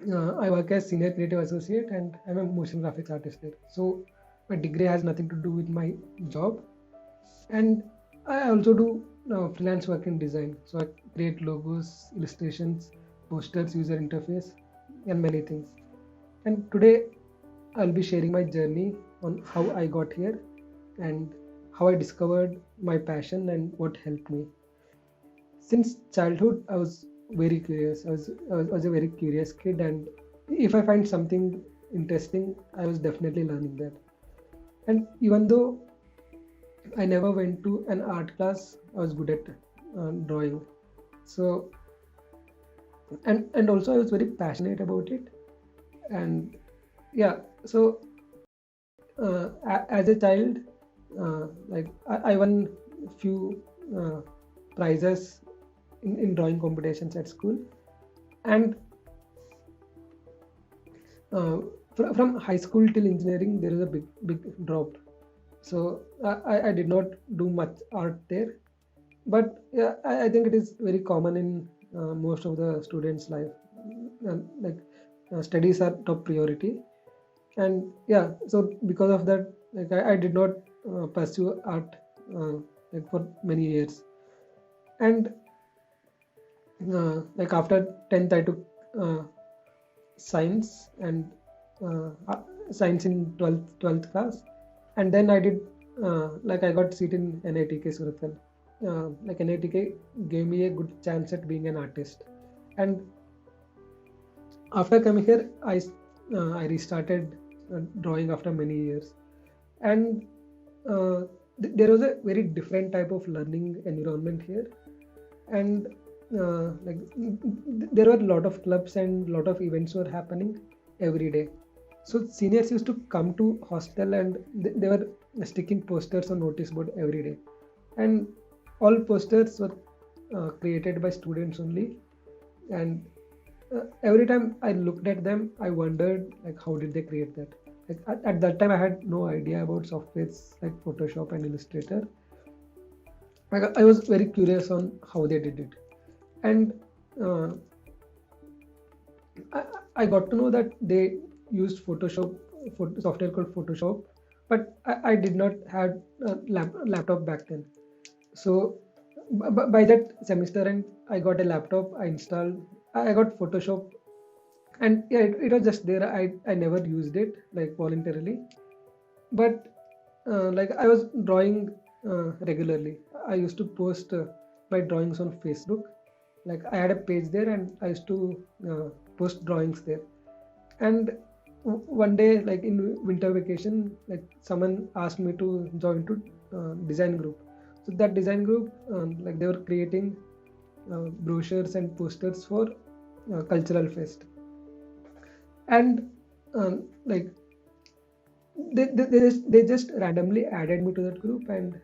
I work as senior creative associate and I'm a motion graphics artist there. So my degree has nothing to do with my job, and I also do freelance work in design. So I create logos, illustrations, posters, user interface, and many things. And today I'll be sharing my journey on how I got here and how I discovered my passion and what helped me. Since childhood, I was very curious. I was a very curious kid, and if I find something interesting, I was definitely learning that. And even though I never went to an art class, I was good at drawing. So and also I was very passionate about it. And yeah, so as a child, I won few prizes in drawing competitions at school, and uh, from high school till engineering, there is a big drop. So I did not do much art there, but yeah, I think it is very common in most of the students' life. Like studies are top priority, and yeah, so because of that, like I did not pursue art like for many years. And like after 10th I took science and science in 12th class, and then I did like I got seat in NITK Surathkal. Like NITK gave me a good chance at being an artist, and after coming here I restarted drawing after many years. And there was a very different type of learning environment here. And there were a lot of clubs and a lot of events were happening every day. So seniors used to come to hostel, and they were sticking posters on notice board every day, and all posters were created by students only. And every time I looked at them, I wondered like how did they create that. Like at that time I had no idea about softwares like Photoshop and Illustrator. I was very curious on how they did it. And uh, I got to know that they used Photoshop, software called Photoshop, but I did not have a laptop back then. So by that semester end, I got a laptop. I installed. I got Photoshop, and yeah, it was just there. I never used it like voluntarily, but like I was drawing regularly. I used to post my drawings on Facebook. Like I had a page there, and I used to post drawings there. And one day, like in winter vacation, like someone asked me to join to design group. So that design group, like they were creating brochures and posters for cultural fest. And like they just randomly added me to that group, and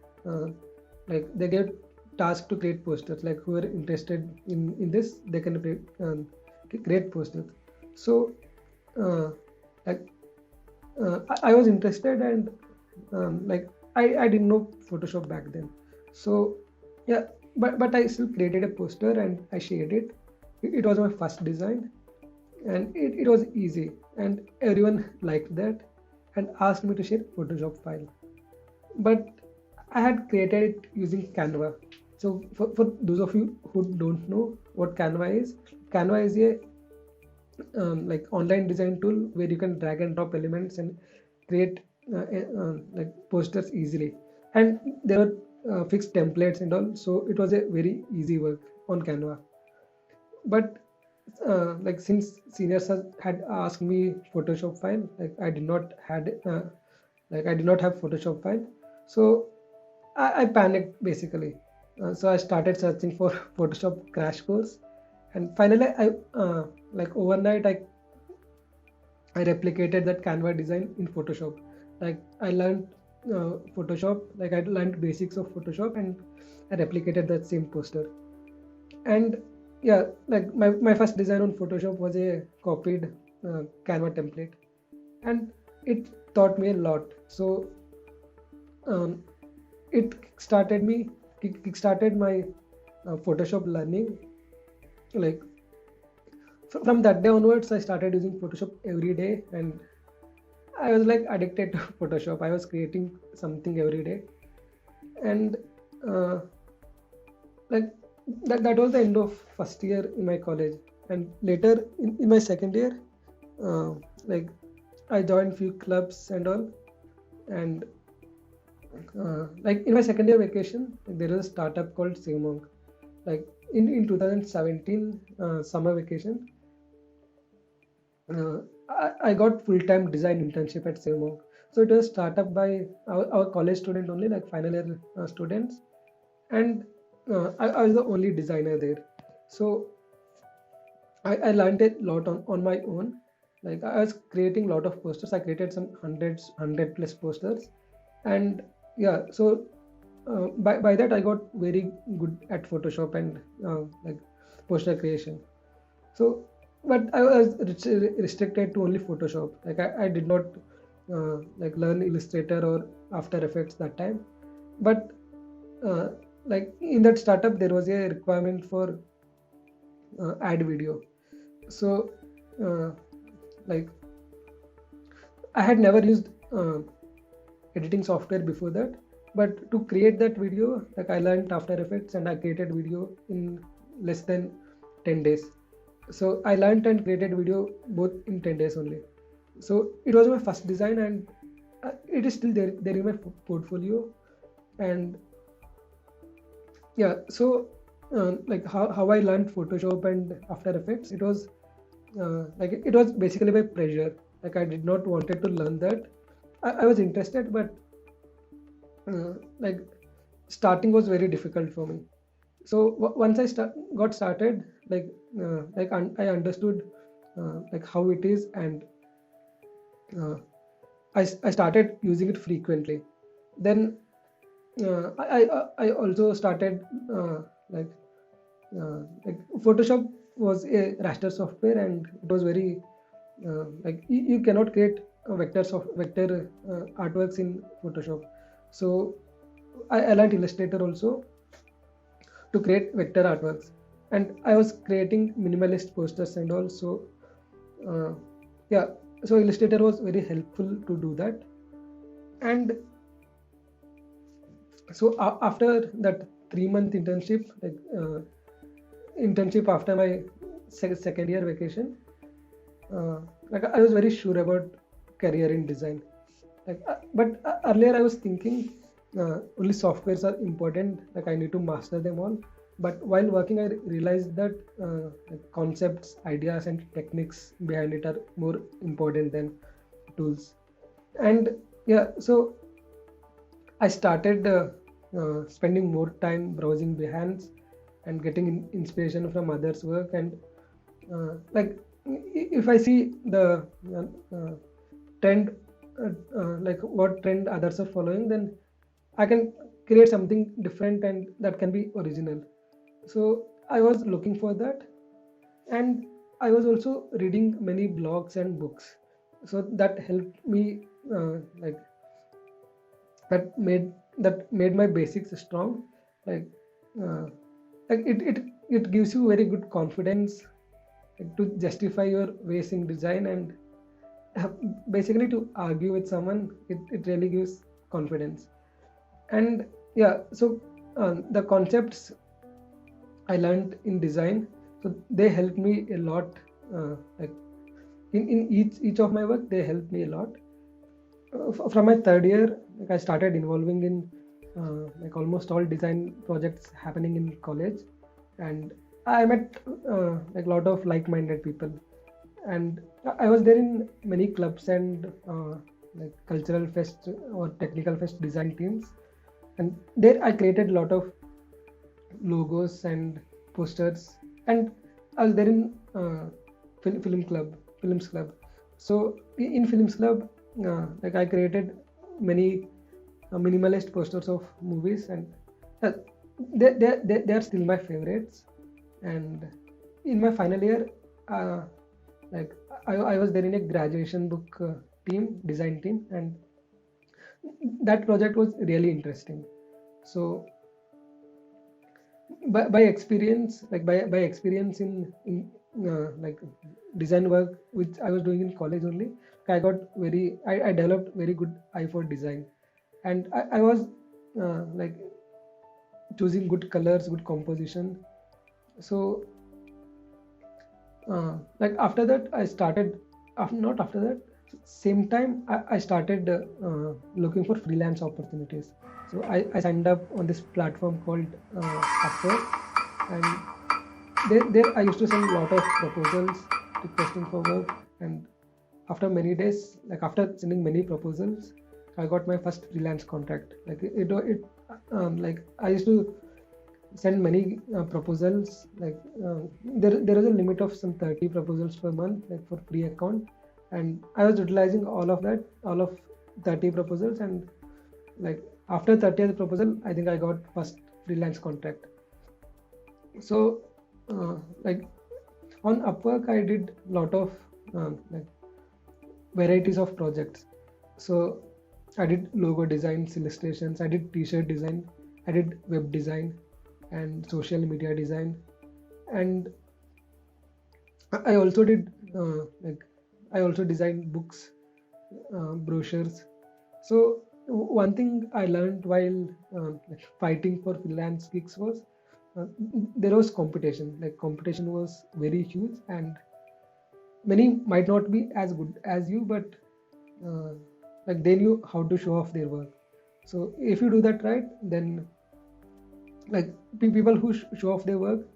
like they gave task to create posters. Like who are interested in this, they can create posters. So like I was interested, and like I didn't know Photoshop back then. So yeah, but I still created a poster and I shared it. It was my first design, and it was easy, and everyone liked that and asked me to share Photoshop file. But I had created it using Canva. So for those of you who don't know what Canva is a like online design tool where you can drag and drop elements and create like posters easily. And there were fixed templates and all, so it was a very easy work on Canva. But like since seniors had asked me Photoshop file, like I did not have Photoshop file. So I panicked basically. So I started searching for Photoshop crash course, and finally I like overnight I replicated that Canva design in Photoshop. Like I learned Photoshop, like I learned basics of Photoshop, and I replicated that same poster. And yeah, like my first design on Photoshop was a copied Canva template, and it taught me a lot. So um, it kickstarted my Photoshop learning. Like from that day onwards, I started using Photoshop every day, and I was like addicted to Photoshop. I was creating something every day. And uh, like that was the end of first year in my college. And later in my second year, uh, like I joined few clubs and all. And like in my second year vacation, there was a startup called SaveMonk. Like in 2017 summer vacation, I got full-time design internship at SaveMonk. So it was startup by our college student only, like final year students. And I was the only designer there. So I learned a lot on my own. Like I was creating a lot of posters. I created some hundred plus posters. And yeah, so by that I got very good at Photoshop and like poster creation. So, but I was restricted to only Photoshop. Like I did not like learn Illustrator or After Effects that time. But uh, like in that startup, there was a requirement for ad video. So, uh, like I had never used editing software before that, but to create that video, like I learned After Effects and I created video in less than 10 days. So I learned and created video both in 10 days only. So it was my first design, and it is still there in my portfolio. And yeah, so like how I learned Photoshop and After Effects, it was like it was basically by pressure. Like I did not wanted to learn that. I was interested, but like starting was very difficult for me. So once I got started, I understood like how it is. And uh, I started using it frequently. Then I also started like like Photoshop was a raster software, and it was very like you cannot create vector artworks in Photoshop. So I learned Illustrator also to create vector artworks, and I was creating minimalist posters and all. So yeah, so Illustrator was very helpful to do that. And so after that 3-month internship, like internship after my second year vacation, like I was very sure about career in design. Like but earlier I was thinking only softwares are important, like I need to master them all. But while working, I realized that like concepts, ideas and techniques behind it are more important than tools. And yeah, so I started spending more time browsing Behance and getting inspiration from others' work. And like if I see the trend, like what trend others are following, then I can create something different and that can be original. So I was looking for that, and I was also reading many blogs and books. So that helped me like that made my basics strong. Like uh, it gives you very good confidence, like, to justify your ways in design. And uh, basically to argue with someone, it really gives confidence. And yeah, so the concepts I learned in design, so they helped me a lot. Like in each of my work, they helped me a lot. From my third year, like I started involving in like almost all design projects happening in college. And I met like a lot of like-minded people. And I was there in many clubs and like cultural fest or technical fest design teams. And there I created a lot of logos and posters. And I was there in films club. So in films club, like I created many minimalist posters of movies. And uh, they are still my favorites. And in my final year, like I was there in a graduation book design team. And that project was really interesting. So by experience, like by experience in like design work which I was doing in college only, I developed very good eye for design. And I was like choosing good colors, good composition. So like after that I started, not after that, same time I started looking for freelance opportunities. So I signed up on this platform called Upwork, and there I used to send a lot of proposals requesting for work. And after many days, like after sending many proposals, I got my first freelance contract. Like like I used to send many proposals. Like there is a limit of some 30 proposals per month, like for free account, and I was utilizing all of that, all of 30 proposals. And like after 30th proposal, I think I got first freelance contract. So like on Upwork I did lot of like varieties of projects. So I did logo designs, illustrations, I did t-shirt design, I did web design and social media design. And I also did like I also designed books, brochures. So one thing I learned while fighting for freelance gigs was there was competition. Like competition was very huge, and many might not be as good as you, but uh, like they knew how to show off their work. So if you do that right, then like people who show off their work,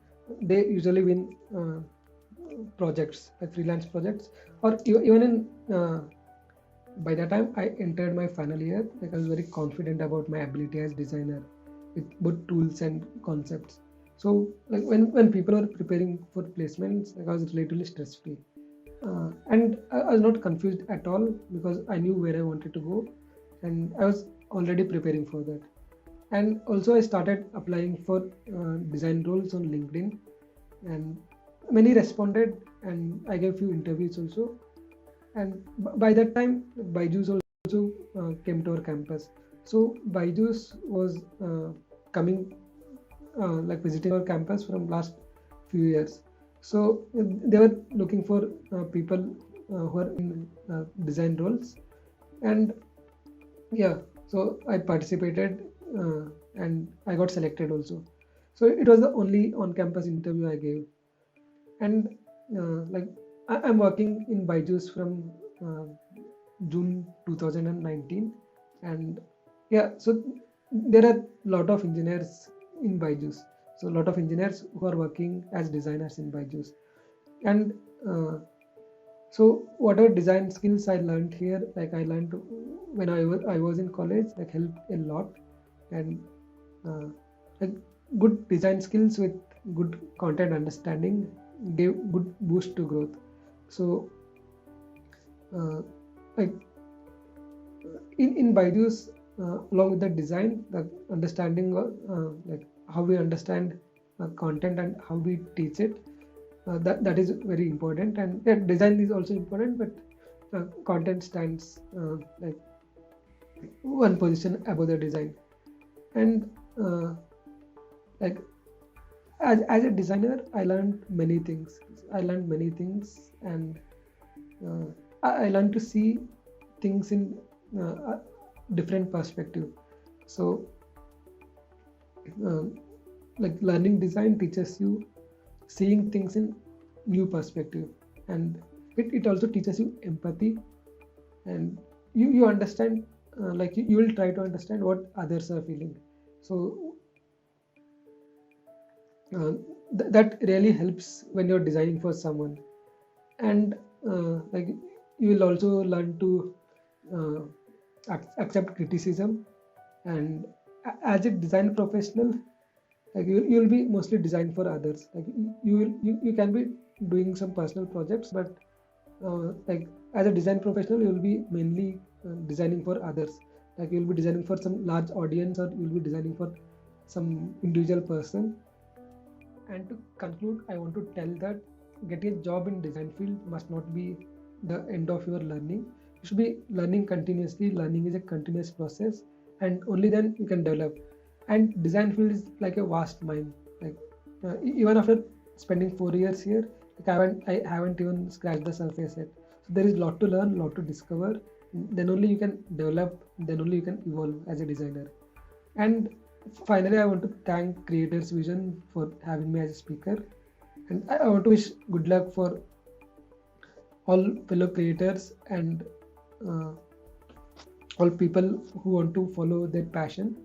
they usually win projects, like freelance projects. Or even in by the time I entered my final year, like I was very confident about my ability as designer with both tools and concepts. So like when people are preparing for placements, like I was relatively stress free. And I was not confused at all because I knew where I wanted to go, and I was already preparing for that. And also I started applying for design roles on LinkedIn, and many responded, and I gave few interviews also. And by that time Byju's also came to our campus. So Byju's was coming like visiting our campus from last few years. So they were looking for people who are in design roles. And yeah, so I participated and I got selected also. So it was the only on-campus interview I gave. And like I'm working in Byju's from June 2019. And yeah, so there are a lot of engineers in Byju's. So a lot of engineers who are working as designers in Byju's. And so whatever design skills I learned here, like I learned when I was in college, like helped a lot. And like good design skills with good content understanding gave good boost to growth. So like in Byju's, along with the design, the understanding like how we understand content and how we teach it, that is very important. And yeah, design is also important, but content stands like one position above the design. And like as a designer, I learned many things. And I learned to see things in a different perspective. So like learning design teaches you seeing things in new perspective, and it also teaches you empathy. And you understand, like you will try to understand what others are feeling. So that really helps when you're designing for someone. And like you will also learn to accept criticism. And as a design professional, like you'll be mostly designed for others. Like you can be doing some personal projects, but like as a design professional, you'll be mainly designing for others. Like you'll be designing for some large audience, or you'll be designing for some individual person. And to conclude, I want to tell that getting a job in design field must not be the end of your learning. You should be learning continuously. Learning is a continuous process, and only then you can develop. And design field is like a vast mine. Like even after spending 4 years here, like I haven't even scratched the surface yet. So there is a lot to learn, lot to discover. Then only you can develop. Then only you can evolve as a designer. And Finally, I want to thank Creators Vision for having me as a speaker, and I want to wish good luck for all fellow creators and uh, all people who want to follow their passion.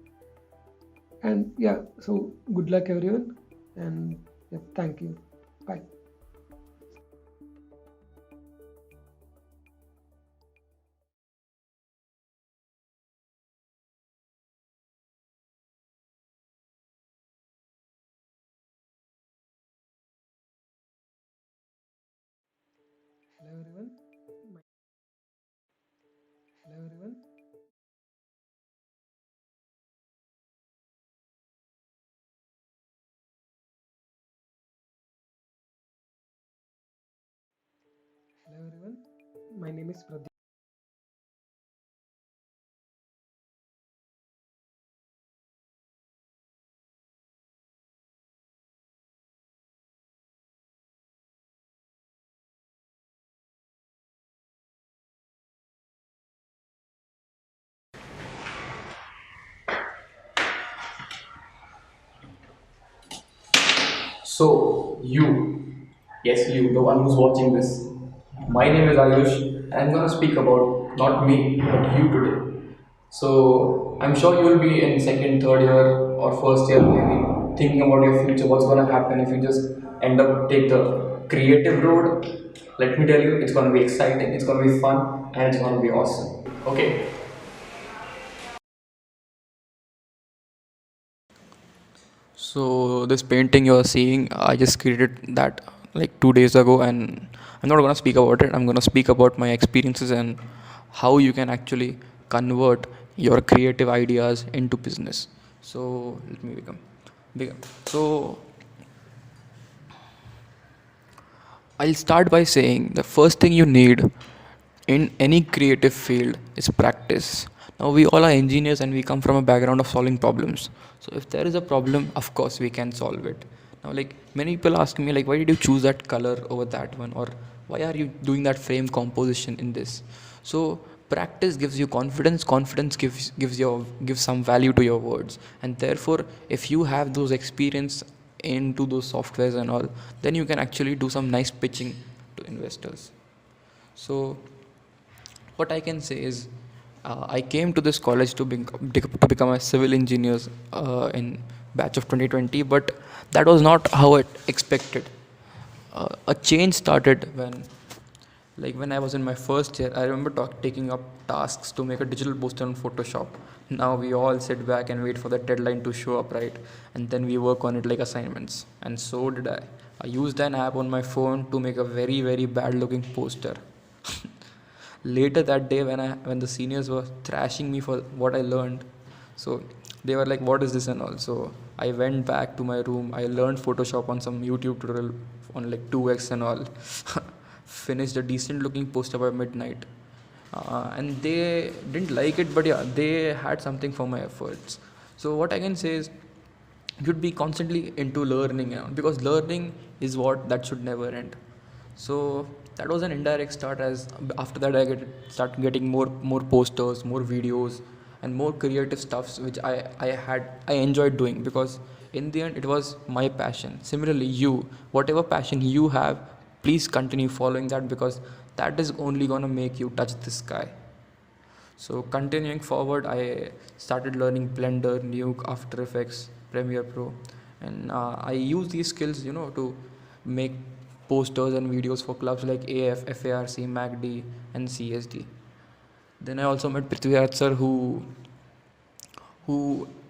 And yeah, so good luck, everyone, and yeah, thank you. Bye. Hello, everyone. My- Hello, everyone. Hello, everyone. My name is Pradeep. So, yes, you, the one who's watching this. My name is Ayush, and I'm gonna speak about not me, but you today. So, I'm sure you will be in second, third year, or first year, maybe thinking about your future, what's gonna happen if you just end up take the creative road. Let me tell you, it's gonna be exciting, it's gonna be fun, and it's gonna be awesome. Okay. So this painting you're seeing, I just created that like 2 days ago, and I'm not gonna speak about it. I'm gonna speak about my experiences and how you can actually convert your creative ideas into business. So let me begin. So I'll start by saying the first thing you need in any creative field is practice. Now, we all are engineers and we come from a background of solving problems. So, if there is a problem, of course, we can solve it. Now, like many people ask me, like, why did you choose that color over that one, or why are you doing that frame composition in this? So, practice gives you confidence. Confidence gives some value to your words, and therefore, if you have those experience into those softwares and all, then you can actually do some nice pitching to investors. So what I can say is, I came to this college to become a civil engineer in batch of 2020, but that was not how I expected. A change started when I was in my first year. I remember taking up tasks to make a digital poster on Photoshop. Now we all sit back and wait for the deadline to show up, right? And then we work on it like assignments. And so did I. I used an app on my phone to make a very, very bad looking poster. Later that day, when the seniors were thrashing me for what I learned, so they were like, "What is this?" and all. So I went back to my room. I learned Photoshop on some YouTube tutorial on like 2x and all. Finished a decent looking poster by midnight. And they didn't like it, but yeah, they had something for my efforts. So what I can say is, you should be constantly into learning, because learning is what that should never end. So that was an indirect start. As after that, start getting more posters, more videos, and more creative stuffs, which I enjoyed doing, because in the end it was my passion. Similarly, whatever passion you have, please continue following that, because that is only gonna make you touch the sky. So continuing forward, I started learning Blender, Nuke, After Effects, Premiere Pro, and I use these skills, to make posters and videos for clubs like AF, FARC, MACD, and CSD. Then I also met Prithviraj sir, who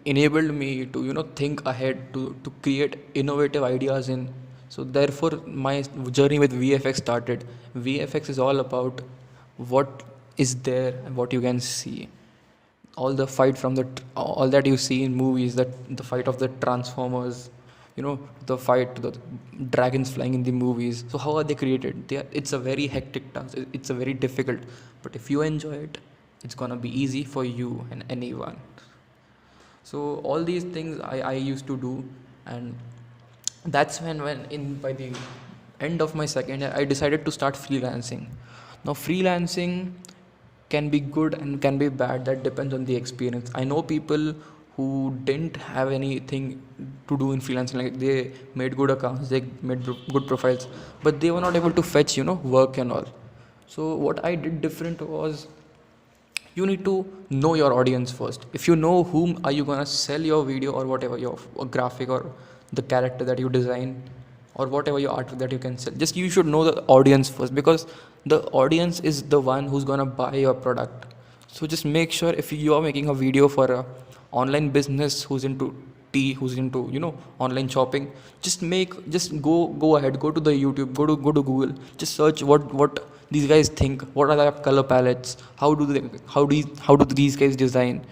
enabled me to think ahead, to create innovative ideas in. So therefore my journey with VFX started. VFX is all about what is there and what you can see. All the fight from all that you see in movies, that the fight of the transformers, the fight, the dragons flying in the movies. So how are they created? It's a very hectic task, it's a very difficult, but if you enjoy it, it's gonna be easy for you and anyone. So all these things I used to do, and that's when in by the end of my second year, I decided to start freelancing. Now freelancing can be good and can be bad. That depends on the experience. I know people who didn't have anything to do in freelancing. Like they made good accounts, they made good profiles, but they were not able to fetch, work and all. So what I did different was, you need to know your audience first. If you know whom are you gonna sell your video or whatever, your graphic or the character that you design or whatever your artwork that you can sell, just you should know the audience first, because the audience is the one who's gonna buy your product. So just make sure, if you are making a video for a online business who's into tea, who's into online shopping, just go ahead, go to the YouTube, go to Google, just search what these guys think, what are their color palettes, how do these guys design,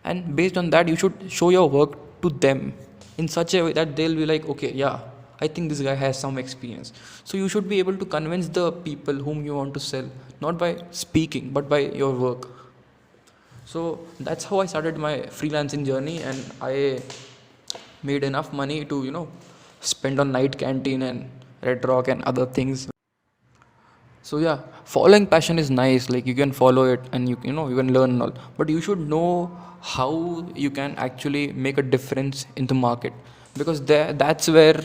and based on that you should show your work to them in such a way that they'll be like, okay, yeah, I think this guy has some experience. So you should be able to convince the people whom you want to sell, not by speaking but by your work. So that's how I started my freelancing journey, and I made enough money to spend on night canteen and Red Rock and other things. So yeah, following passion is nice. Like you can follow it and you can learn and all, but you should know how you can actually make a difference in the market, because that's where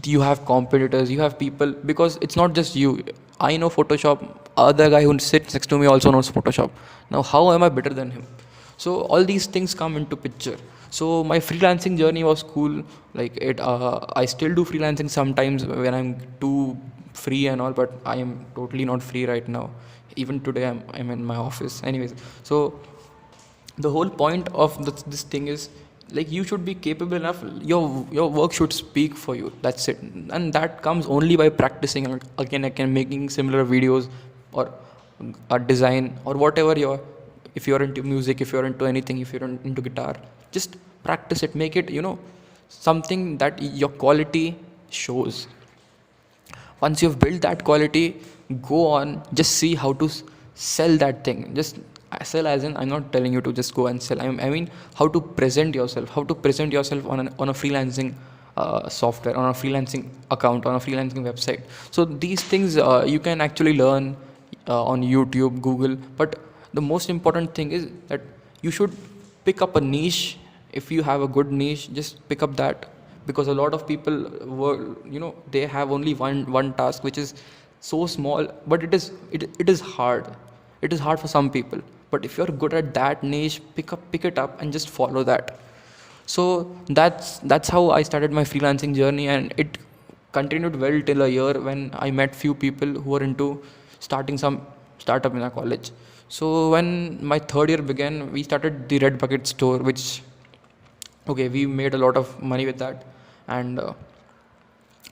you have competitors, you have people, because it's not just you. I know Photoshop. Other guy who sits next to me also knows Photoshop. Now how am I better than him? So all these things come into picture. So my freelancing journey was cool. Like I still do freelancing sometimes when I'm too free and all, but I am totally not free right now. Even today I'm in my office anyways. So the whole point of this thing is, like, you should be capable enough, your work should speak for you, that's it. And that comes only by practicing, and again making similar videos, or a design, or whatever if you're into music, if you're into anything, if you're into guitar, just practice it, make it something that your quality shows. Once you've built that quality, go on, just see how to sell that thing. Just sell, as in, I'm not telling you to just go and sell. I mean how to present yourself, on a freelancing software, on a freelancing account, on a freelancing website. So these things you can actually learn on YouTube, Google. But the most important thing is that you should pick up a niche. If you have a good niche, just pick up that, because a lot of people they have only one task, which is so small, but it is hard. It is hard for some people, but if you're good at that niche, pick it up and just follow that. So that's how I started my freelancing journey, and it continued well till a year, when I met few people who were into starting some startup in our college. So when my third year began, we started the Red Bucket store, which, okay, we made a lot of money with that, and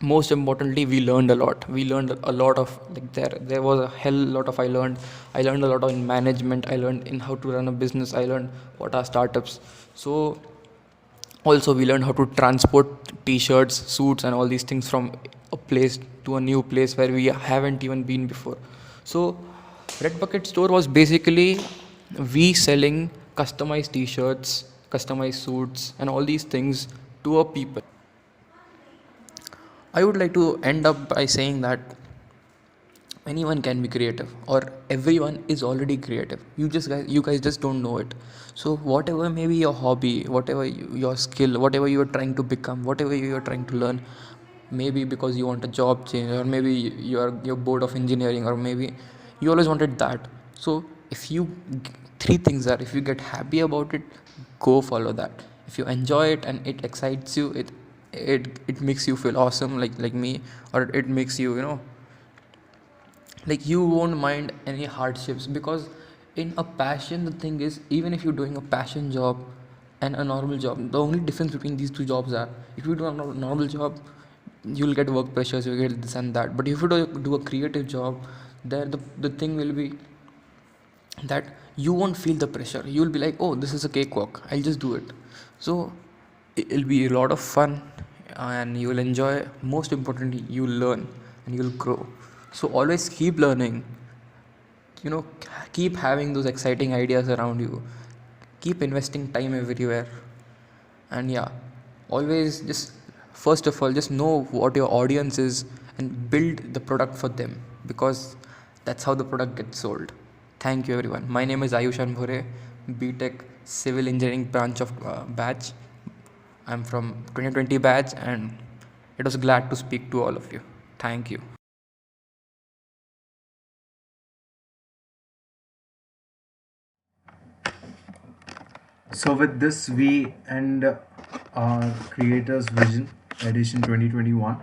most importantly, we learned a lot. We learned a lot of, like, there was a hell lot of I learned a lot of in management. I learned in how to run a business. I learned what are startups. So also we learned how to transport t-shirts, suits, and all these things from a place to a new place where we haven't even been before. So Red Bucket store was basically we selling customized t-shirts, customized suits, and all these things to a people. I would like to end up by saying that anyone can be creative, or everyone is already creative. You guys just don't know it. So whatever may be your hobby, whatever your skill, whatever you are trying to become, whatever you are trying to learn, maybe because you want a job change, or maybe you're bored of engineering, or maybe you always wanted that. So if you three things are, if you get happy about it, go follow that. If you enjoy it and it excites you, it makes you feel awesome, like me, or it makes you like you won't mind any hardships. Because in a passion, the thing is, even if you're doing a passion job and a normal job, the only difference between these two jobs are, if you do a normal job, you'll get work pressures, you get this and that. But if you do a creative job, there the thing will be that you won't feel the pressure. You'll be like, oh, this is a cakewalk, I'll just do it. So it'll be a lot of fun, and you'll enjoy. Most importantly, you'll learn and you'll grow. So always keep learning, keep having those exciting ideas around you, keep investing time everywhere. And yeah, always just, first of all, just know what your audience is and build the product for them, because that's how the product gets sold. Thank you everyone. My name is Ayush Anbore. BTech Civil Engineering branch of batch. I'm from 2020 batch, and it was glad to speak to all of you. Thank you. So with this, we end our Creators Vision Edition 2021.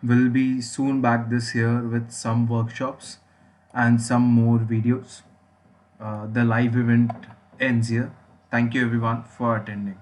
We'll be soon back this year with some workshops and some more videos. The live event ends here. Thank you everyone for attending.